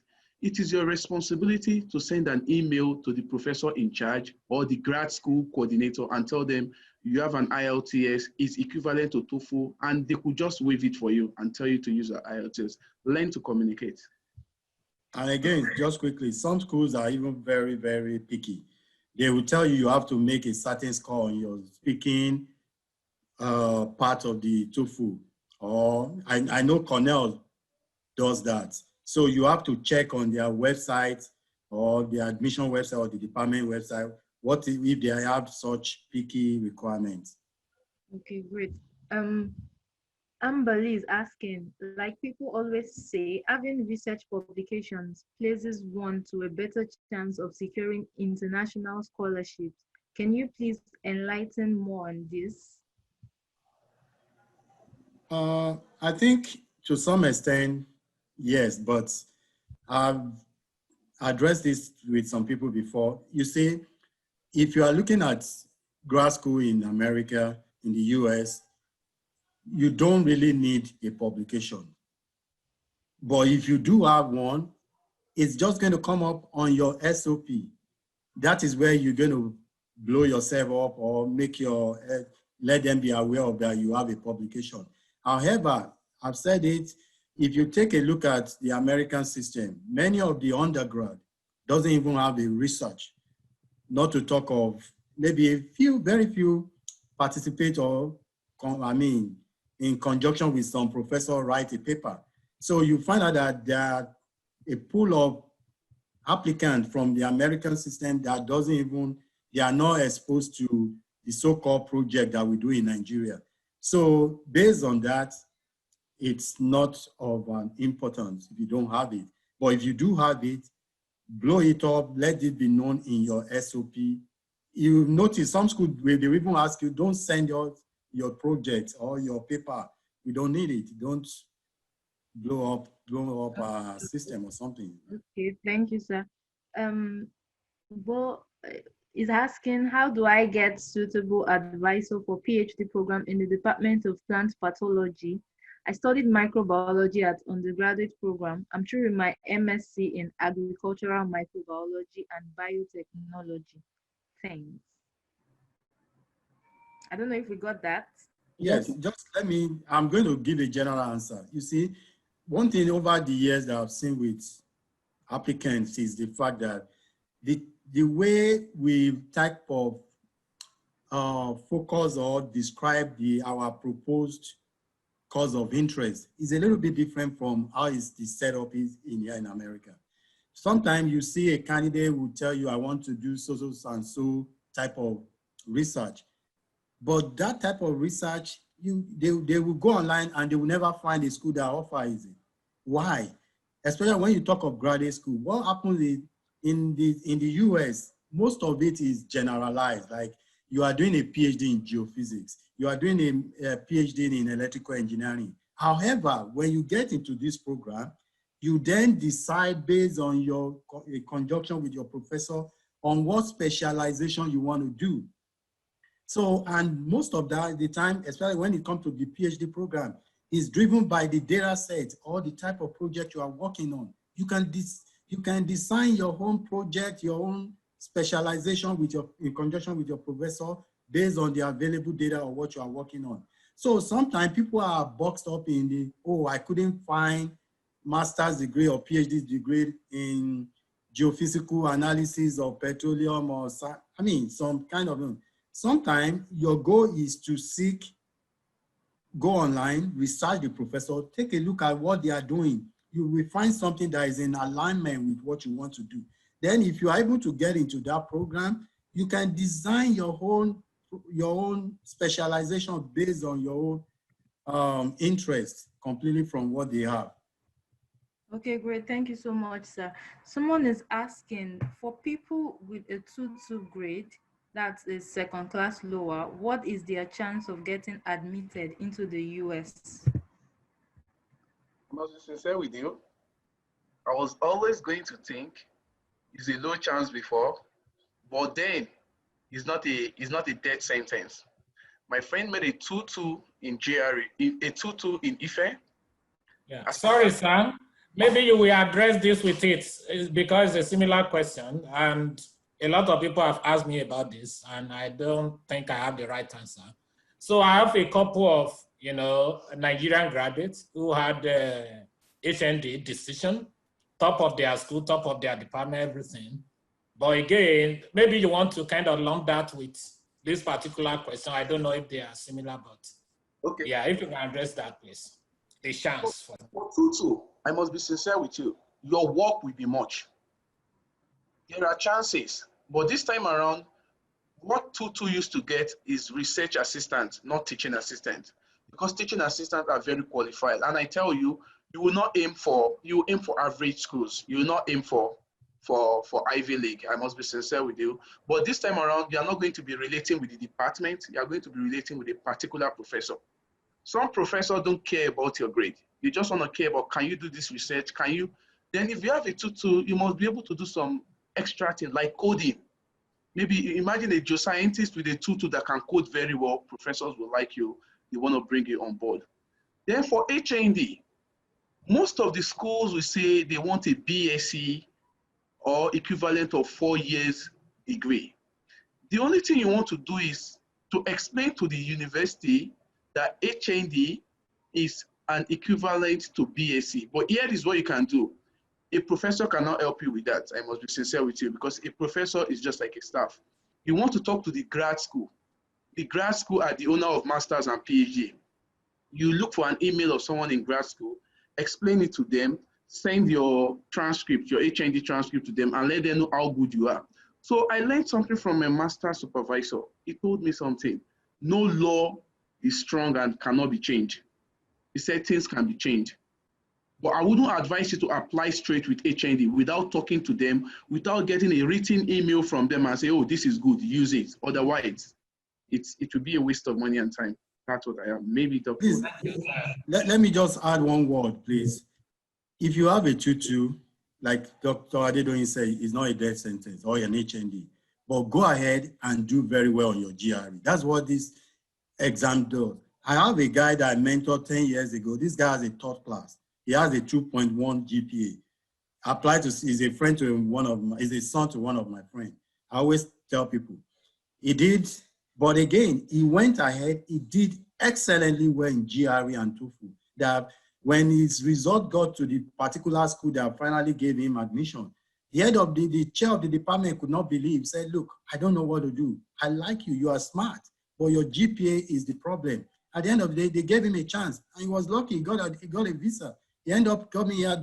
It is your responsibility to send an email to the professor in charge or the grad school coordinator and tell them you have an IELTS, is equivalent to TOEFL, and they could just waive it for you and tell you to use an IELTS. Learn to communicate. And again, just quickly, some schools are even very, very picky. They will tell you have to make a certain score on your speaking part of the TOEFL. Or I know Cornell does that. So you have to check on their website or the admission website or the department website, what if they have such picky requirements. Okay, great. Amber Lee is asking, like people always say, having research publications places one to a better chance of securing international scholarships. Can you please enlighten more on this? I think to some extent, yes, but I've addressed this with some people before. You see, if you are looking at grad school in America, in the US, you don't really need a publication. But if you do have one, it's just going to come up on your SOP. That is where you're going to blow yourself up or make your, let them be aware of that you have a publication. However, I've said it, if you take a look at the American system, many of the undergrad doesn't even have a research, not to talk of maybe a few, very few participate or, in conjunction with some professor write a paper. So you find out that there are a pool of applicants from the American system that doesn't even, they are not exposed to the so-called project that we do in Nigeria. So based on that, it's not of an importance if you don't have it. But if you do have it, blow it up, let it be known in your SOP. You notice some schools, they will even ask you, don't send your project or your paper. We don't need it. Don't blow up a system or something. Okay, thank you, sir. Bo is asking, how do I get suitable advisor for PhD program in the Department of Plant Pathology? I studied microbiology at undergraduate program. I'm doing my MSc in agricultural microbiology and biotechnology. Thanks. I don't know if we got that. Yes, just I'm going to give a general answer. You see, one thing over the years that I've seen with applicants is the fact that the way we type of focus or describe our proposed cause of interest is a little bit different from how the setup is here in America. Sometimes you see a candidate will tell you, I want to do so and so type of research. But that type of research, they will go online and they will never find a school that offers it. Why? Especially when you talk of graduate school, what happens is in the US, most of it is generalized. Like you are doing a PhD in geophysics, you are doing a PhD in electrical engineering. However, when you get into this program, you then decide based on your conjunction with your professor on what specialization you want to do. So, and most of the time, especially when it comes to the PhD program, is driven by the data set or the type of project you are working on. You can design your own project, your own specialization in conjunction with your professor based on the available data or what you are working on. So sometimes people are boxed up in I couldn't find master's degree or PhD degree in geophysical analysis of petroleum or some kind of. Sometimes your goal is to go online, research the professor, take a look at what they are doing, you will find something that is in alignment with what you want to do. Then if you are able to get into that program, you can design your own specialization based on your own interest completely from what they have. Okay, great. Thank you so much, sir. Someone is asking, for people with a 2-2 grade, that is second class lower, what is their chance of getting admitted into the US? I must be sincere with you. I was always going to think it's a low chance before, but then it's not a death sentence. My friend made a 2-2 in GRE, a 2-2 in IFE. Yeah. Sorry, Sam. Maybe you will address this with it. It's because it's a similar question, and a lot of people have asked me about this, and I don't think I have the right answer. So I have a couple of, Nigerian graduates who had HND decision, top of their school, top of their department, everything. But again, maybe you want to kind of lump that with this particular question. I don't know if they are similar, but Okay. yeah, if you can address that, please. The chance for 2-2, I must be sincere with you. Your work will be much. There are chances, but this time around, what 2-2 used to get is research assistant, not teaching assistant, because teaching assistants are very qualified. And I tell you, you aim for average schools. You will not aim for Ivy League. I must be sincere with you. But this time around, you are not going to be relating with the department. You are going to be relating with a particular professor. Some professors don't care about your grade. You just want to care about, can you do this research? Can you? Then if you have a 2-2, you must be able to do some extra things like coding. Maybe imagine a geoscientist with a 2-2 that can code very well. Professors will like you. They want to bring you on board. Then for HND, most of the schools will say they want a BSc or equivalent of 4 years degree. The only thing you want to do is to explain to the university that HND is an equivalent to BSc. But here is what you can do. A professor cannot help you with that. I must be sincere with you, because a professor is just like a staff. You want to talk to the grad school. The grad school are the owner of masters and PhD. You look for an email of someone in grad school, explain it to them, send your transcript, your HND transcript to them, and let them know how good you are. So I learned something from my master supervisor. He told me something. No law is strong and cannot be changed. He said things can be changed. But I wouldn't advise you to apply straight with HND without talking to them, without getting a written email from them and say, oh, this is good, use it. Otherwise, it would be a waste of money and time. That's what I am. Maybe Dr. Please, let me just add one word, please. If you have a 2-2, like Dr. Adedoyin said, it's not a death sentence or an HND, but go ahead and do very well on your GRE. That's what this exam does. I have a guy that I mentored 10 years ago. This guy has a third class. He has a 2.1 GPA. Applied to, he's a friend to one of my, he's a son to one of my friends. I always tell people, he did, but again, he went ahead, he did excellently well in GRE and TOEFL. That when his result got to the particular school that finally gave him admission, the head of the chair of the department could not believe, said, look, I don't know what to do. I like you, you are smart, but your GPA is the problem. At the end of the day, they gave him a chance, and he was lucky, he got a visa. He ended up coming here,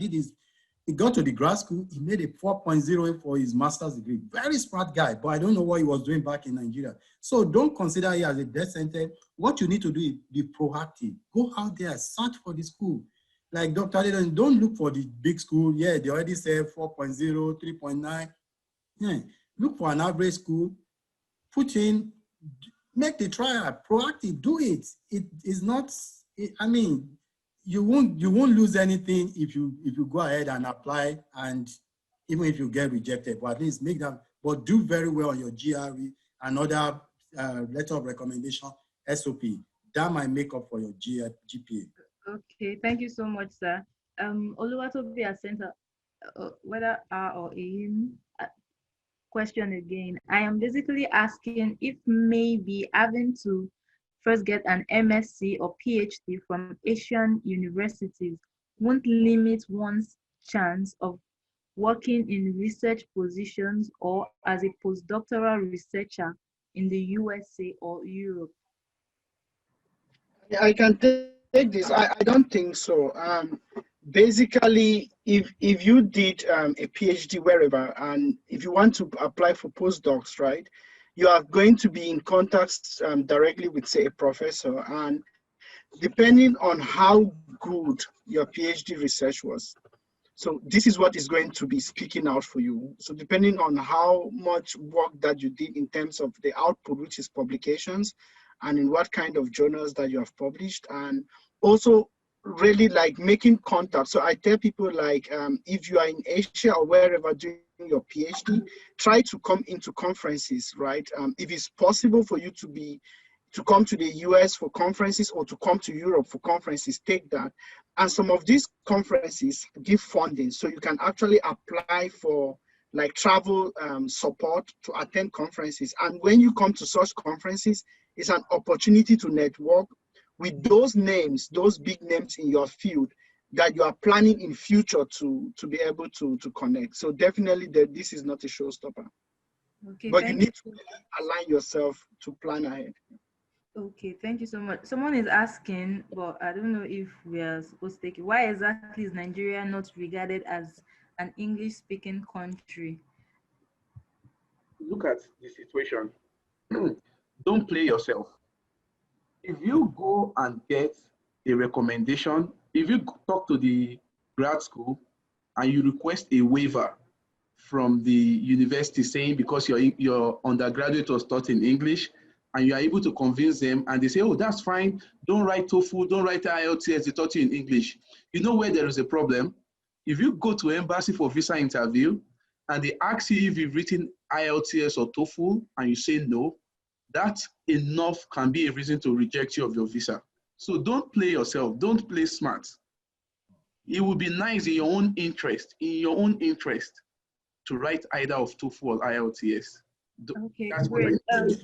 he got to the grad school, he made a 4.0 for his master's degree. Very smart guy, but I don't know what he was doing back in Nigeria. So don't consider it as a death sentence. What you need to do is be proactive. Go out there, search for the school. Like Dr. Adedoyin, don't look for the big school. Yeah, they already said 4.0, 3.9. Yeah, look for an average school, put in, make the trial, proactive, do it. It is not, I mean, you won't lose anything if you go ahead and apply, and even if you get rejected, but at least make them, but do very well on your GRE and other letter of recommendation, SOP. That might make up for your GPA. Okay, thank you so much, sir. Oluwatobi has sent whether R or him question again. I am basically asking if maybe having to first get an MSc or PhD from Asian universities won't limit one's chance of working in research positions or as a postdoctoral researcher in the USA or Europe. I can take this. I don't think so. basically, if you did a PhD wherever, and if you want to apply for postdocs, right, you are going to be in contact directly with, say, a professor, and depending on how good your PhD research was, so this is what is going to be speaking out for you. So depending on how much work that you did in terms of the output, which is publications, and in what kind of journals that you have published, and also really like making contact. So I tell people, like, if you are in Asia or wherever doing your PhD, try to come into conferences, right? If it's possible for you to come to the US for conferences or to come to Europe for conferences, take that. And some of these conferences give funding, so you can actually apply for like travel support to attend conferences. And when you come to such conferences, it's an opportunity to network with those names, those big names in your field that you are planning in future to be able to connect. So definitely this is not a showstopper. Okay, But you need to align yourself to plan ahead. Okay, thank you so much. Someone is asking, but I don't know if we are supposed to take it. Why exactly is Nigeria not regarded as an English-speaking country? Look at the situation. Don't play yourself. If you go and get a recommendation, if you talk to the grad school and you request a waiver from the university saying because your undergraduate was taught in English, and you are able to convince them, and they say, oh, that's fine, don't write TOEFL, don't write IELTS, they taught you in English. You know where there is a problem? If you go to embassy for visa interview, and they ask you if you've written IELTS or TOEFL, and you say no, that enough can be a reason to reject you of your visa. So don't play yourself, don't play smart. It would be nice in your own interest, to write either of TOEFL or IELTS. Okay, great.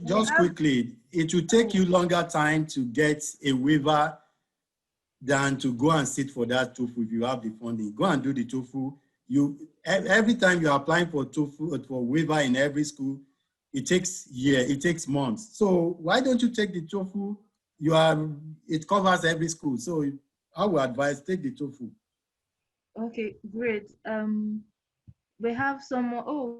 Just quickly, it will take you longer time to get a waiver than to go and sit for that TOEFL if you have the funding. Go and do the TOEFL. Every time you're applying for TOEFL, for waiver in every school, it takes it takes months. So why don't you take the TOEFL? It covers every school. So I would advise take the TOEFL. Okay, great. We have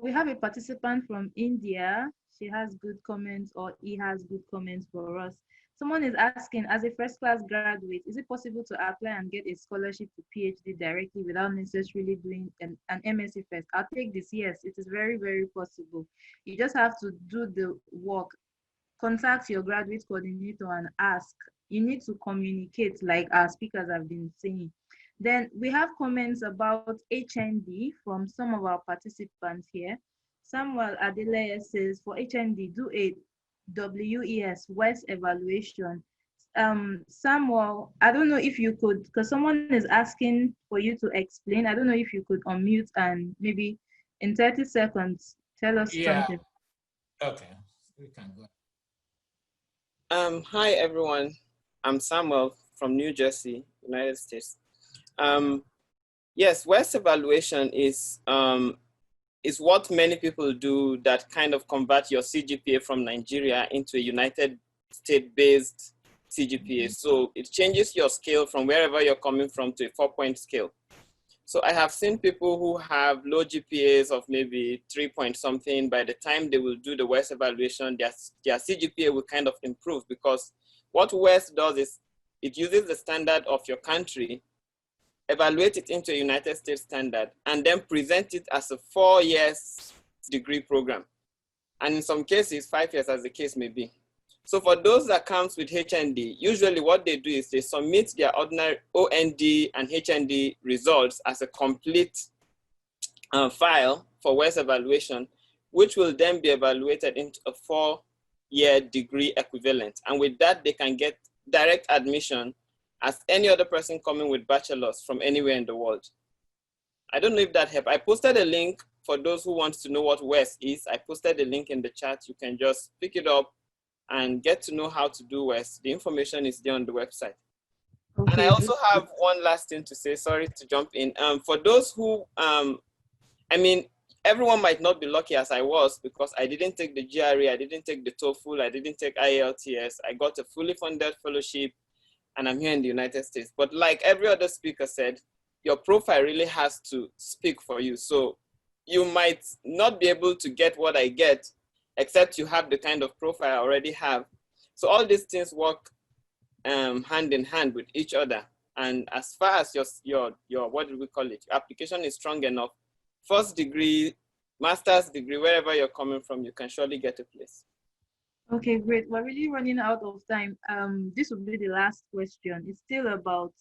we have a participant from India. She has good comments, or he has good comments for us. Someone is asking, as a first-class graduate, is it possible to apply and get a scholarship to PhD directly without necessarily doing an MSc first? I'll take this. Yes, it is very, very possible. You just have to do the work. Contact your graduate coordinator and ask. You need to communicate, like our speakers have been saying. Then we have comments about HND from some of our participants here. Samuel Adeleye says, for HND, do a WES, WES evaluation. Samuel, I don't know if you could, because someone is asking for you to explain. I don't know if you could unmute and maybe in 30 seconds, tell us something. Okay, we can go. Hi, everyone. I'm Samuel from New Jersey, United States. Yes, WES evaluation is what many people do that kind of convert your CGPA from Nigeria into a United States-based CGPA. So it changes your scale from wherever you're coming from to a 4-point scale. So I have seen people who have low GPAs of maybe 3-point-something. By the time they will do the WES evaluation, their CGPA will kind of improve, because what WES does is it uses the standard of your country, evaluate it into a United States standard, and then present it as a 4-year degree program. And in some cases, 5 years, as the case may be. So for those that comes with HND, usually what they do is they submit their ordinary OND and HND results as a complete file for WES evaluation, which will then be evaluated into a 4-year degree equivalent. And with that, they can get direct admission as any other person coming with bachelor's from anywhere in the world. I don't know if that helped. I posted a link for those who want to know what WES is. I posted a link in the chat. You can just pick it up and get to know how to do WES. The information is there on the website. Okay. And I also have one last thing to say, sorry to jump in. For those who, I mean, everyone might not be lucky as I was, because I didn't take the GRE, I didn't take the TOEFL, I didn't take IELTS. I got a fully funded fellowship, and I'm here in the United States. But like every other speaker said, your profile really has to speak for you. So you might not be able to get what I get, except you have the kind of profile I already have. So all these things work hand in hand with each other. And as far as your what do we call it, your application is strong enough, first degree, master's degree, wherever you're coming from, you can surely get a place. Okay, great. We're really running out of time. This will be the last question. It's still about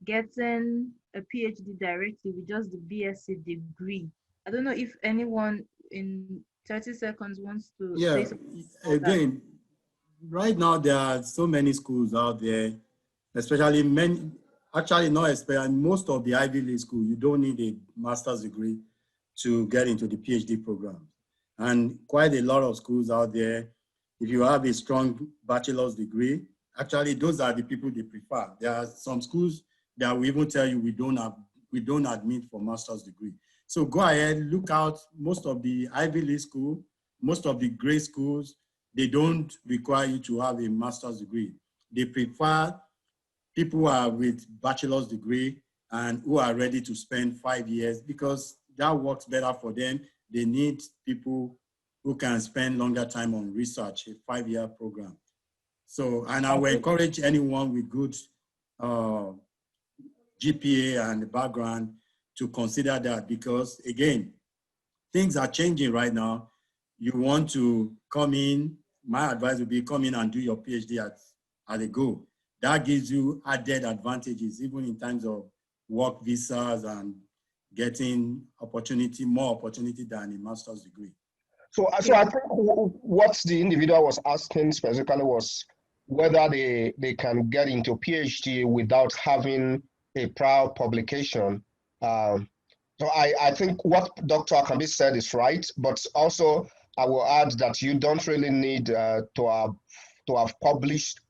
getting a PhD directly with just the BSc degree. I don't know if anyone in 30 seconds wants to say something about again, right now there are so many schools out there, especially many, actually not especially, most of the Ivy League school, you don't need a master's degree to get into the PhD program. And quite a lot of schools out there, if you have a strong bachelor's degree, actually those are the people they prefer. There are some schools that will even tell you we don't admit for master's degree. So go ahead, look out. Most of the Ivy League school, most of the grade schools, they don't require you to have a master's degree. They prefer people who are with bachelor's degree and who are ready to spend 5 years, because that works better for them. They need people who can spend longer time on research, a 5-year program. So, and I will encourage anyone with good GPA and background to consider that, because again, things are changing right now. You want to come in, my advice would be come in and do your PhD at a go. That gives you added advantages, even in terms of work visas and getting opportunity, more opportunity than a master's degree. So I think what the individual was asking specifically was whether they can get into PhD without having a prior publication. So I think what Dr. Akambi said is right, but also I will add that you don't really need to have published.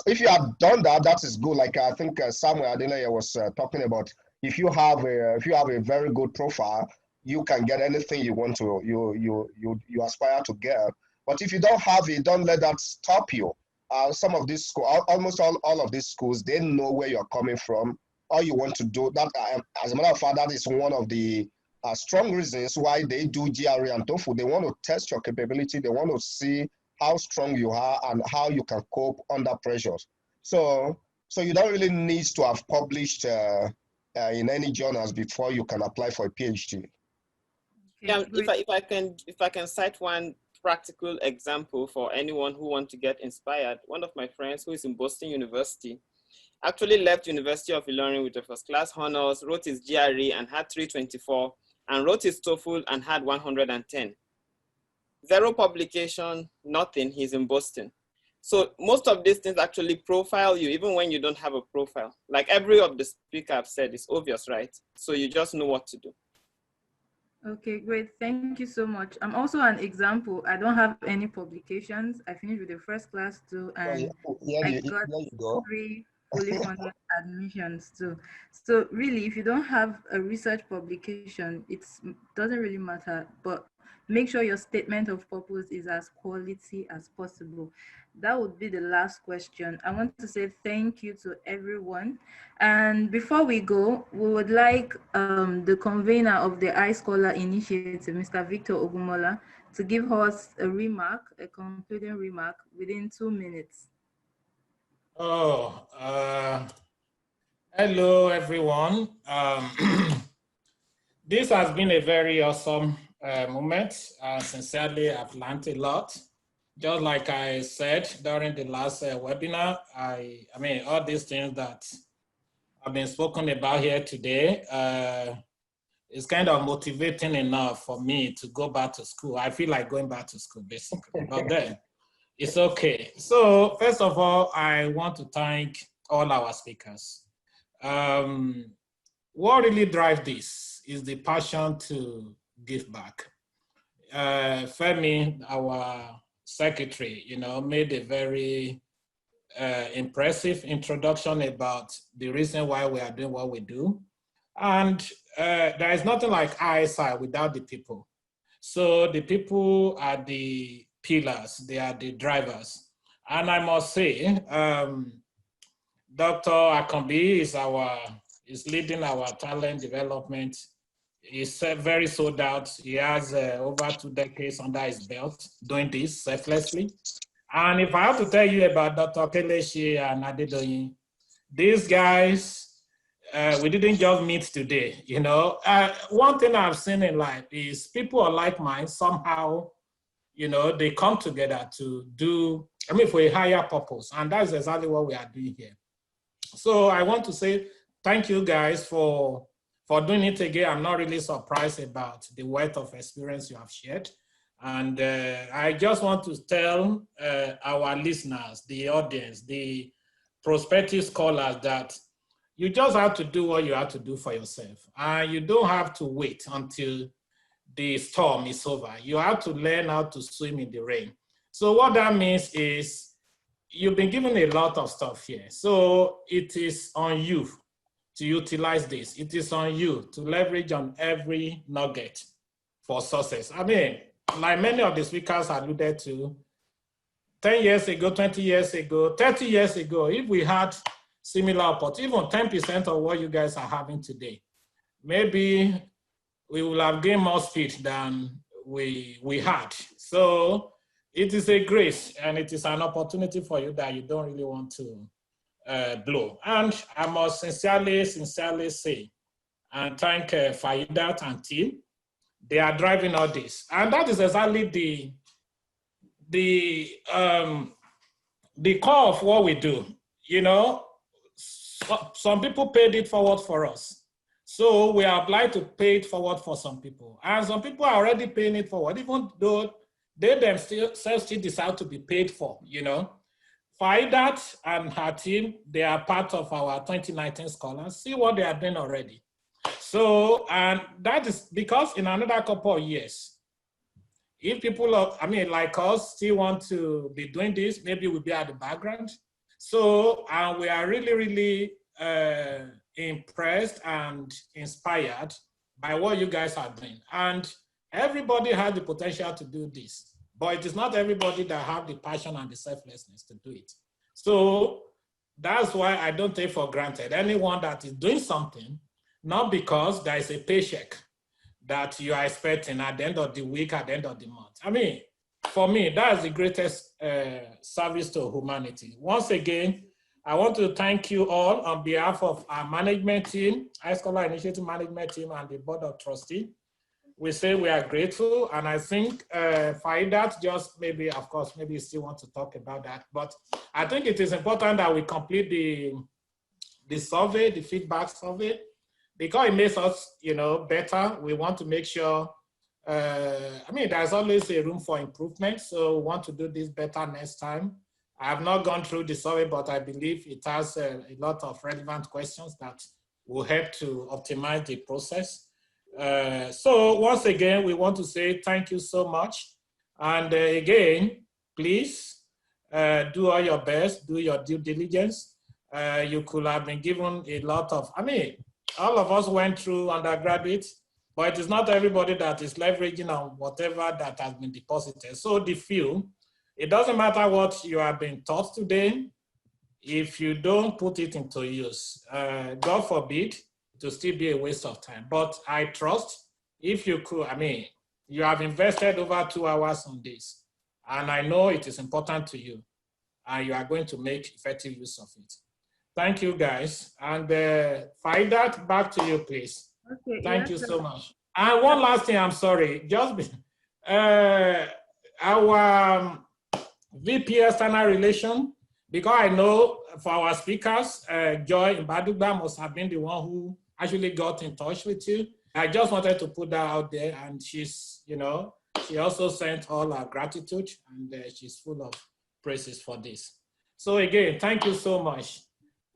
If you have done that, that is good. Like I think Samuel Adeleye was talking about, if you have a very good profile, you can get anything you want to, you aspire to get. But if you don't have it, don't let that stop you. Some of these schools, almost all of these schools, they know where you're coming from. All you want to do, that as a matter of fact, that is one of the strong reasons why they do GRE and TOEFL. They want to test your capability. They want to see how strong you are and how you can cope under pressures. So you don't really need to have published in any journals before you can apply for a PhD. Yeah, if I can cite one practical example for anyone who wants to get inspired. One of my friends who is in Boston University actually left University of Ilorin with a first-class honors, wrote his GRE and had 324, and wrote his TOEFL and had 110. Zero publication, nothing, he's in Boston. So most of these things actually profile you even when you don't have a profile. Like every of the speakers have said, it's obvious, right? So you just know what to do. Okay, great. Thank you so much. I'm also an example. I don't have any publications. I finished with the first class too, and I got 3 fully funded admissions too. So really, if you don't have a research publication, it doesn't really matter, but make sure your statement of purpose is as quality as possible. That would be the last question. I want to say thank you to everyone. And before we go, we would like the convener of the iScholar Initiative, Mr. Victor Ogumola, to give us a remark, a concluding remark within 2 minutes. Hello, everyone. This has been a very awesome moment. Sincerely, I've learned a lot. Just like I said during the last webinar, I mean, all these things that have been spoken about here today is kind of motivating enough for me to go back to school. I feel like going back to school, basically, but then it's okay. So first of all, I want to thank all our speakers. What really drives this is the passion to give back. Femi, our secretary, made a very impressive introduction about the reason why we are doing what we do. And there is nothing like ISI without the people. So the people are the pillars, they are the drivers. And I must say, Dr. Akambi is leading our talent development. He's very sold out. He has over 2 decades under his belt doing this selflessly. And if I have to tell you about Dr. Kelechi and Adedoyin, these guys, we didn't just meet today, you know. One thing I've seen in life is people are like mine somehow, you know, they come together to do, I mean, for a higher purpose. And that's exactly what we are doing here. So I want to say thank you guys for doing it again. I'm not really surprised about the wealth of experience you have shared. And I just want to tell our listeners, the audience, the prospective scholars that you just have to do what you have to do for yourself. You don't have to wait until the storm is over. You have to learn how to swim in the rain. So what that means is you've been given a lot of stuff here. So it is on you to utilize this. It is on you to leverage on every nugget for success. I mean, like many of the speakers alluded to, 10 years ago, 20 years ago, 30 years ago, if we had similar opportunity, even 10% of what you guys are having today, maybe we will have gained more speed than we had. So it is a grace and it is an opportunity for you that you don't really want to blow. And I must sincerely say and thank Faidat and team. They are driving all this. And that is exactly the core of what we do. You know, some people paid it forward for us. So we are obliged to pay it forward for some people. And some people are already paying it forward, even though they themselves still decide to be paid for, you know. Faidat and her team, they are part of our 2019 scholars. See what they are doing already. So, and that is because in another couple of years, if people, like us, still want to be doing this, maybe we'll be at the background. So, we are really, really impressed and inspired by what you guys are doing. And everybody has the potential to do this, but it is not everybody that have the passion and the selflessness to do it. So that's why I don't take for granted anyone that is doing something, not because there is a paycheck that you are expecting at the end of the week, at the end of the month. I mean, for me, that is the greatest service to humanity. Once again, I want to thank you all on behalf of our management team, High Scholar Initiative Management Team and the Board of Trustees. We say we are grateful, and I think Faidat just maybe, of course, maybe you still want to talk about that, but I think it is important that we complete the survey, the feedback survey, because it makes us, you know, better. We want to make sure, there's always a room for improvement, so we want to do this better next time. I have not gone through the survey, but I believe it has a lot of relevant questions that will help to optimize the process. So once again, we want to say thank you so much. And again, please do all your best, do your due diligence. You could have been given a lot of, all of us went through undergraduate, but it is not everybody that is leveraging on whatever that has been deposited. So the few, it doesn't matter what you have been taught today, if you don't put it into use, God forbid, it will still be a waste of time. But I trust if you could, you have invested over 2 hours on this, and I know it is important to you, and you are going to make effective use of it. Thank you, guys. And Faidat, back to you, please. Okay, Thank you so much. And one last thing, I'm sorry, just our VP External Relation, because I know for our speakers, Joy Mbadugba must have been the one who actually got in touch with you. I just wanted to put that out there, and she's, you know, she also sent all our gratitude, and she's full of praises for this. So again, thank you so much.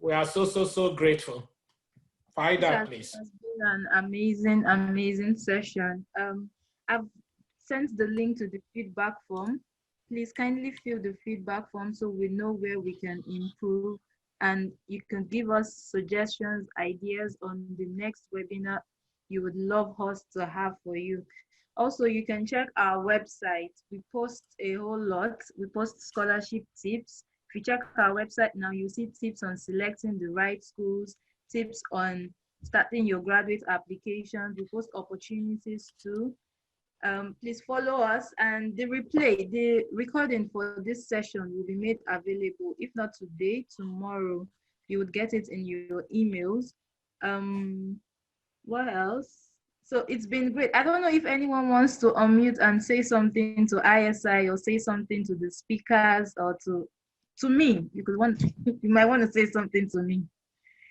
We are so grateful. Faidat, please. It has been an amazing session. I've sent the link to the feedback form. Please kindly fill the feedback form so we know where we can improve, and you can give us suggestions, ideas on the next webinar you would love us to have for you. Also, you can check our website. We post a whole lot. We post scholarship tips. If you check our website now, you'll see tips on selecting the right schools, tips on starting your graduate applications. We post opportunities too. Please follow us, and the recording for this session will be made available, if not today, tomorrow. You would get it in your emails. What else? So it's been great. I don't know if anyone wants to unmute and say something to ISI or say something to the speakers or to me. You might want to say something to me.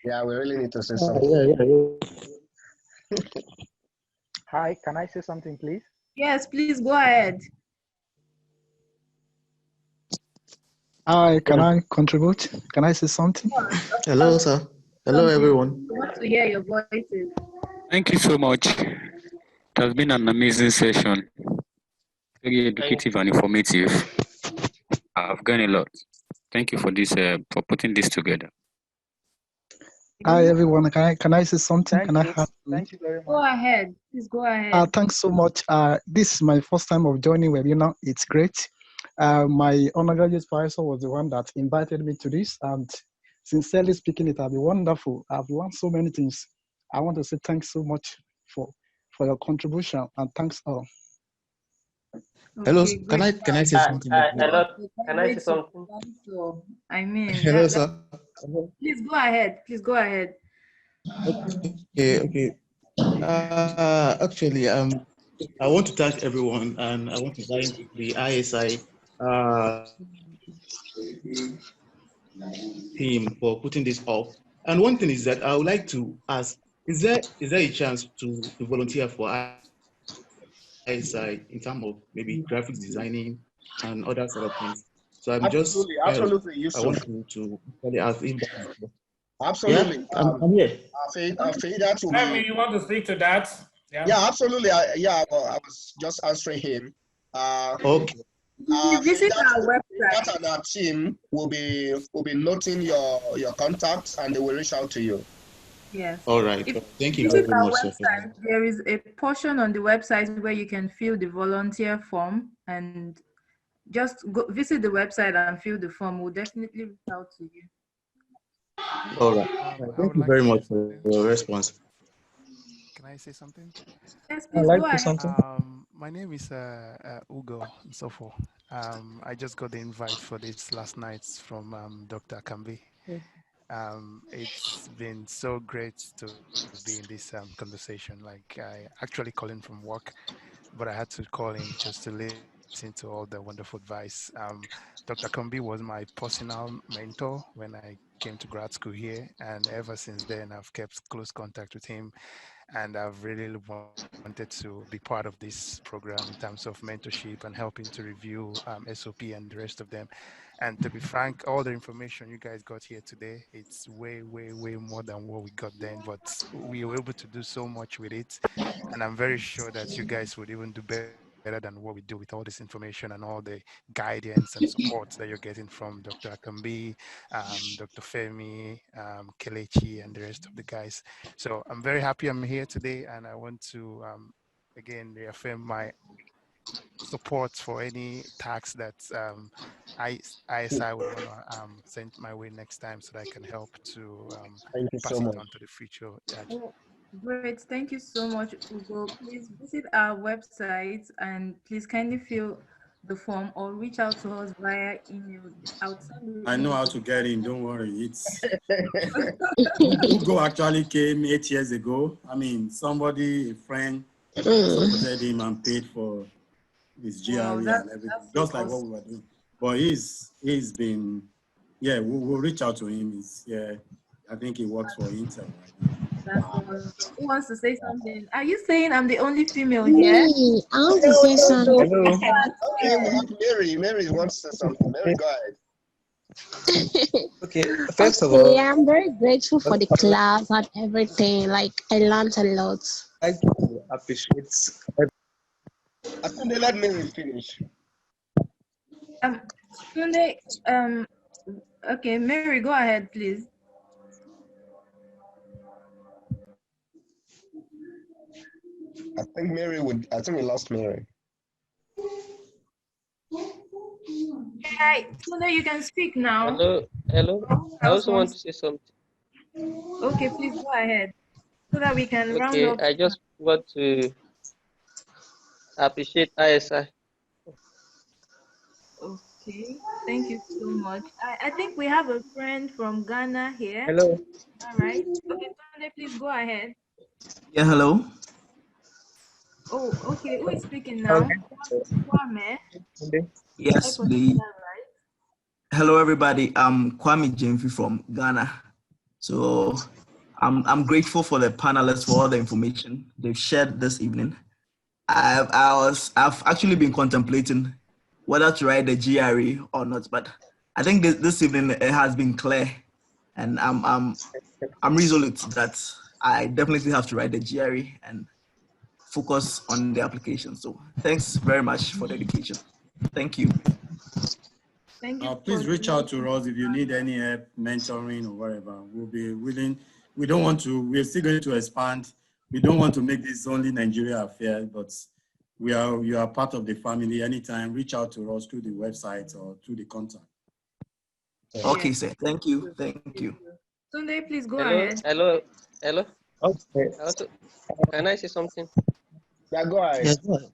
Yeah, we really need to say something. Hi, can I say something, please? Yes, please go ahead. Hi, can I contribute? Can I say something? Hello, sir. Hello, everyone. I want to hear your voices. Thank you so much. It has been an amazing session. Very educative and informative. I've learned a lot. Thank you for this, for putting this together. Hi, everyone. Can I say something? Thank you very much. Go ahead. Please go ahead. Thanks so much. This is my first time of joining webinar. It's great. My undergraduate professor was the one that invited me to this, and sincerely speaking, it has been wonderful. I've learned so many things. I want to say thanks so much for your contribution, and thanks all. Hello, can I say something? Hello, can I say something? So, I mean, hello, sir. Please go ahead. Please go ahead. Okay. Actually, I want to thank everyone, and I want to thank the ISI team for putting this up. And one thing is that I would like to ask: is there a chance to volunteer for ISI in terms of maybe graphics designing and other sort of things? So I'm absolutely, you I want to really ask him. Absolutely. Yeah, I'm here. You want to speak to that? Yeah, absolutely. I was just answering him. Okay. Visit our website. That and our team will be noting your contacts, and they will reach out to you. Yes. All right. Thank you visit very our much. Website, there is a portion on the website where you can fill the volunteer form, and just go visit the website and fill the form. We'll definitely reach out to you. All right. Thank you very much for your response. Can I say something? Yes, please go ahead. My name is Ugo Nsofo. I just got the invite for this last night from Dr. Kambi. It's been so great to be in this conversation. Like, I actually call in from work, but I had to call in just to listen to all the wonderful advice. Dr. Kambi was my personal mentor when I came to grad school here, and ever since then I've kept close contact with him, and I've really wanted to be part of this program in terms of mentorship and helping to review SOP and the rest of them. And to be frank, all the information you guys got here today, it's way, way, way more than what we got then, but we were able to do so much with it. And I'm very sure that you guys would even do better than what we do with all this information and all the guidance and support that you're getting from Dr. Akambi, Dr. Femi, Kelechi, and the rest of the guys. So I'm very happy I'm here today, and I want to, again, reaffirm my support for any tax that ISI would want to send my way next time, so that I can help to pass it on to the future judge. Great, thank you so much, Ugo. Please visit our website and please kindly fill the form or reach out to us via email. I know how to get in, don't worry. It's Ugo actually came 8 years ago. I mean, somebody, a friend, supported him and paid for his GRE and everything, just like what we were doing. But he's been, yeah, we'll reach out to him. I think he works for Intel right now. Who wants to say something? Are you saying I'm the only female here? I want to say something. Okay, we have Mary. Mary wants to say something. Mary, go ahead. Okay, first of all, yeah, I'm very grateful for the class and everything. Like, I learned a lot. I appreciate. Atunde, let Mary finish. Tunde, okay, Mary, go ahead, please. I think we lost Mary. Hi, Tunde, you can speak now. Hello. I also want to say something. Okay, please go ahead. so that we can round Okay, up. I just want to appreciate ISI. Okay, thank you so much. I think we have a friend from Ghana here. Hello. All right. Okay, Sunday, please go ahead. Yeah, hello. Oh, okay. Who is speaking now? Kwame. Yes, please. Hello, everybody. I'm Kwame Jemfi from Ghana. So I'm grateful for the panelists for all the information they've shared this evening. I've actually been contemplating whether to write the GRE or not, but I think this evening it has been clear, and I'm resolute that I definitely have to write the GRE and focus on the application. So thanks very much for the education. Thank you. Thank you. Please reach out to us if you need any help, mentoring or whatever. We'll be willing. We don't want to, we're still going to expand. We don't want to make this only Nigeria affair, but you are part of the family. Anytime, reach out to us through the website or through the contact. Okay, sir. Thank you. Thank you. Sunday, please go Hello. ahead. Hello. Hello. Okay. Also, can I say something? Yeah, go ahead. Yes, go ahead.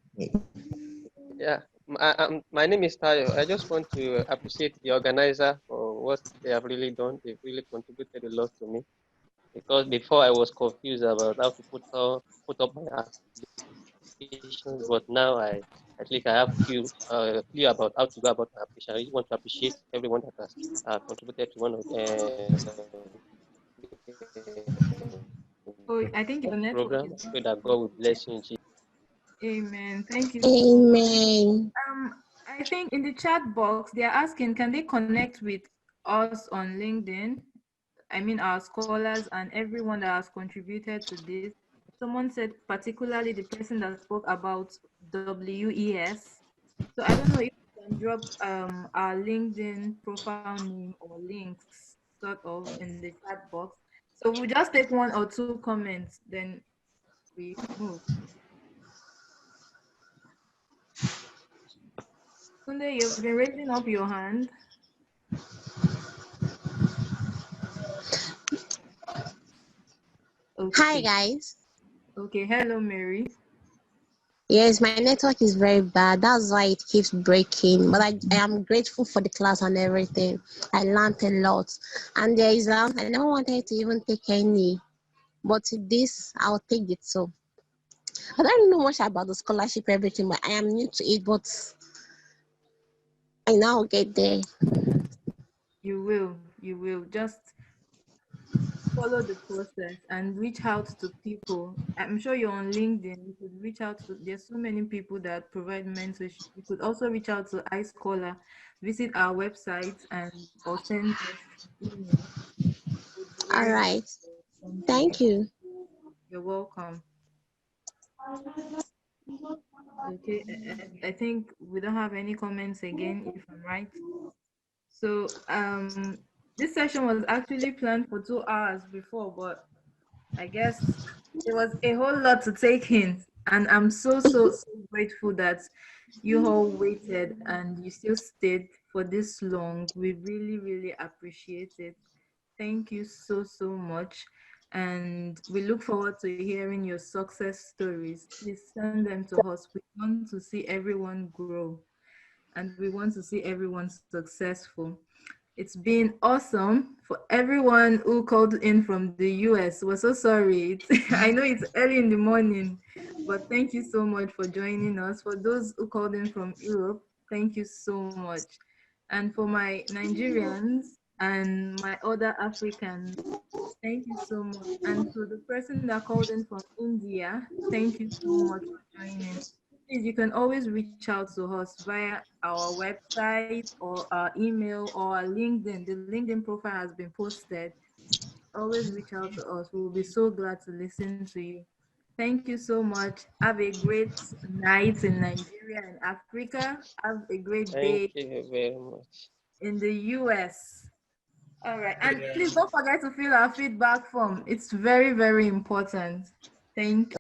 Yeah. My name is Tayo. I just want to appreciate the organizer for what they have really done. They've really contributed a lot to me, because before I was confused about how to put up my application, but now at least I have clear about how to go about my application. I just want to appreciate everyone that has contributed to one of Oh, I think your network program. is. I pray that God will bless you in Jesus. Amen. Thank you. Amen. I think in the chat box they are asking, can they connect with us on LinkedIn? I mean, our scholars and everyone that has contributed to this. Someone said, particularly the person that spoke about WES. So I don't know if you can drop our LinkedIn profile name or links sort of in the chat box. So we'll just take one or two comments, then we move. Sunday, you've been raising up your hand. Okay. Hi, guys. Okay, hello, Mary. Yes, my network is very bad. That's why it keeps breaking. But I am grateful for the class and everything. I learned a lot. And there is I never wanted to even take any. But this, I'll take it. So I don't know much about the scholarship, everything, but I am new to it. But I now get there. You will. Just follow the process and reach out to people. I'm sure you're on LinkedIn. You could reach out to, there's so many people that provide mentorship. You could also reach out to iScholar, visit our website, and or send us email. All right. Thank you. You're welcome. Okay, I think we don't have any comments again, if I'm right. So this session was actually planned for 2 hours before, but I guess it was a whole lot to take in. And I'm so grateful that you all waited and you still stayed for this long. We really appreciate it. Thank you so much. And we look forward to hearing your success stories. Please send them to us. We want to see everyone grow and we want to see everyone successful. It's been awesome for everyone who called in from the US. We're so sorry. I know it's early in the morning, but thank you so much for joining us. For those who called in from Europe, thank you so much. And for my Nigerians and my other Africans, thank you so much. And to the person that called in from India, thank you so much for joining. Please, you can always reach out to us via our website or our email or our LinkedIn. The LinkedIn profile has been posted. Always reach out to us. We will be so glad to listen to you. Thank you so much. Have a great night in Nigeria and Africa. Have a great day Thank you very much. in the US. All right. And please don't forget to fill our feedback form. It's very important. Thank you.